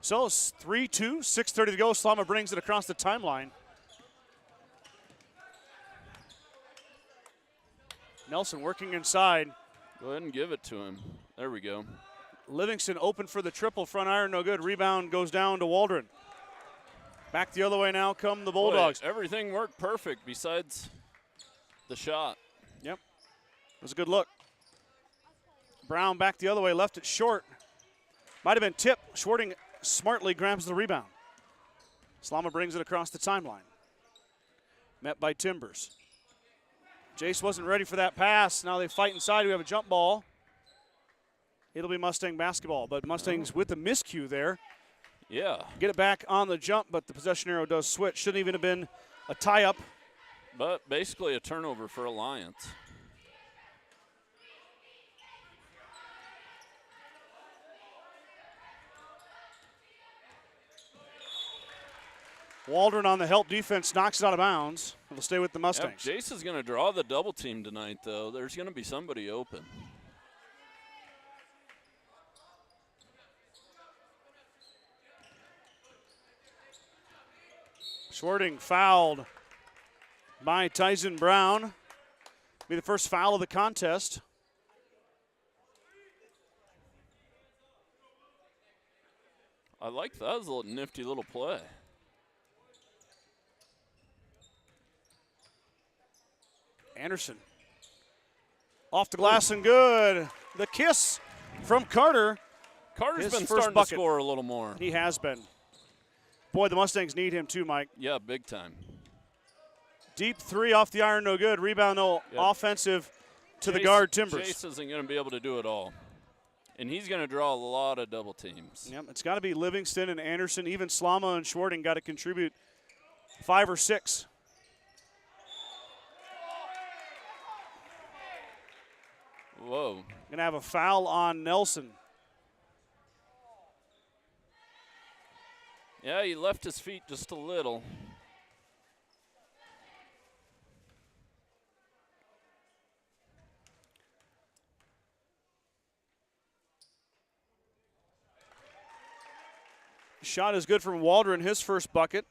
So it's 3-2, 6:30 to go. Slama brings it across the timeline. Nelson working inside. Go ahead and give it to him. There we go. Livingston open for the triple, front iron, no good. Rebound goes down to Waldron. Back the other way now come the Bulldogs. Boy, everything worked perfect besides the shot. Yep, it was a good look. Brown back the other way, left it short. Might have been tipped. Schwarting smartly grabs the rebound. Slama brings it across the timeline. Met by Timbers. Jace wasn't ready for that pass. Now they fight inside. We have a jump ball. It'll be Mustang basketball, but Mustangs with the miscue there. Yeah. Get it back on the jump, but the possession arrow does switch. Shouldn't even have been a tie-up. But basically a turnover for Alliance. Waldron on the help defense knocks it out of bounds. It'll stay with the Mustangs. Yep, Jace is going to draw the double team tonight, though. There's going to be somebody open. Schwarting fouled by Tyson Brown. Be the first foul of the contest. I like that. That was a nifty little play. Anderson off the glass and good. The kiss from Carter. Carter's His been first starting to bucket. score a little more. He has been. Boy, the Mustangs need him too, Mike. Yeah, big time. Deep three off the iron, no good. Rebound, no offensive to the guard, Timbers. Jace isn't going to be able to do it all. And he's going to draw a lot of double teams. Yep, it's got to be Livingston and Anderson. Even Slama and Schwarting got to contribute 5 or 6. Whoa. Going to have a foul on Nelson. Yeah, he left his feet just a little. Shot is good from Waldron, his first bucket.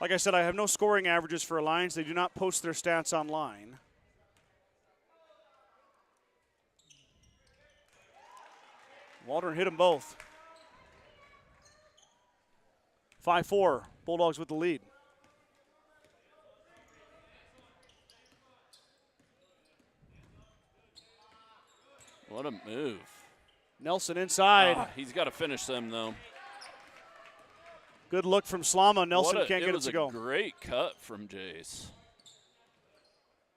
Like I said, I have no scoring averages for Alliance. They do not post their stats online. Waldron hit them both. 5-4, Bulldogs with the lead. What a move. Nelson inside. He's got to finish them, though. Good look from Slama. Nelson can't get it to go. It was a great cut from Jace.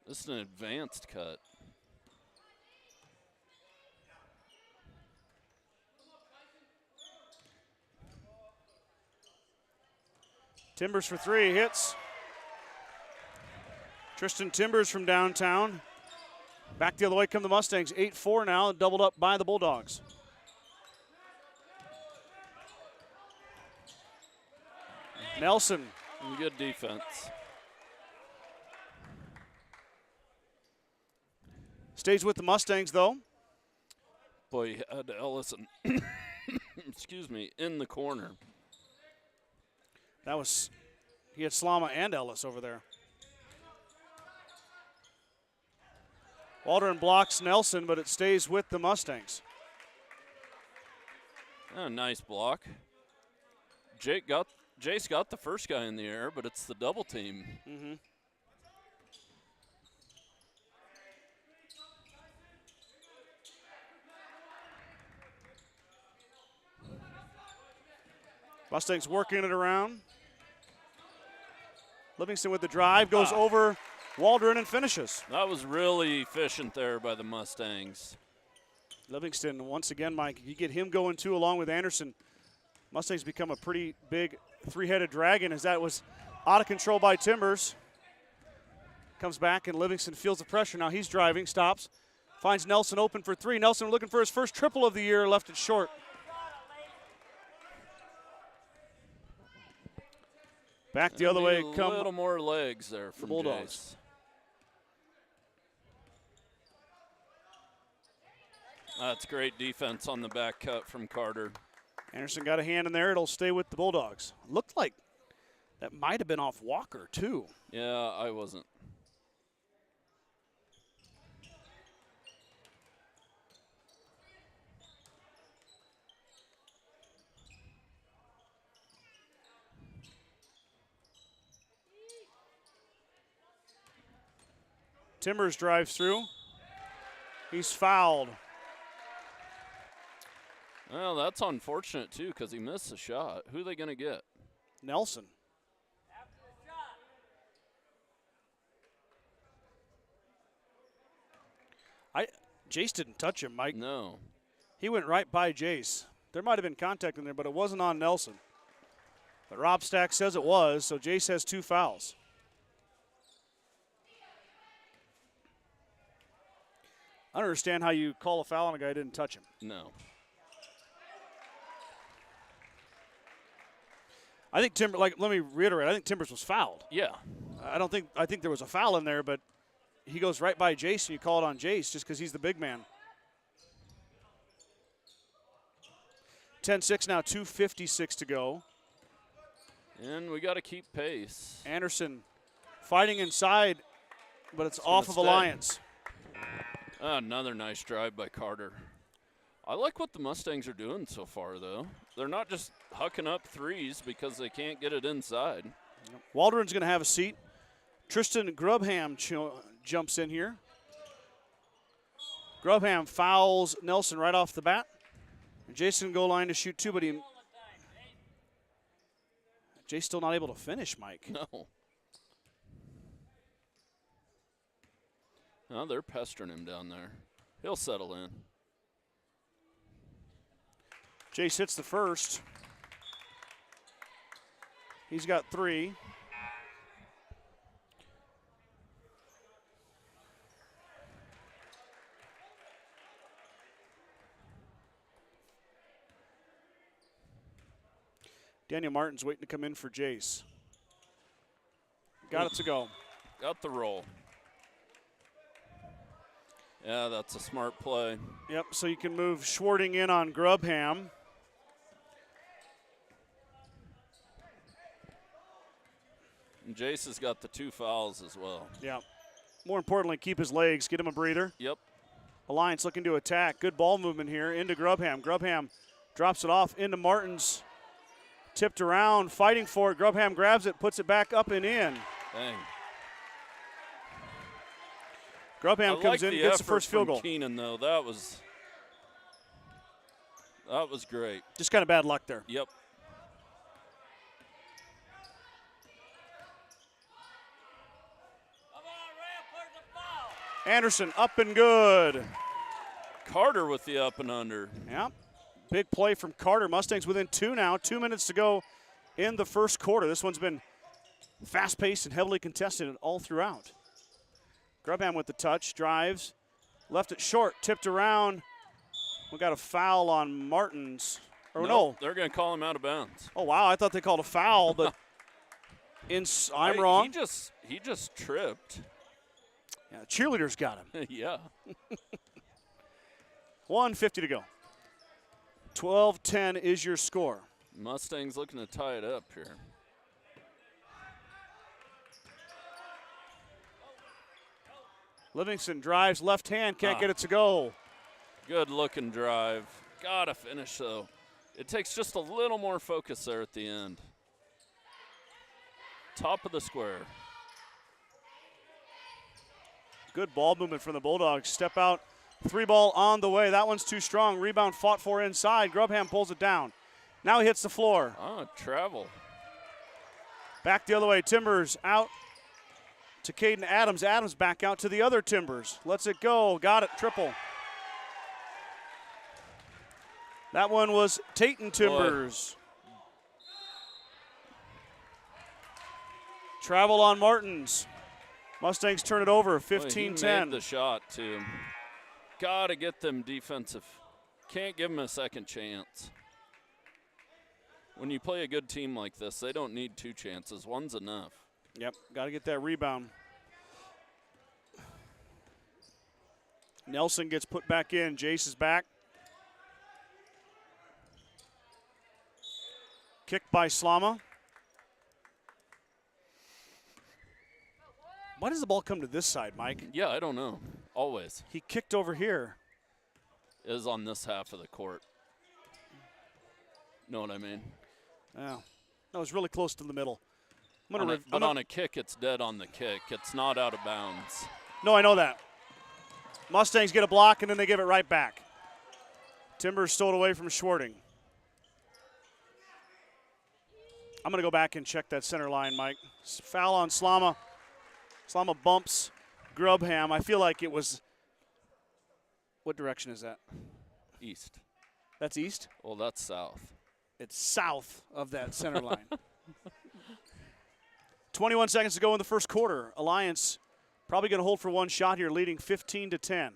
This is an advanced cut. Timbers for three, hits. Tristan Timbers from downtown. Back the other way come the Mustangs. 8-4 now, doubled up by the Bulldogs. Nelson. Good defense. Stays with the Mustangs, though. Boy, he had Ellison, excuse me, in the corner. That was, he had Slama and Ellis over there. Waldron blocks Nelson, but it stays with the Mustangs. Oh, nice block. Jace got the first guy in the air, but it's the double team. Mm-hmm. Mustangs working it around. Livingston with the drive, goes over Waldron and finishes. That was really efficient there by the Mustangs. Livingston, once again, Mike, you get him going too along with Anderson. Mustangs become a pretty big three-headed dragon as that was out of control by Timbers. Comes back and Livingston feels the pressure. Now he's driving, stops, finds Nelson open for three. Nelson looking for his first triple of the year, left it short. Back the other way come a little more legs there from Bulldogs. Jace. That's great defense on the back cut from Carter. Anderson got a hand in there. It'll stay with the Bulldogs. Looked like that might have been off Walker, too. Yeah, I wasn't. Timbers drives through. He's fouled. Well, that's unfortunate, too, because he missed the shot. Who are they going to get? Nelson. Jace didn't touch him, Mike. No. He went right by Jace. There might have been contact in there, but it wasn't on Nelson. But Rob Stack says it was, so Jace has 2 fouls. I don't understand how you call a foul on a guy who didn't touch him. No. I think let me reiterate, I think Timbers was fouled. Yeah. I think there was a foul in there, but he goes right by Jace and you call it on Jace just because he's the big man. 10-6 now, 2:56 to go. And we got to keep pace. Anderson fighting inside, but it's off of Alliance. Another nice drive by Carter. I like what the Mustangs are doing so far, though. They're not just hucking up threes because they can't get it inside. Waldron's going to have a seat. Tristan Grubham jumps in here. Grubham fouls Nelson right off the bat. Jason goal line to shoot 2, but Jay's still not able to finish, Mike. No. No, they're pestering him down there. He'll settle in. Jace hits the first. He's got 3. Daniel Martin's waiting to come in for Jace. Got it to go. Got the roll. Yeah, that's a smart play. Yep, so you can move Schwarting in on Grubham. And Jace has got the 2 fouls as well. Yeah. More importantly, keep his legs, get him a breather. Yep. Alliance looking to attack. Good ball movement here into Grubham. Grubham drops it off into Martins. Tipped around, fighting for it. Grubham grabs it, puts it back up and in. Dang. Grubham comes in, gets the first field goal. Keenan, though, that was great. Just kind of bad luck there. Yep. Anderson up and good. Carter with the up and under. Yeah, big play from Carter. Mustangs within 2 now. 2 minutes to go in the first quarter. This one's been fast-paced and heavily contested all throughout. Grubham with the touch, drives, left it short, tipped around. We got a foul on Martins. Or no. They're going to call him out of bounds. Oh, wow, I thought they called a foul, but I'm wrong. He just tripped. Yeah, the cheerleaders got him. Yeah. 1:50 to go. 12-10 is your score. Mustangs looking to tie it up here. Livingston drives left hand, can't get it to go. Good looking drive. Gotta finish though. It takes just a little more focus there at the end. Top of the square. Good ball movement from the Bulldogs. Step out, 3-ball on the way. That one's too strong. Rebound fought for inside. Grubham pulls it down. Now he hits the floor. Oh, travel. Back the other way. Timbers out to Caden Adams. Adams back out to the other Timbers. Lets it go. Got it. Triple. That one was Tayton Timbers. Boy. Travel on Martins. Mustangs turn it over, 15-10. He made the shot, too. Got to get them defensive. Can't give them a second chance. When you play a good team like this, they don't need 2 chances. One's enough. Yep, got to get that rebound. Nelson gets put back in. Jace is back. Kicked by Slama. Why does the ball come to this side, Mike? Yeah, I don't know. Always. He kicked over here. It is on this half of the court. Know what I mean? Yeah. That was really close to the middle. But on a kick, it's dead on the kick. It's not out of bounds. No, I know that. Mustangs get a block, and then they give it right back. Timbers stole it away from Schwarting. I'm going to go back and check that center line, Mike. Foul on Slama. Slama bumps Grubham. I feel like it was – what direction is that? East. That's east? Well, that's south. It's south of that center line. 21 seconds to go in the first quarter. Alliance probably going to hold for one shot here, leading 15-10.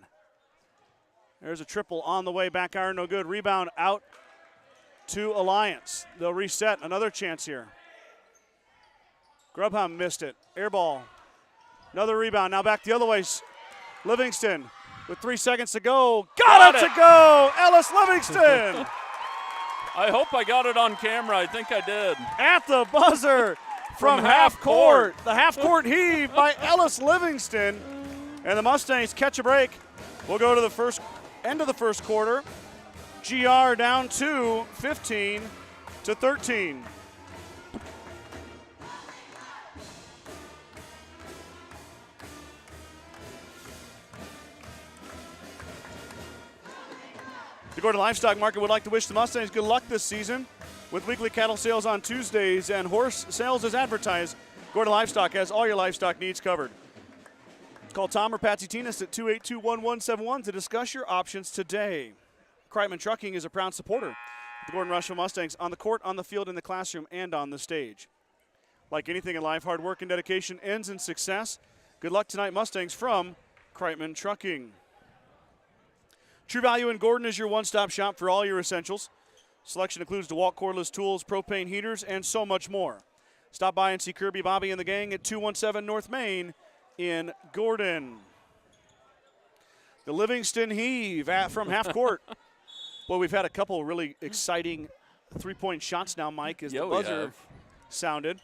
There's a triple on the way. Back iron, no good. Rebound out to Alliance. They'll reset. Another chance here. Grubham missed it. Air ball. Another rebound. Now back the other way. Livingston with 3 seconds to go. Got it to go. Ellis Livingston. I hope I got it on camera. I think I did. At the buzzer from half court. The half court heave by Ellis Livingston. And the Mustangs catch a break. We'll go to the end of the first quarter. GR down to 15-13. The Gordon Livestock Market would like to wish the Mustangs good luck this season. With weekly cattle sales on Tuesdays and horse sales as advertised, Gordon Livestock has all your livestock needs covered. Call Tom or Patsy Tinas at 282-1171 to discuss your options today. Kreitman Trucking is a proud supporter of the Gordon-Rushville Mustangs on the court, on the field, in the classroom, and on the stage. Like anything in life, hard work and dedication ends in success. Good luck tonight, Mustangs, from Kreitman Trucking. True Value in Gordon is your one-stop shop for all your essentials. Selection includes DeWalt cordless tools, propane heaters, and so much more. Stop by and see Kirby, Bobby, and the gang at 217 North Main in Gordon. The Livingston heave from half court. Boy, we've had a couple really exciting three-point shots now, Mike, as the buzzer sounded.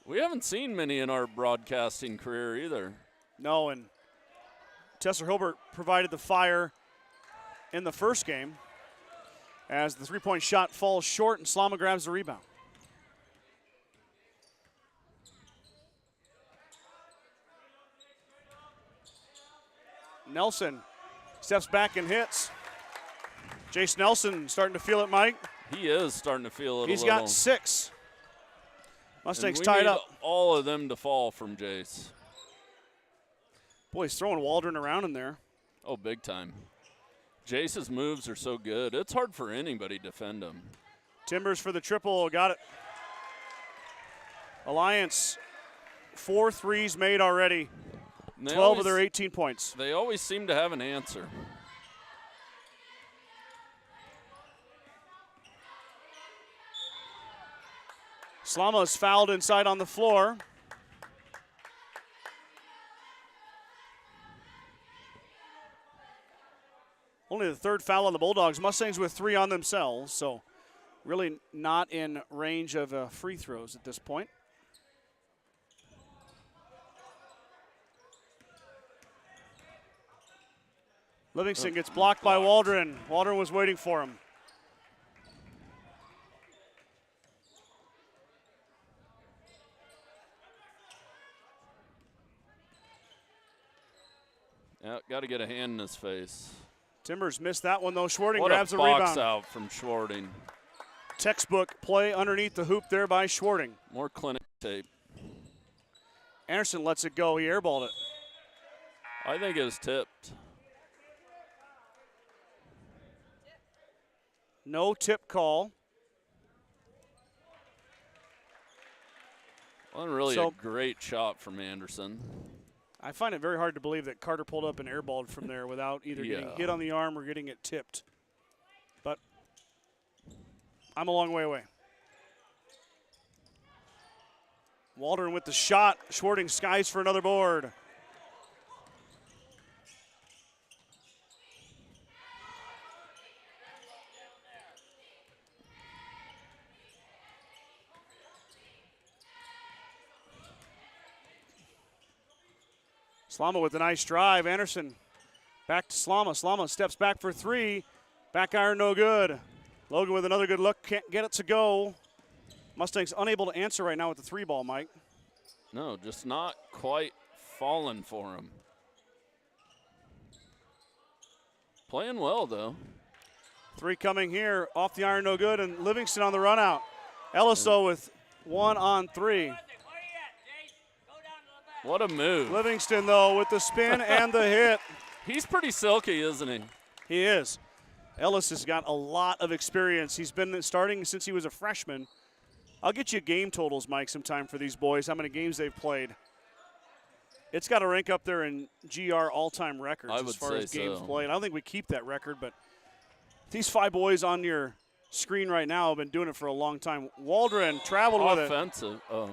We haven't seen many in our broadcasting career either. No, and Tesser Hilbert provided the fire in the first game as the three-point shot falls short and Slama grabs the rebound. Nelson steps back and hits. Jace Nelson starting to feel it, Mike. He is starting to feel it He's a little. got 6. Mustangs and we tied need up. all of them to fall from Jace. Boy, he's throwing Waldron around in there. Oh, big time. Jace's moves are so good. It's hard for anybody to defend him. Timbers for the triple. Got it. Alliance, 4 threes made already. 12 of their 18 points. They always seem to have an answer. Slama's fouled inside on the floor. Only the third foul on the Bulldogs. Mustangs with 3 on themselves, so really not in range of free throws at this point. Livingston gets blocked by Waldron. Waldron was waiting for him. Yeah, got to get a hand in his face. Timbers missed that one, though. Schwarting What grabs a the box rebound. out from Schwarting. Textbook play underneath the hoop there by Schwarting. More clinic tape. Anderson lets it go. He airballed it. I think it was tipped. No tip call. Wasn't really So- a great shot from Anderson. I find it very hard to believe that Carter pulled up and airballed from there without either getting Yeah. hit on the arm or getting it tipped. But I'm a long way away. Waldron with the shot. Schwarting skies for another board. Slama with a nice drive. Anderson back to Slama. Slama steps back for 3. Back iron no good. Logan with another good look. Can't get it to go. Mustangs unable to answer right now with the 3 ball, Mike. No, just not quite falling for him. Playing well, though. 3 coming here. Off the iron no good. And Livingston on the run out. Elliso with 1 on 3. What a move. Livingston, though, with the spin and the hit. He's pretty silky, isn't he? He is. Ellis has got a lot of experience. He's been starting since he was a freshman. I'll get you game totals, Mike, sometime for these boys, how many games they've played. It's got to rank up there in GR all-time records as far as games played. I don't think we keep that record, but these 5 boys on your screen right now have been doing it for a long time. Waldron traveled with it. Offensive. Oh.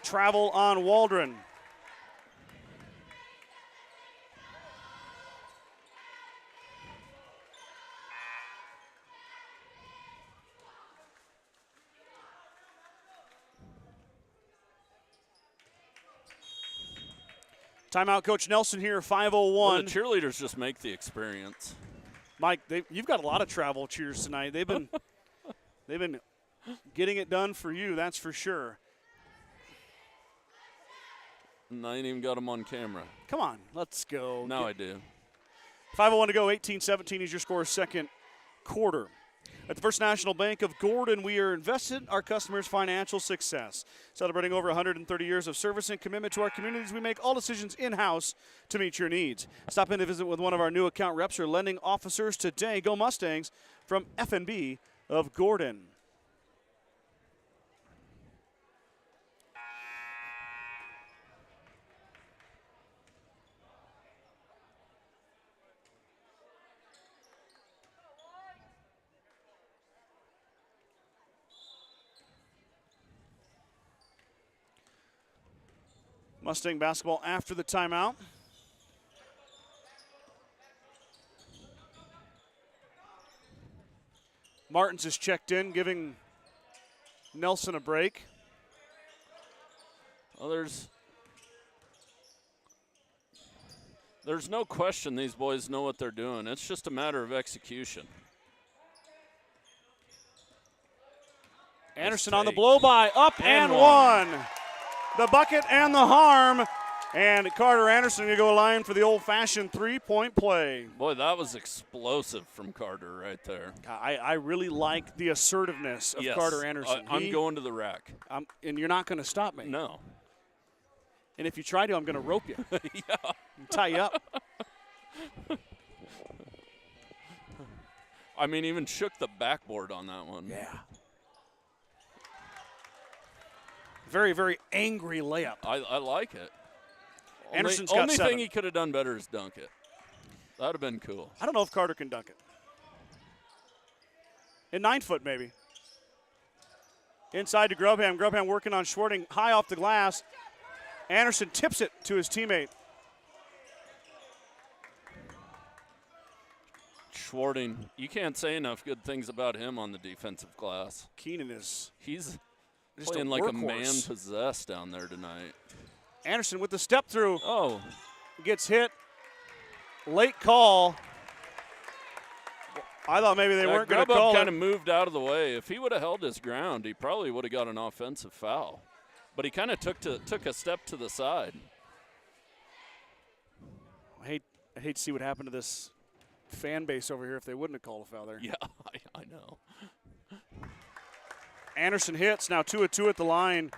Travel on Waldron. Timeout, Coach Nelson here, 5:01. Well, the cheerleaders just make the experience. Mike, you've got a lot of travel cheers tonight. They've been getting it done for you, that's for sure. And I ain't even got them on camera. Come on, let's go. Now I do. 5:01 to go, 18-17 is your score, second quarter. At the First National Bank of Gordon, we are invested in our customers' financial success. Celebrating over 130 years of service and commitment to our communities, we make all decisions in-house to meet your needs. Stop in to visit with one of our new account reps or lending officers today. Go Mustangs from F&B of Gordon. Mustang basketball after the timeout. Martins is checked in, giving Nelson a break. Well, there's no question these boys know what they're doing. It's just a matter of execution. Anderson on the blow-by, up and one. The bucket and the harm. And Carter Anderson going to go line for the old-fashioned three-point play. Boy, that was explosive from Carter right there. I really like the assertiveness of Carter Anderson. I'm going to the rack. And you're not going to stop me. No. And if you try to, I'm going to rope you. Yeah. And tie you up. I mean, even shook the backboard on that one. Yeah. Very, very angry layup. I like it. Anderson's got only 7. thing he could have done better is dunk it. That would have been cool. I don't know if Carter can dunk it. In 9 foot, maybe. Inside to Grubham. Grubham working on Schwarting high off the glass. Anderson tips it to his teammate. Schwarting, you can't say enough good things about him on the defensive glass. Keenan is He's just playing a like a workhorse. man possessed down there tonight. Anderson with the step through. Oh, Gets hit. Late call. I thought maybe they weren't going to call kind it. of moved out of the way. If he would have held his ground, he probably would have got an offensive foul. But he kind of took a step to the side. I hate to see what happened to this fan base over here if they wouldn't have called a foul there. Yeah, I know. Anderson hits, now 2 of 2 at the line.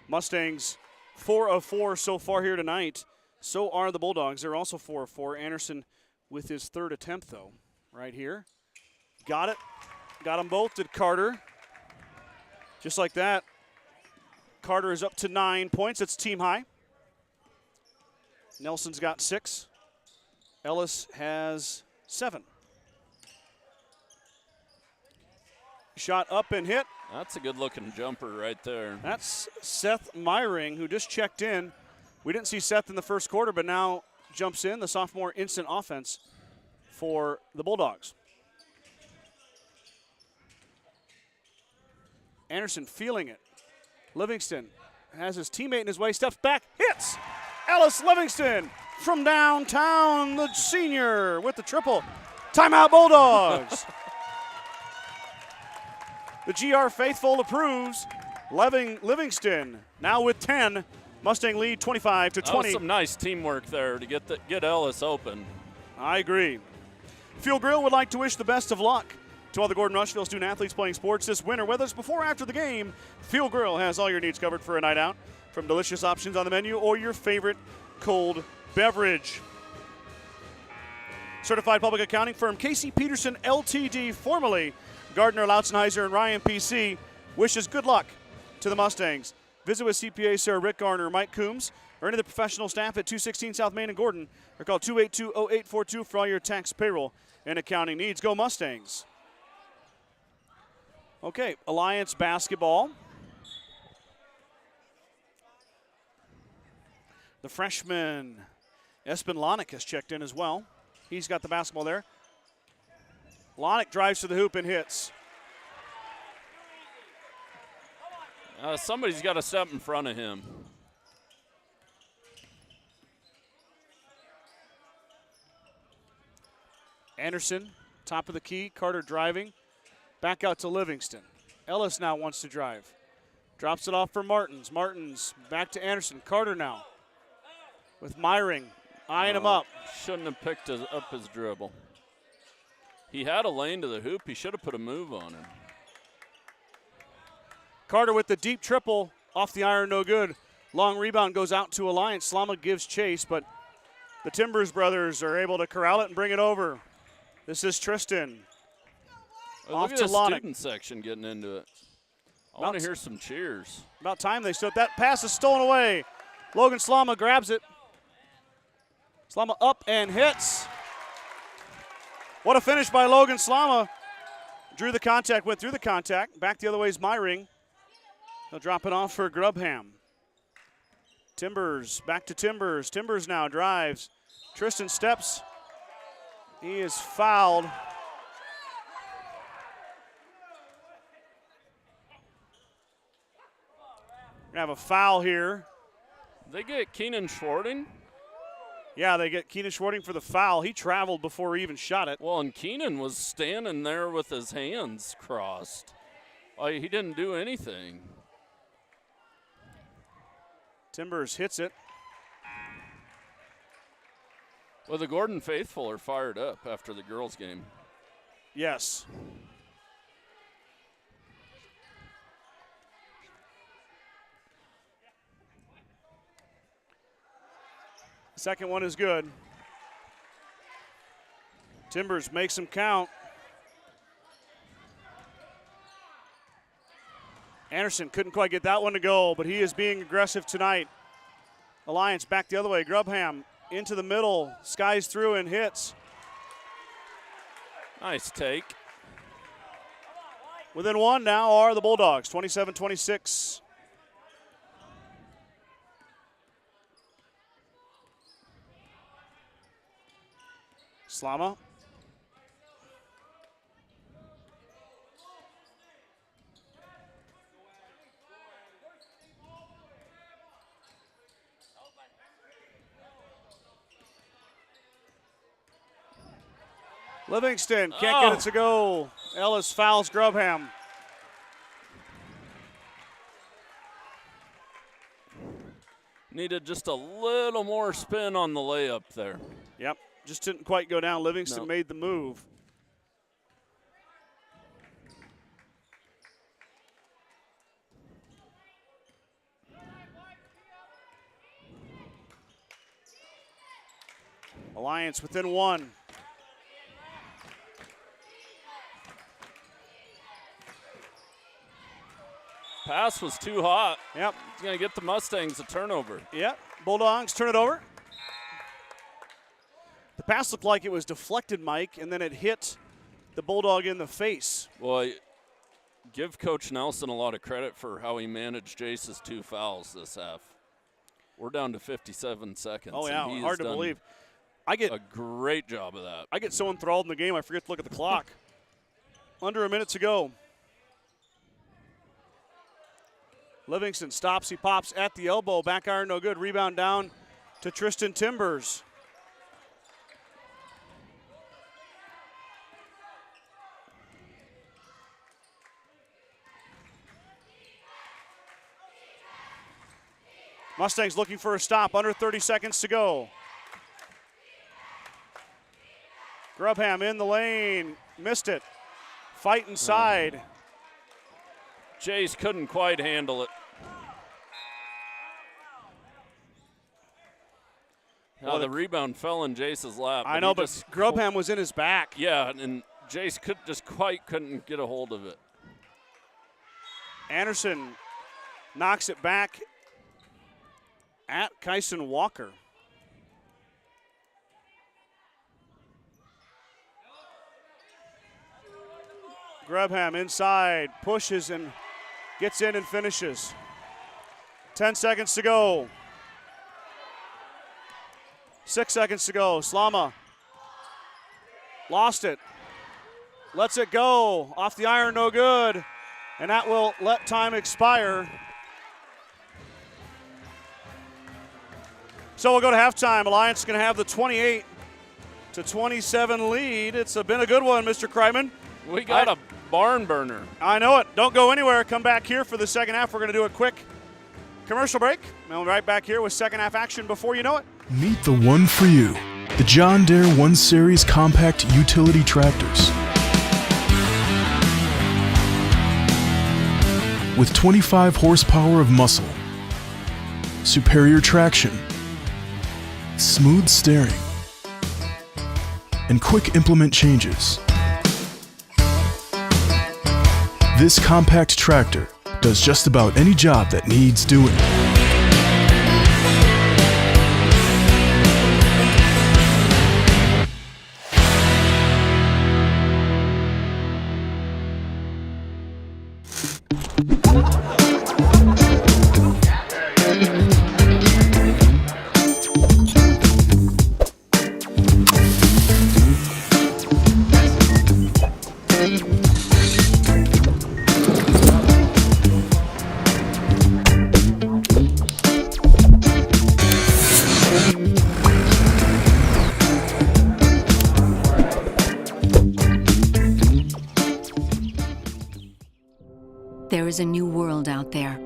Mustangs 4 of 4 so far here tonight. So are the Bulldogs. They're also 4 of 4. Anderson with his 3rd attempt, though, right here. Got it. Got them both. Did Carter. Just like that. Carter is up to 9 points. It's team high. Nelson's got 6. Ellis has 7. Shot up and hit. That's a good-looking jumper right there. That's Seth Myring, who just checked in. We didn't see Seth in the first quarter, but now jumps in, the sophomore instant offense for the Bulldogs. Anderson feeling it. Livingston has his teammate in his way, steps back, hits! Ellis Livingston from downtown, the senior with the triple. Timeout Bulldogs. The GR faithful approves. Livingston now with 10. Mustang lead 25 to 20. That was some nice teamwork there to get Ellis open. I agree. Fuel Grill would like to wish the best of luck to all the Gordon-Rushville student athletes playing sports this winter. Whether it's before or after the game, Fuel Grill has all your needs covered for a night out, from delicious options on the menu or your favorite cold beverage. Certified public accounting firm Casey Peterson LTD, formerly Gardner Lautzenheiser and Ryan PC, wishes good luck to the Mustangs. Visit with CPA Sir Rick Garner, Mike Coombs, or any of the professional staff at 216 South Main in Gordon, or call 282-0842 for all your tax, payroll, and accounting needs. Go Mustangs. Okay, Alliance Basketball. The freshman Espen Lonick has checked in as well. He's got the basketball there. Lonick drives to the hoop and hits. Somebody's got to step in front of him. Anderson, top of the key. Carter driving. Back out to Livingston. Ellis now wants to drive. Drops it off for Martins. Martins back to Anderson. Carter now with Myring eyeing him up. Shouldn't have picked up his dribble. He had a lane to the hoop. He should have put a move on him. Carter with the deep triple off the iron, no good. Long rebound goes out to Alliance. Slama gives chase, but the Timbers brothers are able to corral it and bring it over. This is Tristan. Look Off at to the Lonick. student section getting into it. I want to hear some cheers. About time they stood. That pass is stolen away. Logan Slama grabs it. Slama up and hits. What a finish by Logan Slama. Drew the contact, went through the contact. Back the other way is Myring. He'll drop it off for Grubham. Timbers, back to Timbers. Timbers now drives. Tristan steps. He is fouled. We have a foul here. They get Keenan Schwarting. Yeah, they get Keenan Schwarting for the foul. He traveled before he even shot it. Well, and Keenan was standing there with his hands crossed. He didn't do anything. Timbers hits it. Well, the Gordon faithful are fired up after the girls' game. Yes. Second one is good. Timbers makes them count. Anderson couldn't quite get that one to go, but he is being aggressive tonight. Alliance back the other way. Grubham into the middle, skies through and hits. Nice take. Within one now are the Bulldogs, 27-26. Slama. Livingston can't get it to go. Ellis fouls Grubham. Needed just a little more spin on the layup there. Yep, just didn't quite go down. Livingston No. made the move. Alliance within one. Pass was too hot. Yep. He's going to get the Mustangs a turnover. Yep. Bulldogs turn it over. The pass looked like it was deflected, Mike, and then it hit the Bulldog in the face. Well, give Coach Nelson a lot of credit for how he managed Jace's 2 fouls this half. We're down to 57 seconds. Oh, yeah, and he's hard to done believe. I get a great job of that. I get so enthralled in the game, I forget to look at the clock. Under a minute to go. Livingston stops, he pops at the elbow, back iron no good, rebound down to Tristan Timbers. Mustangs looking for a stop, under 30 seconds to go. Grubham in the lane, missed it. Fight inside. Jace couldn't quite handle it. Well, The rebound fell in Jace's lap. I know, but Grubham was in his back. Yeah, and Jace couldn't get a hold of it. Anderson knocks it back at Kyson Walker. Grubham inside, pushes and gets in and finishes. 10 seconds to go. 6 seconds to go. Slama lost it. Lets it go. Off the iron, no good. And that will let time expire. So we'll go to halftime. Alliance is going to have the 28-27 lead. It's been a good one, Mr. Kreitman. We got a barn burner. I know it. Don't go anywhere. Come back here for the second half. We're going to do a quick commercial break. And we'll be right back here with second half action before you know it. Meet the one for you, the John Deere 1 Series compact utility tractors. With 25 horsepower of muscle, superior traction, smooth steering, and quick implement changes. This compact tractor does just about any job that needs doing. There is a new world out there,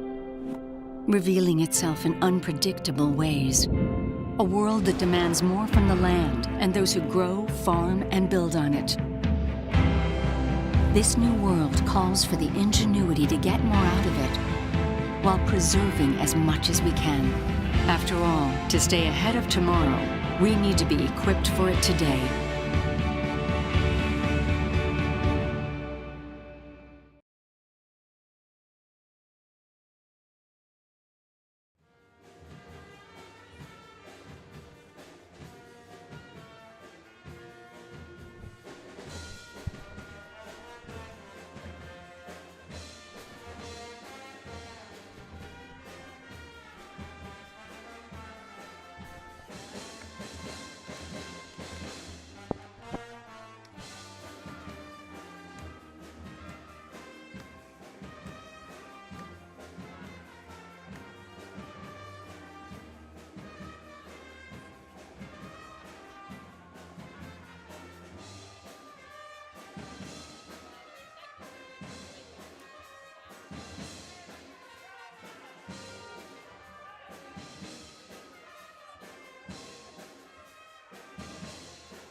revealing itself in unpredictable ways. A world that demands more from the land and those who grow, farm, and build on it. This new world calls for the ingenuity to get more out of it, while preserving as much as we can. After all, to stay ahead of tomorrow, we need to be equipped for it today.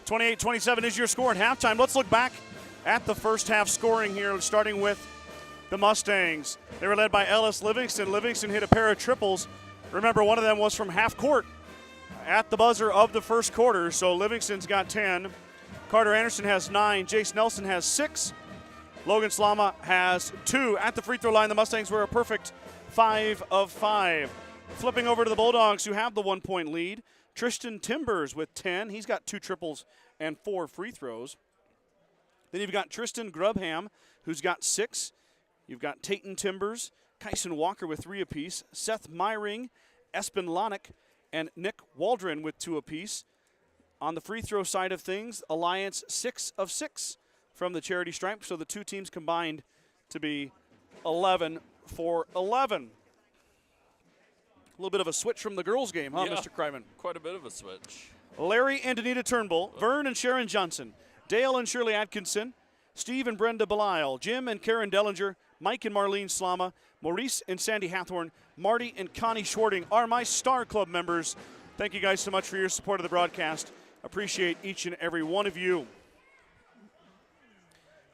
(28-27) is your score at halftime. Let's look back at the first half scoring here, starting with the Mustangs. They were led by Ellis Livingston. Livingston hit a pair of triples. Remember, one of them was from half court at the buzzer of the first quarter, so Livingston's got 10. Carter Anderson has 9. Jace Nelson has 6. Logan Slama has 2. At the free throw line, the Mustangs were a perfect 5 of 5. Flipping over to the Bulldogs, who have the 1-point lead. Tristan Timbers with 10. He's got 2 triples and 4 free throws. Then you've got Tristan Grubham, who's got 6. You've got Tayton Timbers, Kyson Walker with 3 apiece, Seth Myring, Espen Lonick, and Nick Waldron with 2 apiece. On the free throw side of things, Alliance 6 of 6 from the charity stripe, so the two teams combined to be 11 for 11. A little bit of a switch from the girls' game, huh, Yeah, Mr. Kreiman? Quite a bit of a switch. Larry and Danita Turnbull, Vern and Sharon Johnson, Dale and Shirley Atkinson, Steve and Brenda Belisle, Jim and Karen Dellinger, Mike and Marlene Slama, Maurice and Sandy Hathorn, Marty and Connie Schwarting are my Star Club members. Thank you guys so much for your support of the broadcast. Appreciate each and every one of you.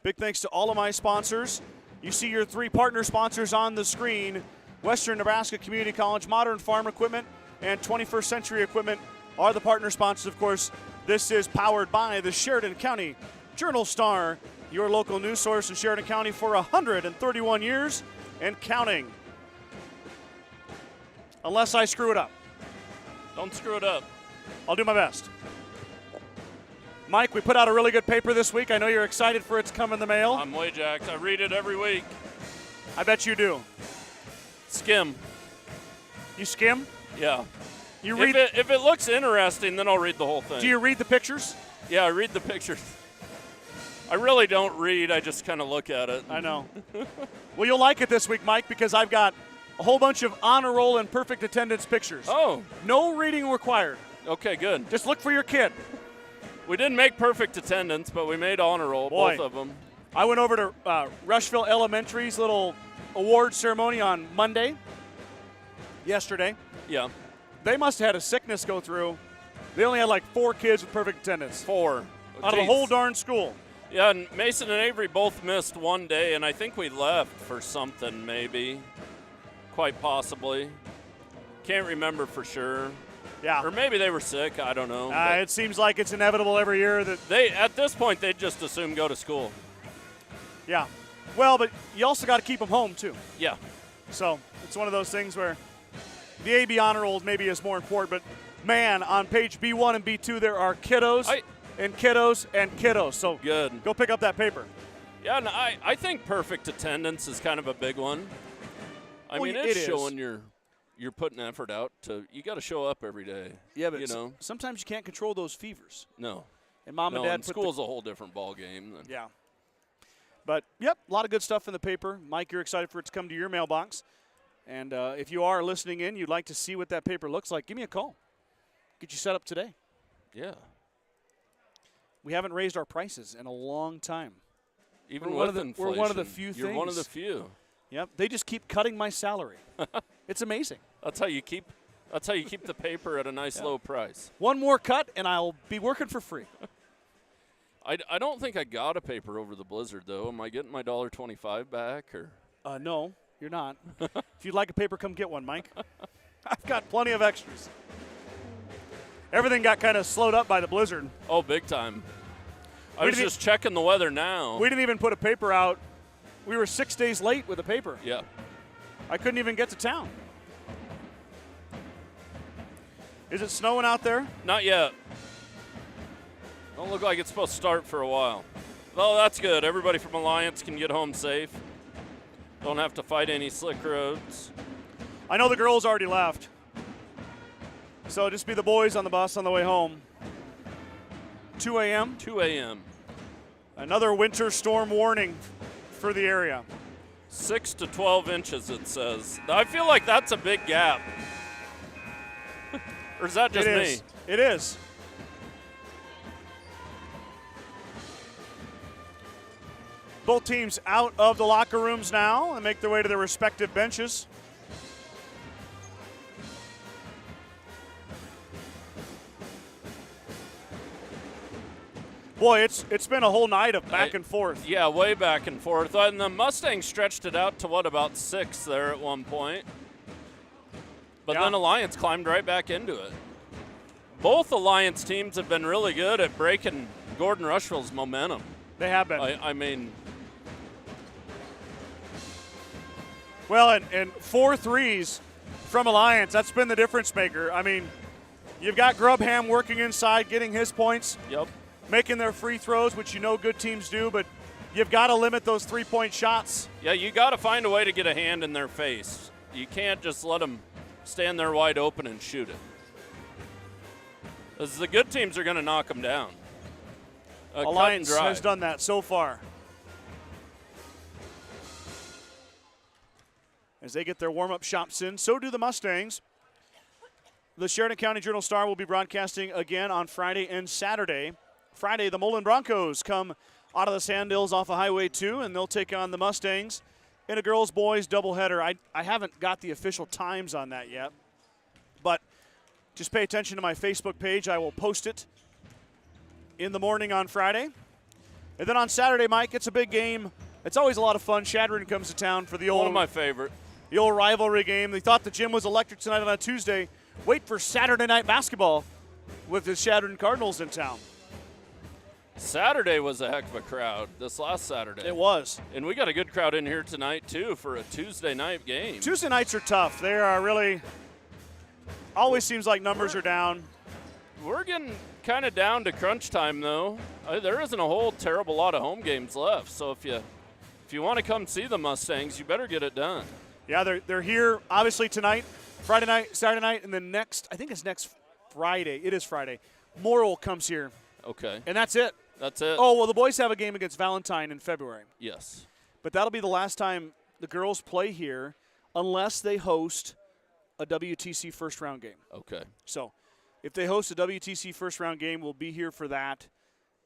Big thanks to all of my sponsors. You see your 3 partner sponsors on the screen. Western Nebraska Community College, Modern Farm Equipment, and 21st Century Equipment are the partner sponsors. Of course, this is powered by the Sheridan County Journal-Star, your local news source in Sheridan County for 131 years and counting. Unless I screw it up. Don't screw it up. I'll do my best. Mike, we put out a really good paper this week. I know you're excited for it to come in the mail. I'm way jacked. I read it every week. I bet you do. Skim. You skim? Yeah. You read? If it looks interesting, then I'll read the whole thing. Do you read the pictures? Yeah, I read the pictures. I really don't read. I just kind of look at it. I know. Well, you'll like it this week, Mike, because I've got a whole bunch of honor roll and perfect attendance pictures. Oh. No reading required. Okay, good. Just look for your kid. We didn't make perfect attendance, but we made honor roll, Boy. both of them. I went over to Rushville Elementary's little award ceremony on Monday, yesterday. Yeah. They must have had a sickness go through. They only had like 4 kids with perfect attendance. 4. Out of the whole darn school. Yeah, and Mason and Avery both missed one day, and I think we left for something maybe. Quite possibly. Can't remember for sure. Yeah. Or maybe they were sick. I don't know. It seems like it's inevitable every year that At this point, they just assume go to school. Yeah. Well, but you also got to keep them home, too. Yeah. So it's one of those things where the AB honor roll maybe is more important. But, man, on page B1 and B2, there are kiddos and kiddos and kiddos. So good. Go pick up that paper. Yeah, and I think perfect attendance is kind of a big one. I mean, it's showing you're putting effort out. You got to show up every day. Yeah, but you know? Sometimes you can't control those fevers. No. And Mom and Dad and school's a whole different ball game. Yeah. But, yep, a lot of good stuff in the paper. Mike, you're excited for it to come to your mailbox. And if you are listening in, you'd like to see what that paper looks like, give me a call. Get you set up today. Yeah. We haven't raised our prices in a long time. Even we're with inflation. We're one of the few You're things. one of the few. Yep. They just keep cutting my salary. It's amazing. That's how you keep the paper at a nice low price. One more cut, and I'll be working for free. I don't think I got a paper over the blizzard, though. Am I getting my $1.25 back? Or? No, you're not. If you'd like a paper, come get one, Mike. I've got plenty of extras. Everything got kind of slowed up by the blizzard. Oh, big time. I was just checking the weather now. We didn't even put a paper out. We were 6 days late with the paper. Yeah. I couldn't even get to town. Is it snowing out there? Not yet. Don't look like it's supposed to start for a while. Well, that's good. Everybody from Alliance can get home safe. Don't have to fight any slick roads. I know the girls already left. So just be the boys on the bus on the way home. 2 a.m. 2 a.m. Another winter storm warning for the area. 6 to 12 inches, it says. I feel like that's a big gap. Or is that just me? It is. Both teams out of the locker rooms now and make their way to their respective benches. Boy, it's been a whole night of back and forth. Yeah, way back and forth. And the Mustangs stretched it out to, about 6 there at one point. But then Alliance climbed right back into it. Both Alliance teams have been really good at breaking Gordon-Rushville's momentum. They have been. I mean. Well, and 4 threes from Alliance, that's been the difference maker. I mean, you've got Grubham working inside, getting his points. Yep. Making their free throws, which you know good teams do, but you've got to limit those three-point shots. Yeah, you got to find a way to get a hand in their face. You can't just let them stand there wide open and shoot it. As the good teams are going to knock them down. Alliance has done that so far. As they get their warm-up shots in, so do the Mustangs. The Sheridan County Journal-Star will be broadcasting again on Friday and Saturday. Friday, the Mullen Broncos come out of the Sand Hills off of Highway 2, and they'll take on the Mustangs in a girls-boys doubleheader. I haven't got the official times on that yet, but just pay attention to my Facebook page. I will post it in the morning on Friday. And then on Saturday, Mike, it's a big game. It's always a lot of fun. Shadron comes to town for the old, one of my favorite. The old rivalry game. They thought the gym was electric tonight on a Tuesday. Wait for Saturday night basketball with the Shadron Cardinals in town. Saturday was a heck of a crowd this last Saturday. It was. And we got a good crowd in here tonight, too, for a Tuesday night game. Tuesday nights are tough. They are really – always seems like numbers are down. We're getting kind of down to crunch time, though. There isn't a whole terrible lot of home games left. So if you want to come see the Mustangs, you better get it done. Yeah, they're here, obviously, tonight, Friday night, Saturday night, and then next – I think it's next Friday. It is Friday. Morrill comes here. Okay. And that's it. That's it. Oh, well, the boys have a game against Valentine in February. Yes. But that'll be the last time the girls play here unless they host a WTC first-round game. Okay. So if they host a WTC first-round game, we'll be here for that,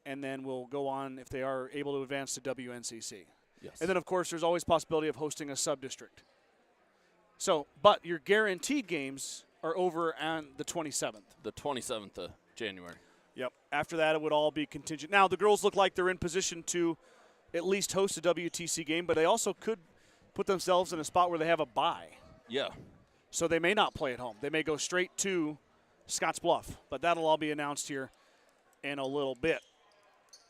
and then we'll go on if they are able to advance to WNCC. Yes. And then, of course, there's always possibility of hosting a sub-district. So, but your guaranteed games are over on the 27th. The 27th of January. Yep. After that, it would all be contingent. Now, the girls look like they're in position to at least host a WTC game, but they also could put themselves in a spot where they have a bye. Yeah. So they may not play at home. They may go straight to Scotts Bluff, but that'll all be announced here in a little bit.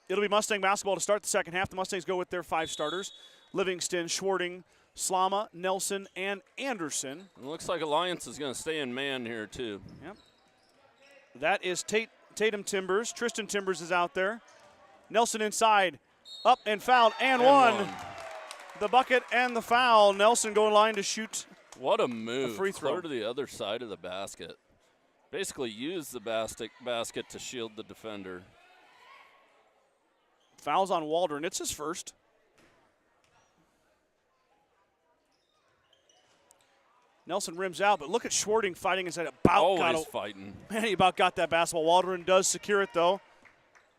It'll be Mustang basketball to start the second half. The Mustangs go with their 5 starters: Livingston, Schwarting, Slama, Nelson, and Anderson. It looks like Alliance is going to stay in man here, too. Yep. That is Tatum Timbers. Tristan Timbers is out there. Nelson inside. Up and fouled and one. The bucket and the foul. Nelson going line to shoot. What a move. A free throw. Clear to the other side of the basket. Basically use the basket to shield the defender. Fouls on Waldron. It's his first. Nelson rims out, but look at Schwarting fighting inside. Always fighting. Man, he about got that basketball. Waldron does secure it, though.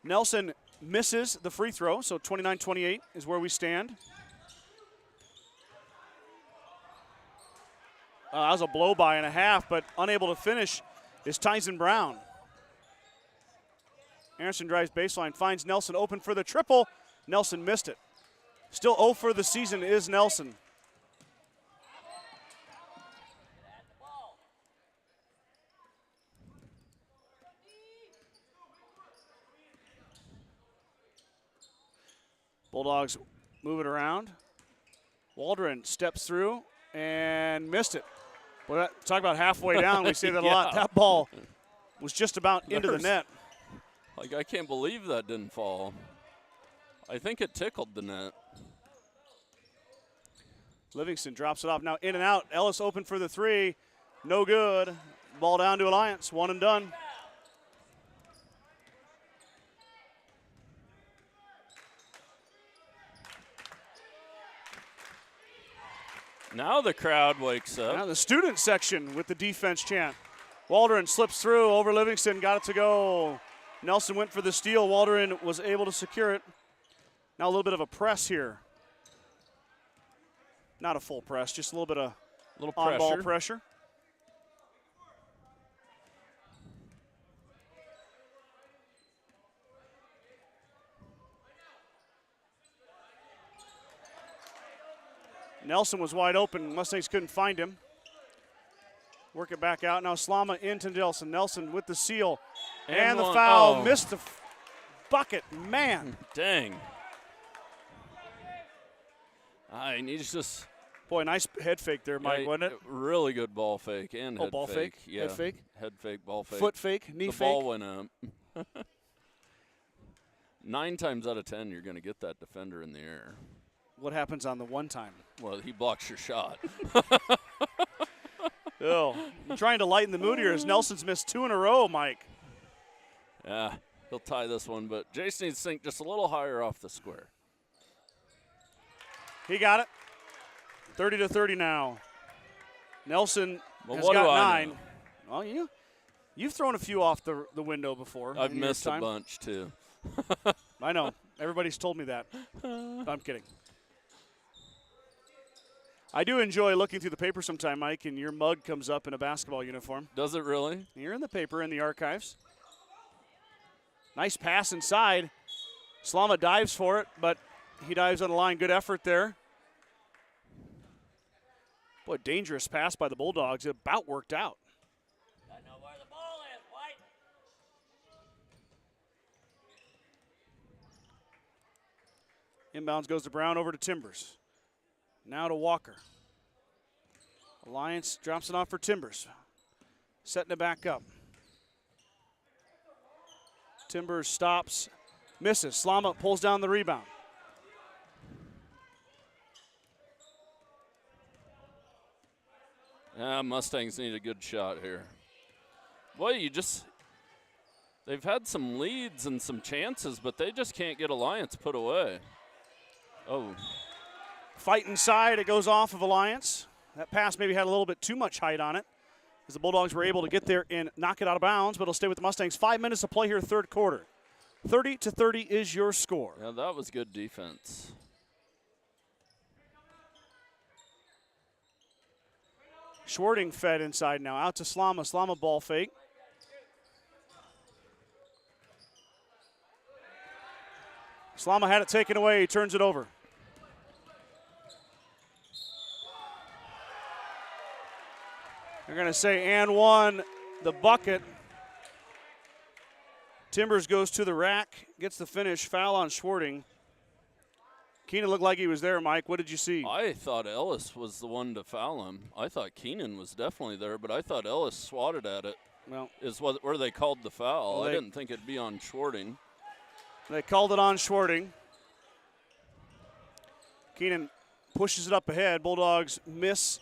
Nelson misses the free throw, so 29-28 is where we stand. That was a blow-by and a half, but unable to finish is Tyson Brown. Anderson drives baseline, finds Nelson open for the triple. Nelson missed it. Still 0 for the season is Nelson. Bulldogs move it around. Waldron steps through and missed it. Well, talk about halfway down. We say that a lot. That ball was just about into the net. Like, I can't believe that didn't fall. I think it tickled the net. Livingston drops it off. Now in and out. Ellis open for the three. No good. Ball down to Alliance. One and done. Now the crowd wakes up. Now the student section with the defense chant. Waldron slips through over Livingston. Got it to go. Nelson went for the steal. Waldron was able to secure it. Now a little bit of a press here. Not a full press, just a little bit of on-ball pressure. Nelson was wide open. Mustangs couldn't find him. Work it back out. Now Slama into Nelson. Nelson with the seal. And the foul. Missed the bucket. Man. Dang. I need to just. Boy, nice head fake there, Mike, wasn't it? Really good ball fake and head ball fake. Yeah. Head fake. Head fake, ball fake. Foot fake, knee the fake. The ball went up. 9 times out of 10, you're going to get that defender in the air. What happens on the one time? Well, he blocks your shot. Oh, trying to lighten the mood here as Nelson's missed 2 in a row, Mike. Yeah, he'll tie this one, but Jason needs to sink just a little higher off the square. He got it. 30-30 now. Nelson has what got do 9. know? Well, you've thrown a few off the window before. I've missed a bunch, too. I know. Everybody's told me that. I'm kidding. I do enjoy looking through the paper sometime, Mike, and your mug comes up in a basketball uniform. Does it really? You're in the paper, in the archives. Nice pass inside. Slama dives for it, but he dives on the line. Good effort there. Boy, dangerous pass by the Bulldogs. It about worked out. I know where the ball is, White. Inbounds goes to Brown, over to Timbers. Now to Walker. Alliance drops it off for Timbers. Setting it back up. Timbers stops, misses. Slama pulls down the rebound. Yeah, Mustangs need a good shot here. Boy, they've had some leads and some chances, but they just can't get Alliance put away. Oh. Fight inside, it goes off of Alliance. That pass maybe had a little bit too much height on it as the Bulldogs were able to get there and knock it out of bounds, but it'll stay with the Mustangs. 5 minutes to play here, third quarter. 30-30 is your score. Yeah, that was good defense. Schwarting fed inside now, out to Slama. Slama ball fake. Slama had it taken away, he turns it over. They're going to say and one, the bucket. Timbers goes to the rack, gets the finish, foul on Schwarting. Keenan looked like he was there, Mike. What did you see? I thought Ellis was the one to foul him. I thought Keenan was definitely there, but I thought Ellis swatted at it. Well, is where they called the foul. Well, I didn't think it'd be on Schwarting. They called it on Schwarting. Keenan pushes it up ahead. Bulldogs miss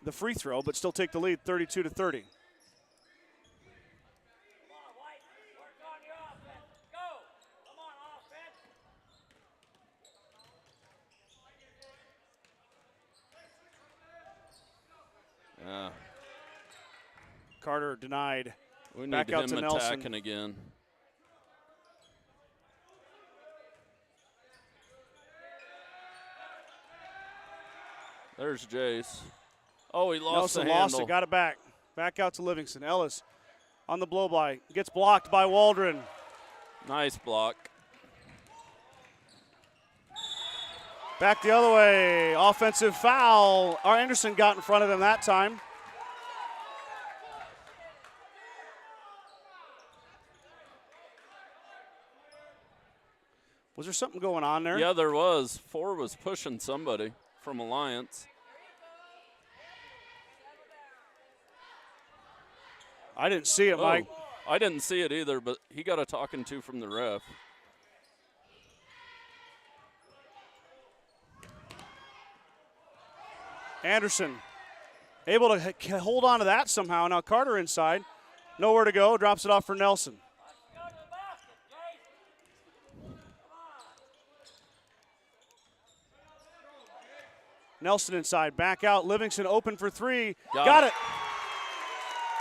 the free throw, but still take the lead 32-30. Yeah. Carter denied. We Back need out him to Nelson. attacking again. There's Jace. Oh, he lost Nelson the lost handle. it, got it back. Back out to Livingston. Ellis on the blow by. Gets blocked by Waldron. Nice block. Back the other way. Offensive foul. Anderson got in front of him that time. Was there something going on there? Yeah, there was. 4 was pushing somebody from Alliance. I didn't see it, Mike. I didn't see it either, but he got a talking to from the ref. Anderson able to hold on to that somehow. Now Carter inside. Nowhere to go. Drops it off for Nelson. Nelson inside. Back out. Livingston open for 3. Got it.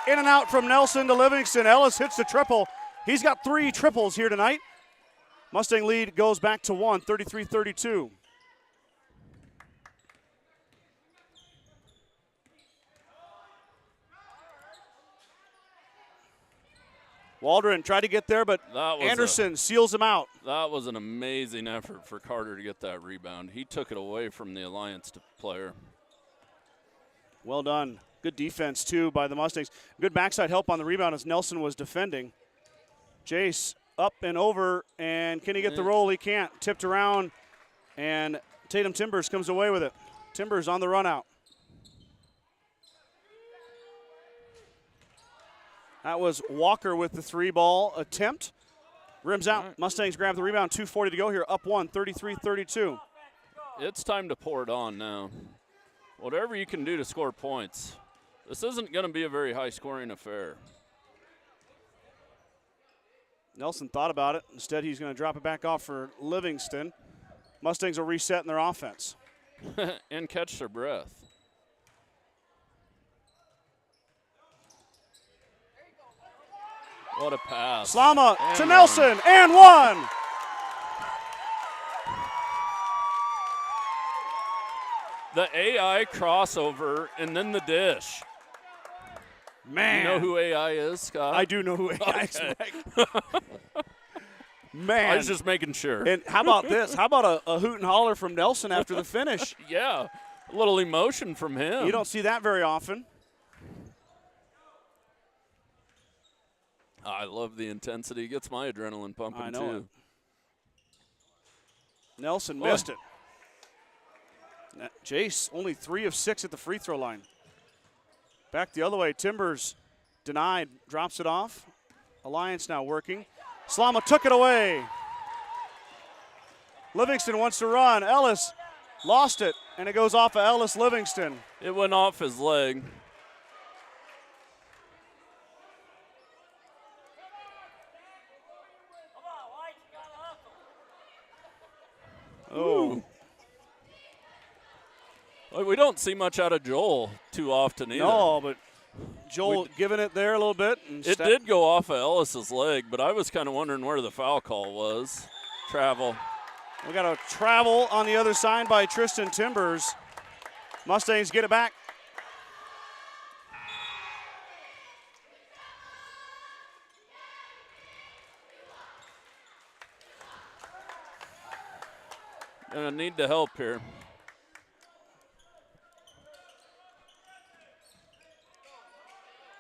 In and out from Nelson to Livingston. Ellis hits the triple. He's got 3 triples here tonight. Mustang lead goes back to 1, 33-32. Waldron tried to get there, but Anderson seals him out. That was an amazing effort for Carter to get that rebound. He took it away from the Alliance player. Well done. Good defense, too, by the Mustangs. Good backside help on the rebound as Nelson was defending. Jace up and over, and can he get the roll? He can't. Tipped around, and Tatum Timbers comes away with it. Timbers on the run out. That was Walker with the 3-ball attempt. Rims out. Right. Mustangs grab the rebound. 2:40 to go here. Up 1, 33-32. It's time to pour it on now. Whatever you can do to score points. This isn't going to be a very high-scoring affair. Nelson thought about it. Instead, he's going to drop it back off for Livingston. Mustangs will reset in their offense. And catch their breath. What a pass. Slama to Nelson, and 1. The AI crossover, and then the dish. Man. You know who AI is, Scott? I do know who AI is, Mike. Man. I was just making sure. And how about this? How about a hoot and holler from Nelson after the finish? Yeah, a little emotion from him. You don't see that very often. I love the intensity. It gets my adrenaline pumping, I know too. it. Nelson missed it. Jace, only 3 of 6 at the free throw line. Back the other way. Timbers denied, drops it off. Alliance now working. Slama took it away. Livingston wants to run. Ellis lost it, and it goes off of Ellis Livingston. It went off his leg. Oh. We don't see much out of Joel too often either. No, but Joel giving it there a little bit. And it did go off of Ellis's leg, but I was kind of wondering where the foul call was. Travel. We got a travel on the other side by Tristan Timbers. Mustangs get it back. Gonna need the help here.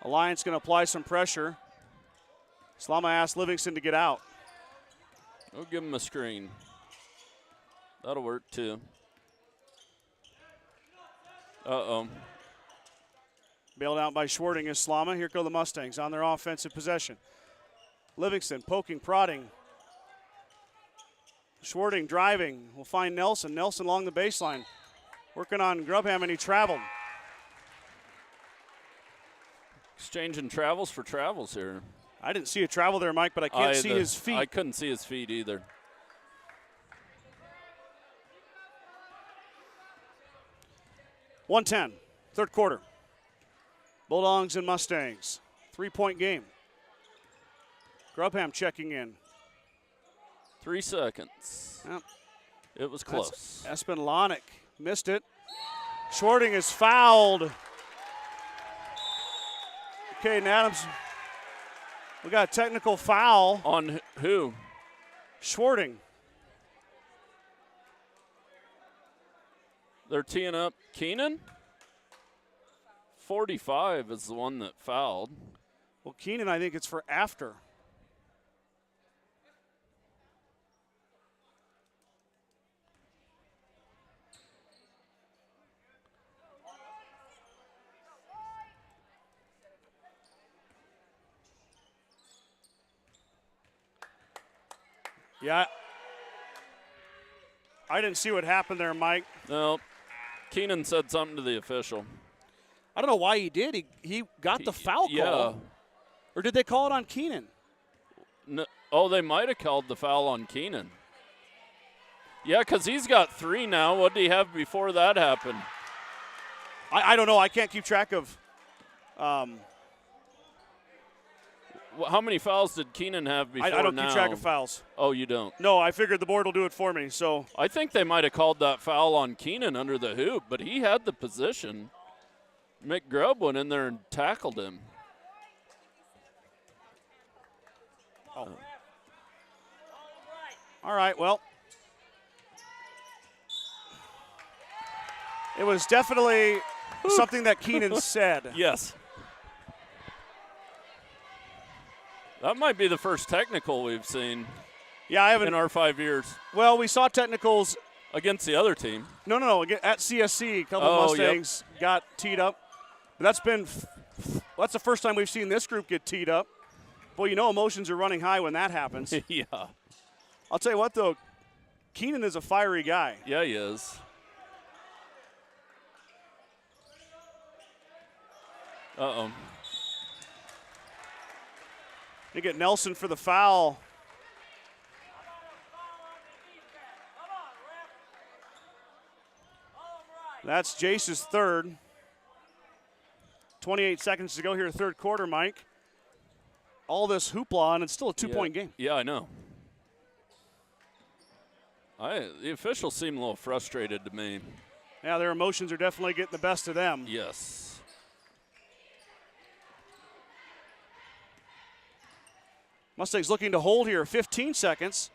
Alliance going to apply some pressure. Slama asks Livingston to get out. We'll give him a screen. That'll work too. Uh-oh. Bailed out by Schwarting is Slama. Here go the Mustangs on their offensive possession. Livingston poking, prodding. Schwarting driving. We'll find Nelson. Nelson along the baseline. Working on Grubham, and he traveled. Exchanging travels for travels here. I didn't see a travel there, Mike, but I can't see his feet. I couldn't see his feet either. .110, third quarter. Bulldogs and Mustangs. 3-point game. Grubham checking in. 3 seconds. Yep. It was close. Espinlonic missed it. Schwarting is fouled. Okay, Adams, we got a technical foul. On who? Schwarting. They're teeing up Keenan. 45 is the one that fouled. Well, Keenan, I think it's for after. Yeah. I didn't see what happened there, Mike. No. Keenan said something to the official. I don't know why he did. He got the foul call. Yeah. Or did they call it on Keenan? No, oh, they might have called the foul on Keenan. Yeah, because he's got 3 now. What did he have before that happened? I don't know. I can't keep track of. How many fouls did Keenan have before now? I don't keep track of fouls. Oh, you don't? No, I figured the board will do it for me. So I think they might have called that foul on Keenan under the hoop, but he had the position. McGrubb went in there and tackled him. Oh. All right, well. It was definitely something that Keenan said. Yes. That might be the first technical we've seen Yeah, I haven't. in our 5 years Well, we saw technicals. against the other team. No. At CSC, a couple of Mustangs got teed up. But that's the first time we've seen this group get teed up. Well, you know emotions are running high when that happens. Yeah. I'll tell you what, though. Keenan is a fiery guy. Yeah, he is. Uh-oh. They get Nelson for the foul. That's Jace's third. 28 seconds to go here, third quarter, Mike. All this hoopla, and it's still a two-point game. Yeah, I know. The officials seem a little frustrated to me. Yeah, their emotions are definitely getting the best of them. Yes. Mustangs looking to hold here 15 seconds.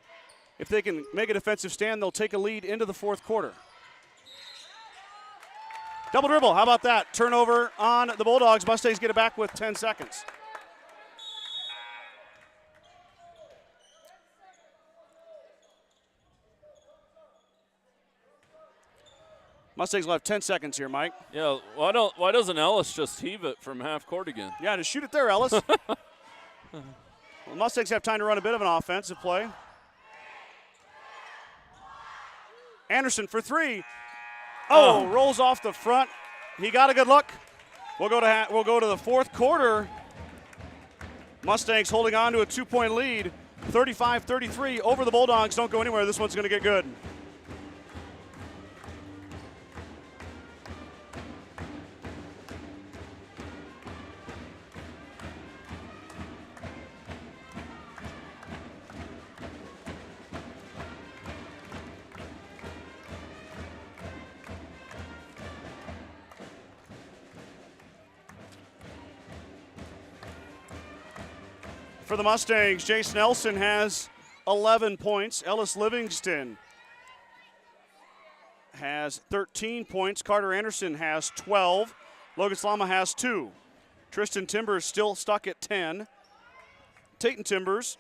If they can make a defensive stand, they'll take a lead into the fourth quarter. Double dribble, how about that? Turnover on the Bulldogs. Mustangs get it back with 10 seconds. Mustangs will have 10 seconds here, Mike. Yeah, why doesn't Ellis just heave it from half court again? Yeah, just shoot it there, Ellis. Well, Mustangs have time to run a bit of an offensive play. Anderson for three. Oh, rolls off the front. He got a good look. We'll go to the fourth quarter. Mustangs holding on to a 2-point lead, 35-33 over the Bulldogs. Don't go anywhere. This one's going to get good. For the Mustangs, Jace Nelson has 11 points. Ellis Livingston has 13 points. Carter Anderson has 12. Logan Slama has 2. Tristan Timbers still stuck at 10. Tayton Timbers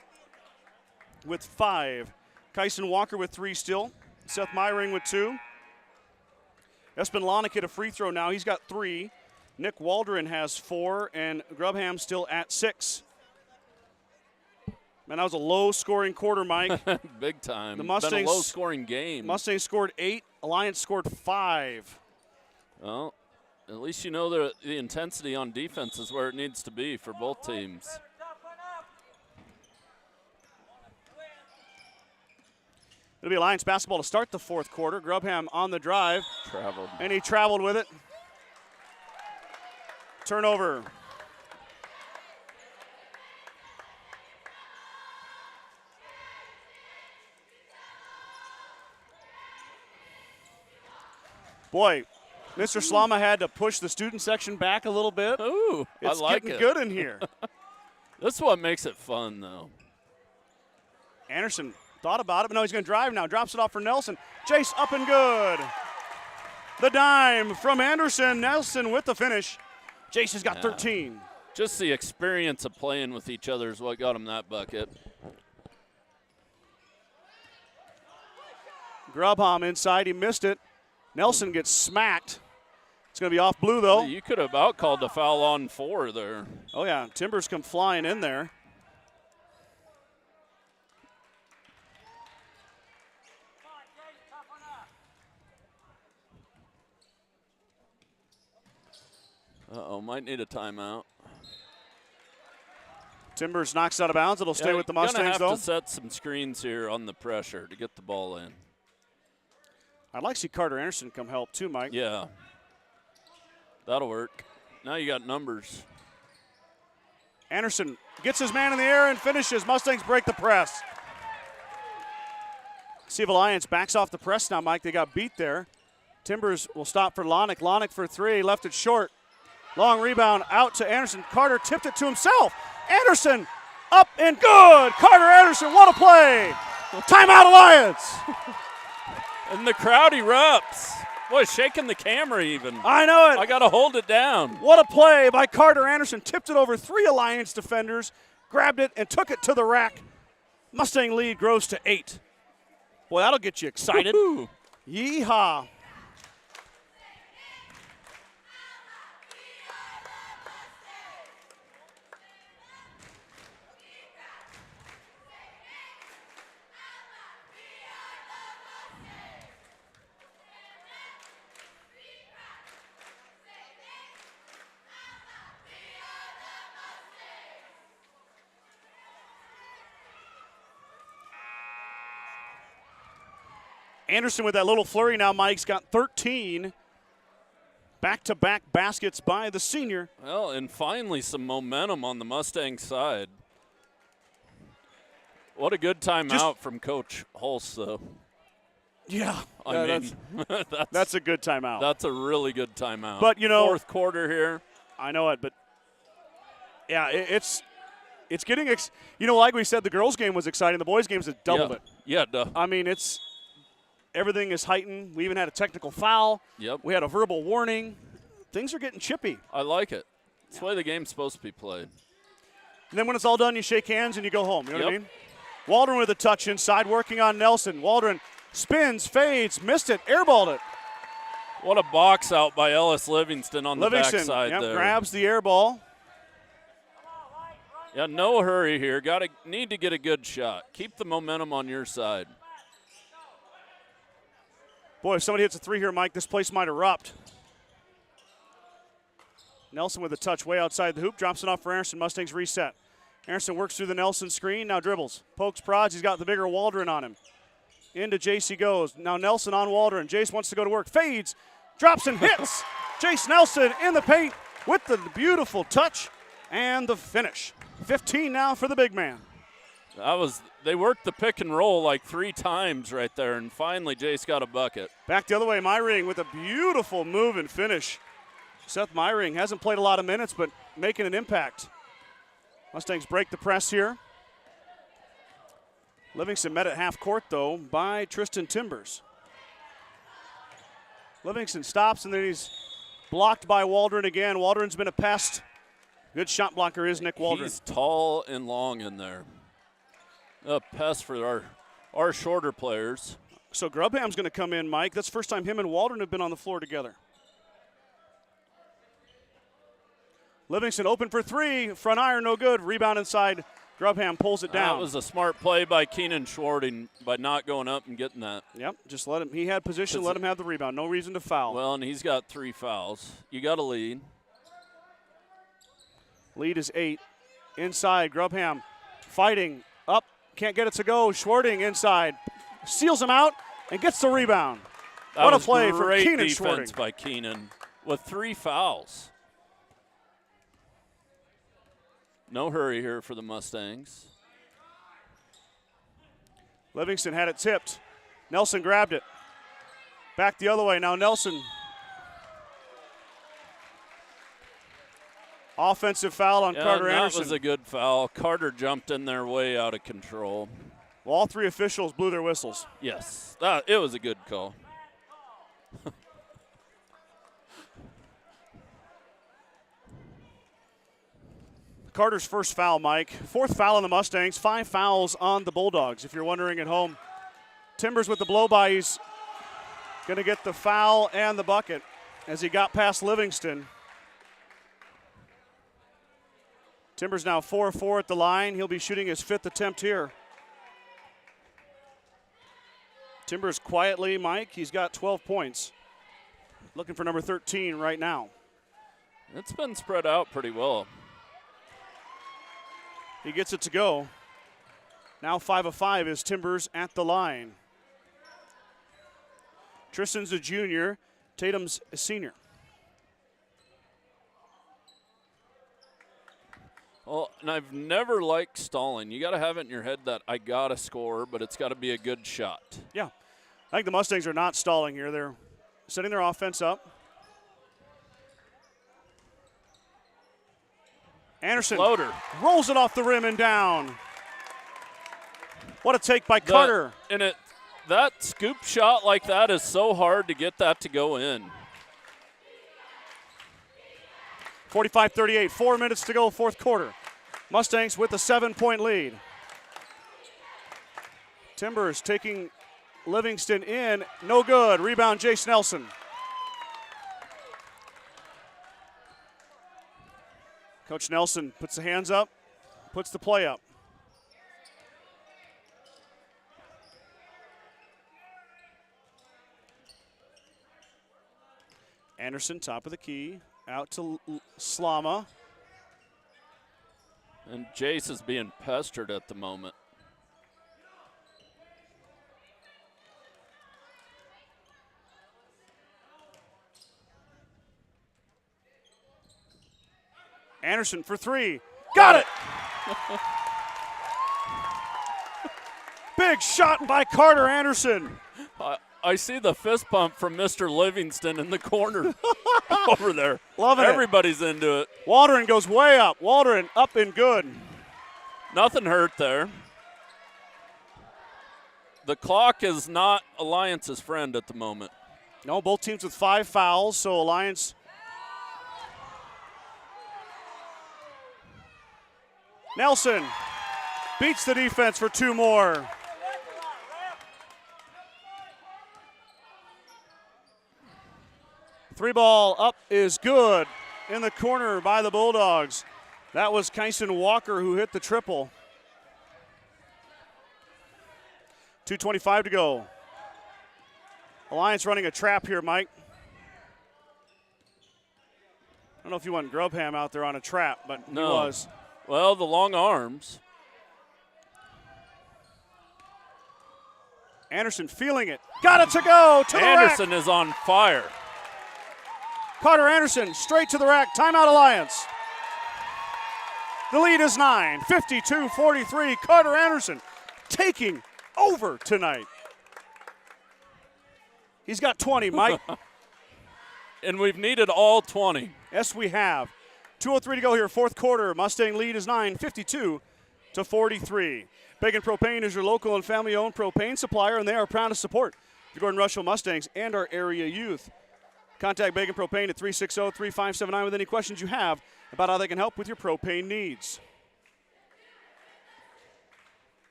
with 5. Kyson Walker with 3 still. Seth Myring with 2. Espen Lonick hit a free throw now. He's got 3. Nick Waldron has 4. And Grubham still at 6. Man, that was a low-scoring quarter, Mike. Big time. The Mustangs, been a low-scoring game. Mustangs scored 8. Alliance scored 5. Well, at least you know the intensity on defense is where it needs to be for both teams. It'll be Alliance basketball to start the fourth quarter. Grubham on the drive. Traveled. And he traveled with it. Turnover. Boy, Mr. Slama had to push the student section back a little bit. Ooh, it's I like getting it. good in here. This is what makes it fun, though. Anderson thought about it, but no, he's going to drive now. Drops it off for Nelson. Jace up and good. The dime from Anderson. Nelson with the finish. Jace has got 13. Just the experience of playing with each other is what got him that bucket. Grubham inside. He missed it. Nelson gets smacked. It's going to be off blue, though. You could have about called the foul on 4 there. Oh, yeah. Timbers come flying in there. Uh-oh, might need a timeout. Timbers knocks out of bounds. It'll stay with the Mustangs, though. though. To set some screens here on the pressure to get the ball in. I'd like to see Carter Anderson come help too, Mike. Yeah. That'll work. Now you got numbers. Anderson gets his man in the air and finishes. Mustangs break the press. See if Alliance backs off the press now, Mike. They got beat there. Timbers will stop for Lonick. Lonick for three, left it short. Long rebound out to Anderson. Carter tipped it to himself. Anderson up and good. Carter Anderson, what a play. Timeout Alliance. And the crowd erupts. Boy, shaking the camera even. I know it. I got to hold it down. What a play by Carter Anderson. Tipped it over three Alliance defenders, grabbed it and took it to the rack. Mustang lead grows to 8. Boy, that'll get you excited. Woo-hoo. Yeehaw. Anderson with that little flurry now, Mike's got 13 back-to-back baskets by the senior. Well, and finally some momentum on the Mustang side. What a good timeout from Coach Hulse, though. Yeah, I mean, that's a good timeout. That's a really good timeout. But, you know, fourth quarter here. I know it, but, yeah, it's getting you know, like we said, the girls' game was exciting. The boys' games have doubled it. Yeah, duh. I mean, everything is heightened. We even had a technical foul. Yep. We had a verbal warning. Things are getting chippy. I like it. It's the way the game's supposed to be played. And then when it's all done, you shake hands and you go home. You know what I mean? Waldron with a touch inside, working on Nelson. Waldron spins, fades, missed it, airballed it. What a box out by Ellis Livingston on the backside there. Grabs the air ball. Yeah, no hurry here. Need to get a good shot. Keep the momentum on your side. Boy, if somebody hits a three here, Mike, this place might erupt. Nelson with a touch way outside the hoop, drops it off for Anderson. Mustangs reset. Anderson works through the Nelson screen, now dribbles. Pokes, prods, he's got the bigger Waldron on him. Into Jace he goes. Now Nelson on Waldron. Jace wants to go to work, fades, drops and hits. Jace Nelson in the paint with the beautiful touch and the finish. 15 now for the big man. They worked the pick and roll like 3 times right there, and finally Jace got a bucket. Back the other way, Myring with a beautiful move and finish. Seth Myring hasn't played a lot of minutes, but making an impact. Mustangs break the press here. Livingston met at half court, though, by Tristan Timbers. Livingston stops, and then he's blocked by Waldron again. Waldron's been a pest. Good shot blocker is Nick Waldron. He's tall and long in there. A pest for our shorter players. So Grubham's going to come in, Mike. That's the first time him and Waldron have been on the floor together. Livingston open for three. Front iron, no good. Rebound inside. Grubham pulls it down. That was a smart play by Keenan Schwarting by not going up and getting that. Yep, just let him. He had position, let him have the rebound. No reason to foul. Well, and he's got 3 fouls. You got a lead. Lead is 8. Inside, Grubham fighting. Up, can't get it to go. Schwarting inside. Seals him out and gets the rebound. What a play for Keenan Schwarting. Great defense by Keenan with 3 fouls. No hurry here for the Mustangs. Livingston had it tipped. Nelson grabbed it. Back the other way. Now Nelson. Offensive foul on Carter Anderson. That was a good foul. Carter jumped in there way out of control. Well, all 3 officials blew their whistles. Yes, it was a good call. Carter's first foul, Mike. 4th foul on the Mustangs. 5 fouls on the Bulldogs, if you're wondering at home. Timbers with the blow-by. He's going to get the foul and the bucket as he got past Livingston. Timbers now 4-4 at the line. He'll be shooting his 5th attempt here. Timbers quietly, Mike. He's got 12 points. Looking for number 13 right now. It's been spread out pretty well. He gets it to go. Now 5 of 5 is Timbers at the line. Tristan's a junior. Tatum's a senior. Well, and I've never liked stalling. You got to have it in your head that I got to score, but it's got to be a good shot. Yeah. I think the Mustangs are not stalling here. They're setting their offense up. Anderson Floater. rolls it off the rim and down. What a take by Carter. And that scoop shot like that is so hard to get that to go in. 45-38, 4 minutes to go, fourth quarter. Mustangs with a 7-point lead. Timbers taking Livingston in, no good. Rebound, Jace Nelson. Coach Nelson puts the hands up, puts the play up. Anderson, top of the key, out to Slama. And Jace is being pestered at the moment. Anderson for three. Got it! Big shot by Carter Anderson. I see the fist pump from Mr. Livingston in the corner over there. Loving it. Everybody's into it. Waldron goes way up. Waldron up and good. Nothing hurt there. The clock is not Alliance's friend at the moment. No, both teams with 5 fouls, so Alliance. Nelson beats the defense for 2 more. Three ball up is good in the corner by the Bulldogs. That was Kyson Walker who hit the triple. 2:25 to go. Alliance running a trap here, Mike. I don't know if you want Grubham out there on a trap, but no. He was. Well, the long arms. Anderson feeling it. Got it to go to the rack. Anderson is on fire. Carter Anderson straight to the rack. Timeout Alliance. The lead is 9, 52-43. Carter Anderson taking over tonight. He's got 20, Mike. And we've needed all 20. Yes, we have. 2:03 to go here, fourth quarter. Mustang lead is 9, 52-43. Bacon Propane is your local and family-owned propane supplier, and they are proud to support the Gordon-Rushville Mustangs and our area youth. Contact Bacon Propane at 360-3579 with any questions you have about how they can help with your propane needs.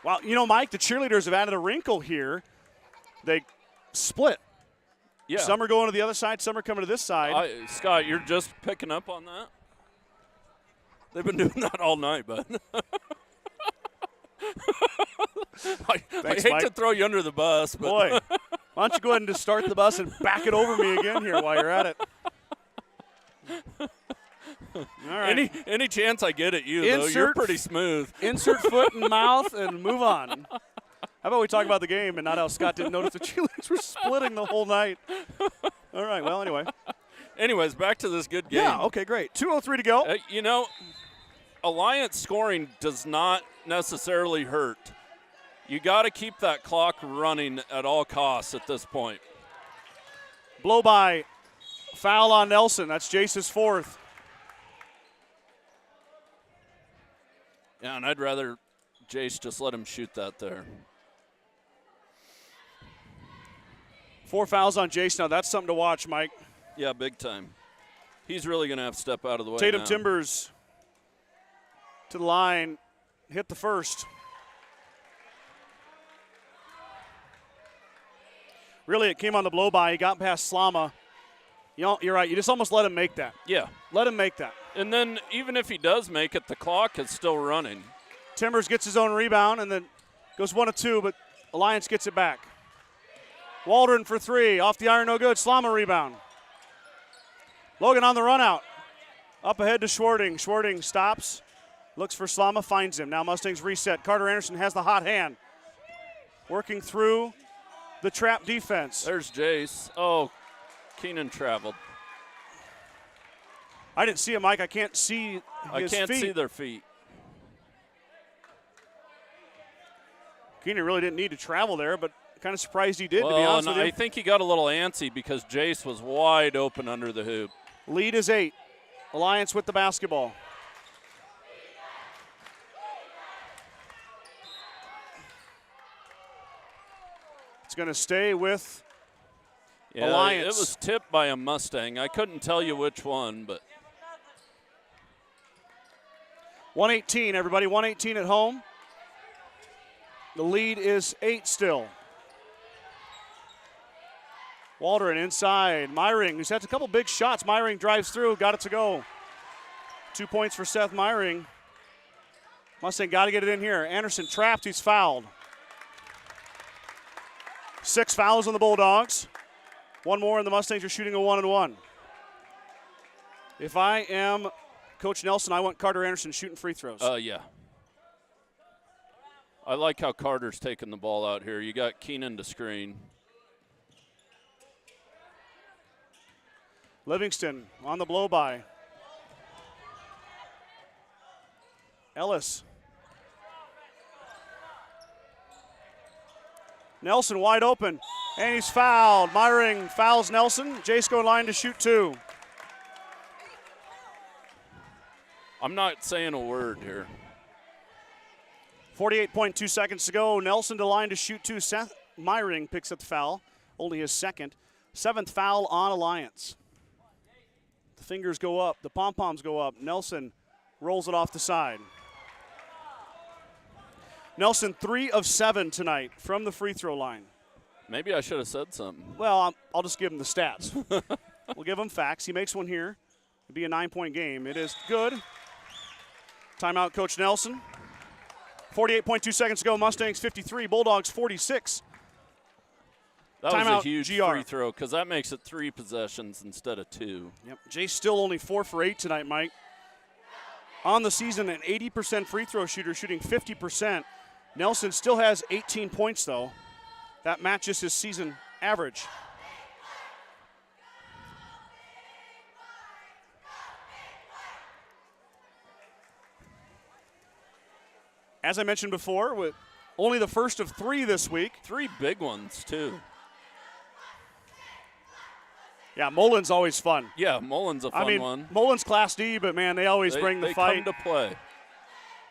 Well, you know, Mike, the cheerleaders have added a wrinkle here. They split. Yeah. Some are going to the other side, some are coming to this side. Scott, you're just picking up on that? They've been doing that all night, bud. I hate Mike. to throw you under the bus, but Boy, why don't you go ahead and just start the bus and back it over me again here while you're at it. All right. Any chance I get at you, though, you're pretty smooth. Insert foot in mouth and move on. How about we talk about the game and not how Scott didn't notice the cheerleaders were splitting the whole night. All right, well, anyway. Anyways, back to this good game. Yeah, okay, great. 2:03 to go. You know, Alliance scoring does not necessarily hurt. You got to keep that clock running at all costs at this point. Blow by, foul on Nelson. That's Jace's fourth. Yeah, and I'd rather Jace just let him shoot that there. 4 fouls on Jace now. That's something to watch, Mike. Yeah, big time. He's really going to have to step out of the way Tatum now. Timbers to the line, hit the first. Really, it came on the blow by. He got past Slama. You know, you're right. You just almost let him make that. Yeah. Let him make that. And then even if he does make it, the clock is still running. Timbers gets his own rebound and then goes 1 of 2, but Alliance gets it back. Waldron for 3. Off the iron, no good. Slama rebound. Logan on the run out. Up ahead to Schwarting. Schwarting stops, looks for Slama, finds him. Now Mustangs reset. Carter Anderson has the hot hand. Working through the trap defense. There's Jace. Oh, Keenan traveled. I didn't see him, Mike. I can't see his feet. I can't see their feet. Keenan really didn't need to travel there, but kind of surprised he did, to be Well, honest and with you. I think he got a little antsy because Jace was wide open under the hoop. Lead is 8. Alliance with the basketball. It's going to stay with Yeah, Alliance. it was tipped by a Mustang. I couldn't tell you which one, but 118, everybody. 118 at home. The lead is 8 still. Waldron inside. Myring, who's had a couple big shots. Myring drives through, got it to go. 2 points for Seth Myring. Mustang got to get it in here. Anderson trapped, he's fouled. 6 fouls on the Bulldogs. One more, and the Mustangs are shooting a 1-and-1. If I am Coach Nelson, I want Carter Anderson shooting free throws. yeah. I like how Carter's taking the ball out here. You got Keenan to screen. Livingston on the blow-by. Ellis. Nelson wide open, and he's fouled. Myring fouls Nelson. Jace going line to shoot 2. I'm not saying a word here. 48.2 seconds to go. Nelson to line to shoot 2. Seth Myring picks up the foul, only his second. 7th foul on Alliance. The fingers go up, the pom-poms go up. Nelson rolls it off the side. Nelson 3 of 7 tonight from the free throw line. Maybe I should have said something. Well, I'll just give him the stats. We'll give him facts. He makes one here. It'll be a 9-point game. It is good. Timeout, Coach Nelson. 48.2 seconds to go. Mustangs 53, Bulldogs 46. That Timeout, was a huge GR. free throw because that makes it 3 possessions instead of 2. Yep. Jay's still only 4 for 8 tonight, Mike. On the season, an 80% free throw shooter, shooting 50%. Nelson still has 18 points, though. That matches his season average. As I mentioned before, with only the first of 3 this week. 3 big ones, too. Yeah, Mullen's always fun. Yeah, Mullen's a fun one. Mullen's Class D, but, man, they always bring the fight. They come to play.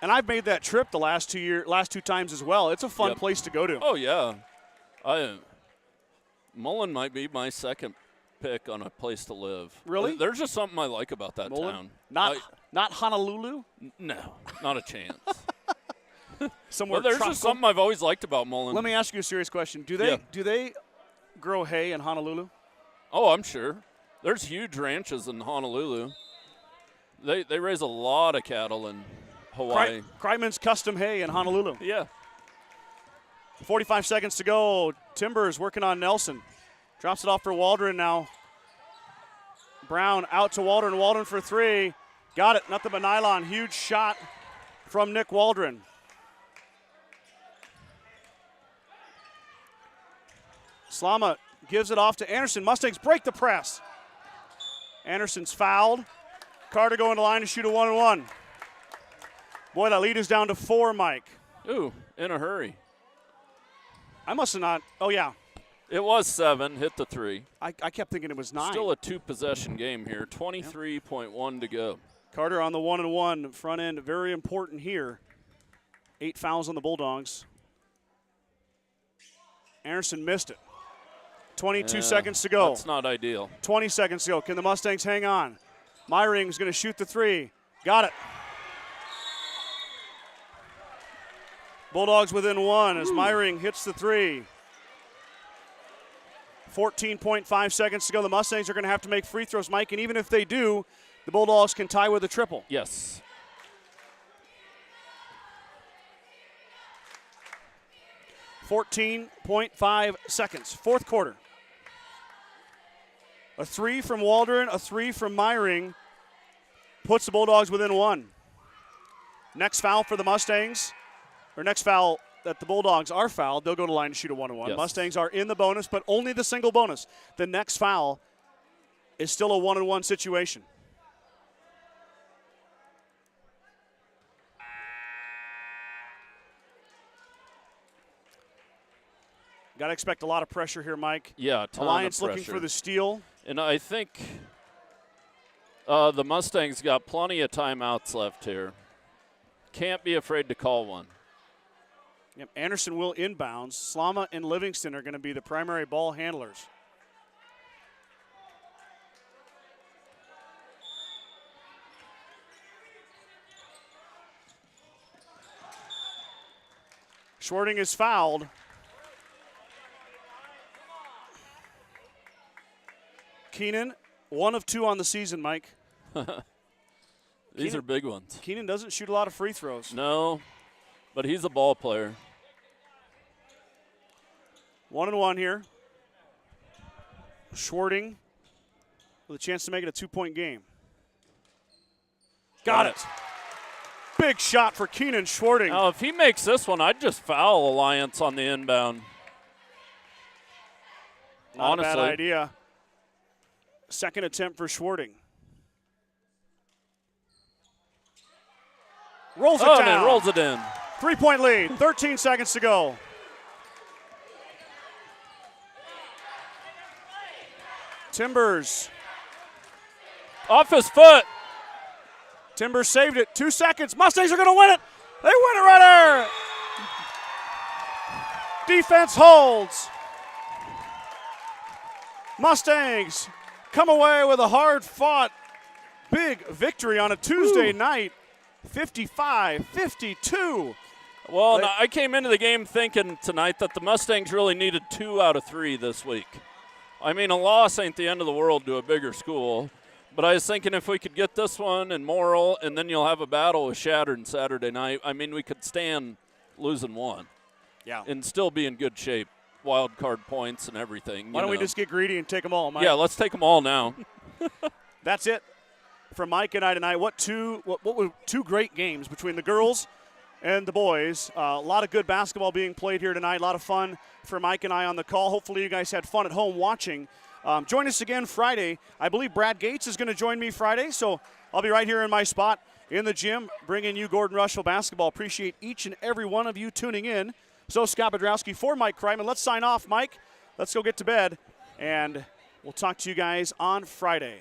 And I've made that trip the last 2 times as well. It's a fun Yep. place to go to. Oh, yeah. Mullen might be my second pick on a place to live. Really? There's just something I like about that Mullen? town. Not Honolulu? No, not a chance. Somewhere Well, there's tropical? just something I've always liked about Mullen. Let me ask you a serious question. Do Yeah. they grow hay in Honolulu? Oh, I'm sure. There's huge ranches in Honolulu. They raise a lot of cattle in Hawaii. Kreitman's Custom Hay in Honolulu. Yeah. 45 seconds to go. Timbers working on Nelson. Drops it off for Waldron now. Brown out to Waldron. Waldron for 3. Got it. Nothing but nylon. Huge shot from Nick Waldron. Slama gives it off to Anderson. Mustangs break the press. Anderson's fouled. Carter going to line to shoot a 1-and-1. Boy, that lead is down to 4, Mike. Ooh, in a hurry. I must have not. Oh, yeah. It was 7, hit the 3. I kept thinking it was 9. Still a 2-possession game here. 23.1 to go. Carter on the 1-and-1 front end. Very important here. 8 fouls on the Bulldogs. Anderson missed it. 22 seconds to go. That's not ideal. 20 seconds to go. Can the Mustangs hang on? Myring's going to shoot the 3. Got it. Bulldogs within 1 as Myring hits the 3. 14.5 seconds to go. The Mustangs are going to have to make free throws, Mike, and even if they do, the Bulldogs can tie with a triple. Yes. .5 seconds. Fourth quarter. A 3 from Waldron, a 3 from Meyering puts the Bulldogs within 1. Next foul for the Mustangs, or next foul that the Bulldogs are fouled, they'll go to the line to shoot a 1-1. Yes. Mustangs are in the bonus, but only the single bonus. The next foul is still a 1-1 situation. Got to expect a lot of pressure here, Mike. Yeah, a ton Alliance of looking pressure. for the steal. And I think the Mustangs got plenty of timeouts left here. Can't be afraid to call one. Yep, Anderson will inbounds. Slama and Livingston are going to be the primary ball handlers. Schwarting is fouled. Keenan, 1 of 2 on the season, Mike. These are big ones. Keenan doesn't shoot a lot of free throws. No, but he's a ball player. 1-1 here. Schwarting with a chance to make it a 2-point game. Got it. Big shot for Keenan Schwarting. Now, if he makes this one, I'd just foul Alliance on the inbound. Not Honestly. a bad idea. Second attempt for Schwarting. Rolls it down. And he rolls it in. 3-point lead. 13 seconds to go. Timbers. Off his foot. Timbers saved it. 2 seconds. Mustangs are going to win it. They win it right there. Defense holds. Mustangs come away with a hard-fought big victory on a Tuesday night, 55-52. Well, no, I came into the game thinking tonight that the Mustangs really needed 2 out of 3 this week. I mean, a loss ain't the end of the world to a bigger school, but I was thinking if we could get this one and Morrill, and then you'll have a battle with Shattered Saturday night, I mean, we could stand losing 1 and still be in good shape. Wild card points and everything. Why don't we just get greedy and take them all, Mike? Yeah, let's take them all now. That's it for Mike and I tonight. What were 2 great games between the girls and the boys. A lot of good basketball being played here tonight. A lot of fun for Mike and I on the call. Hopefully you guys had fun at home watching. Join us again Friday. I believe Brad Gates is going to join me Friday, so I'll be right here in my spot in the gym bringing you Gordon-Rushville basketball. Appreciate each and every one of you tuning in. So Scott Bedrowski for Mike Kreitman. Let's sign off, Mike. Let's go get to bed, and we'll talk to you guys on Friday.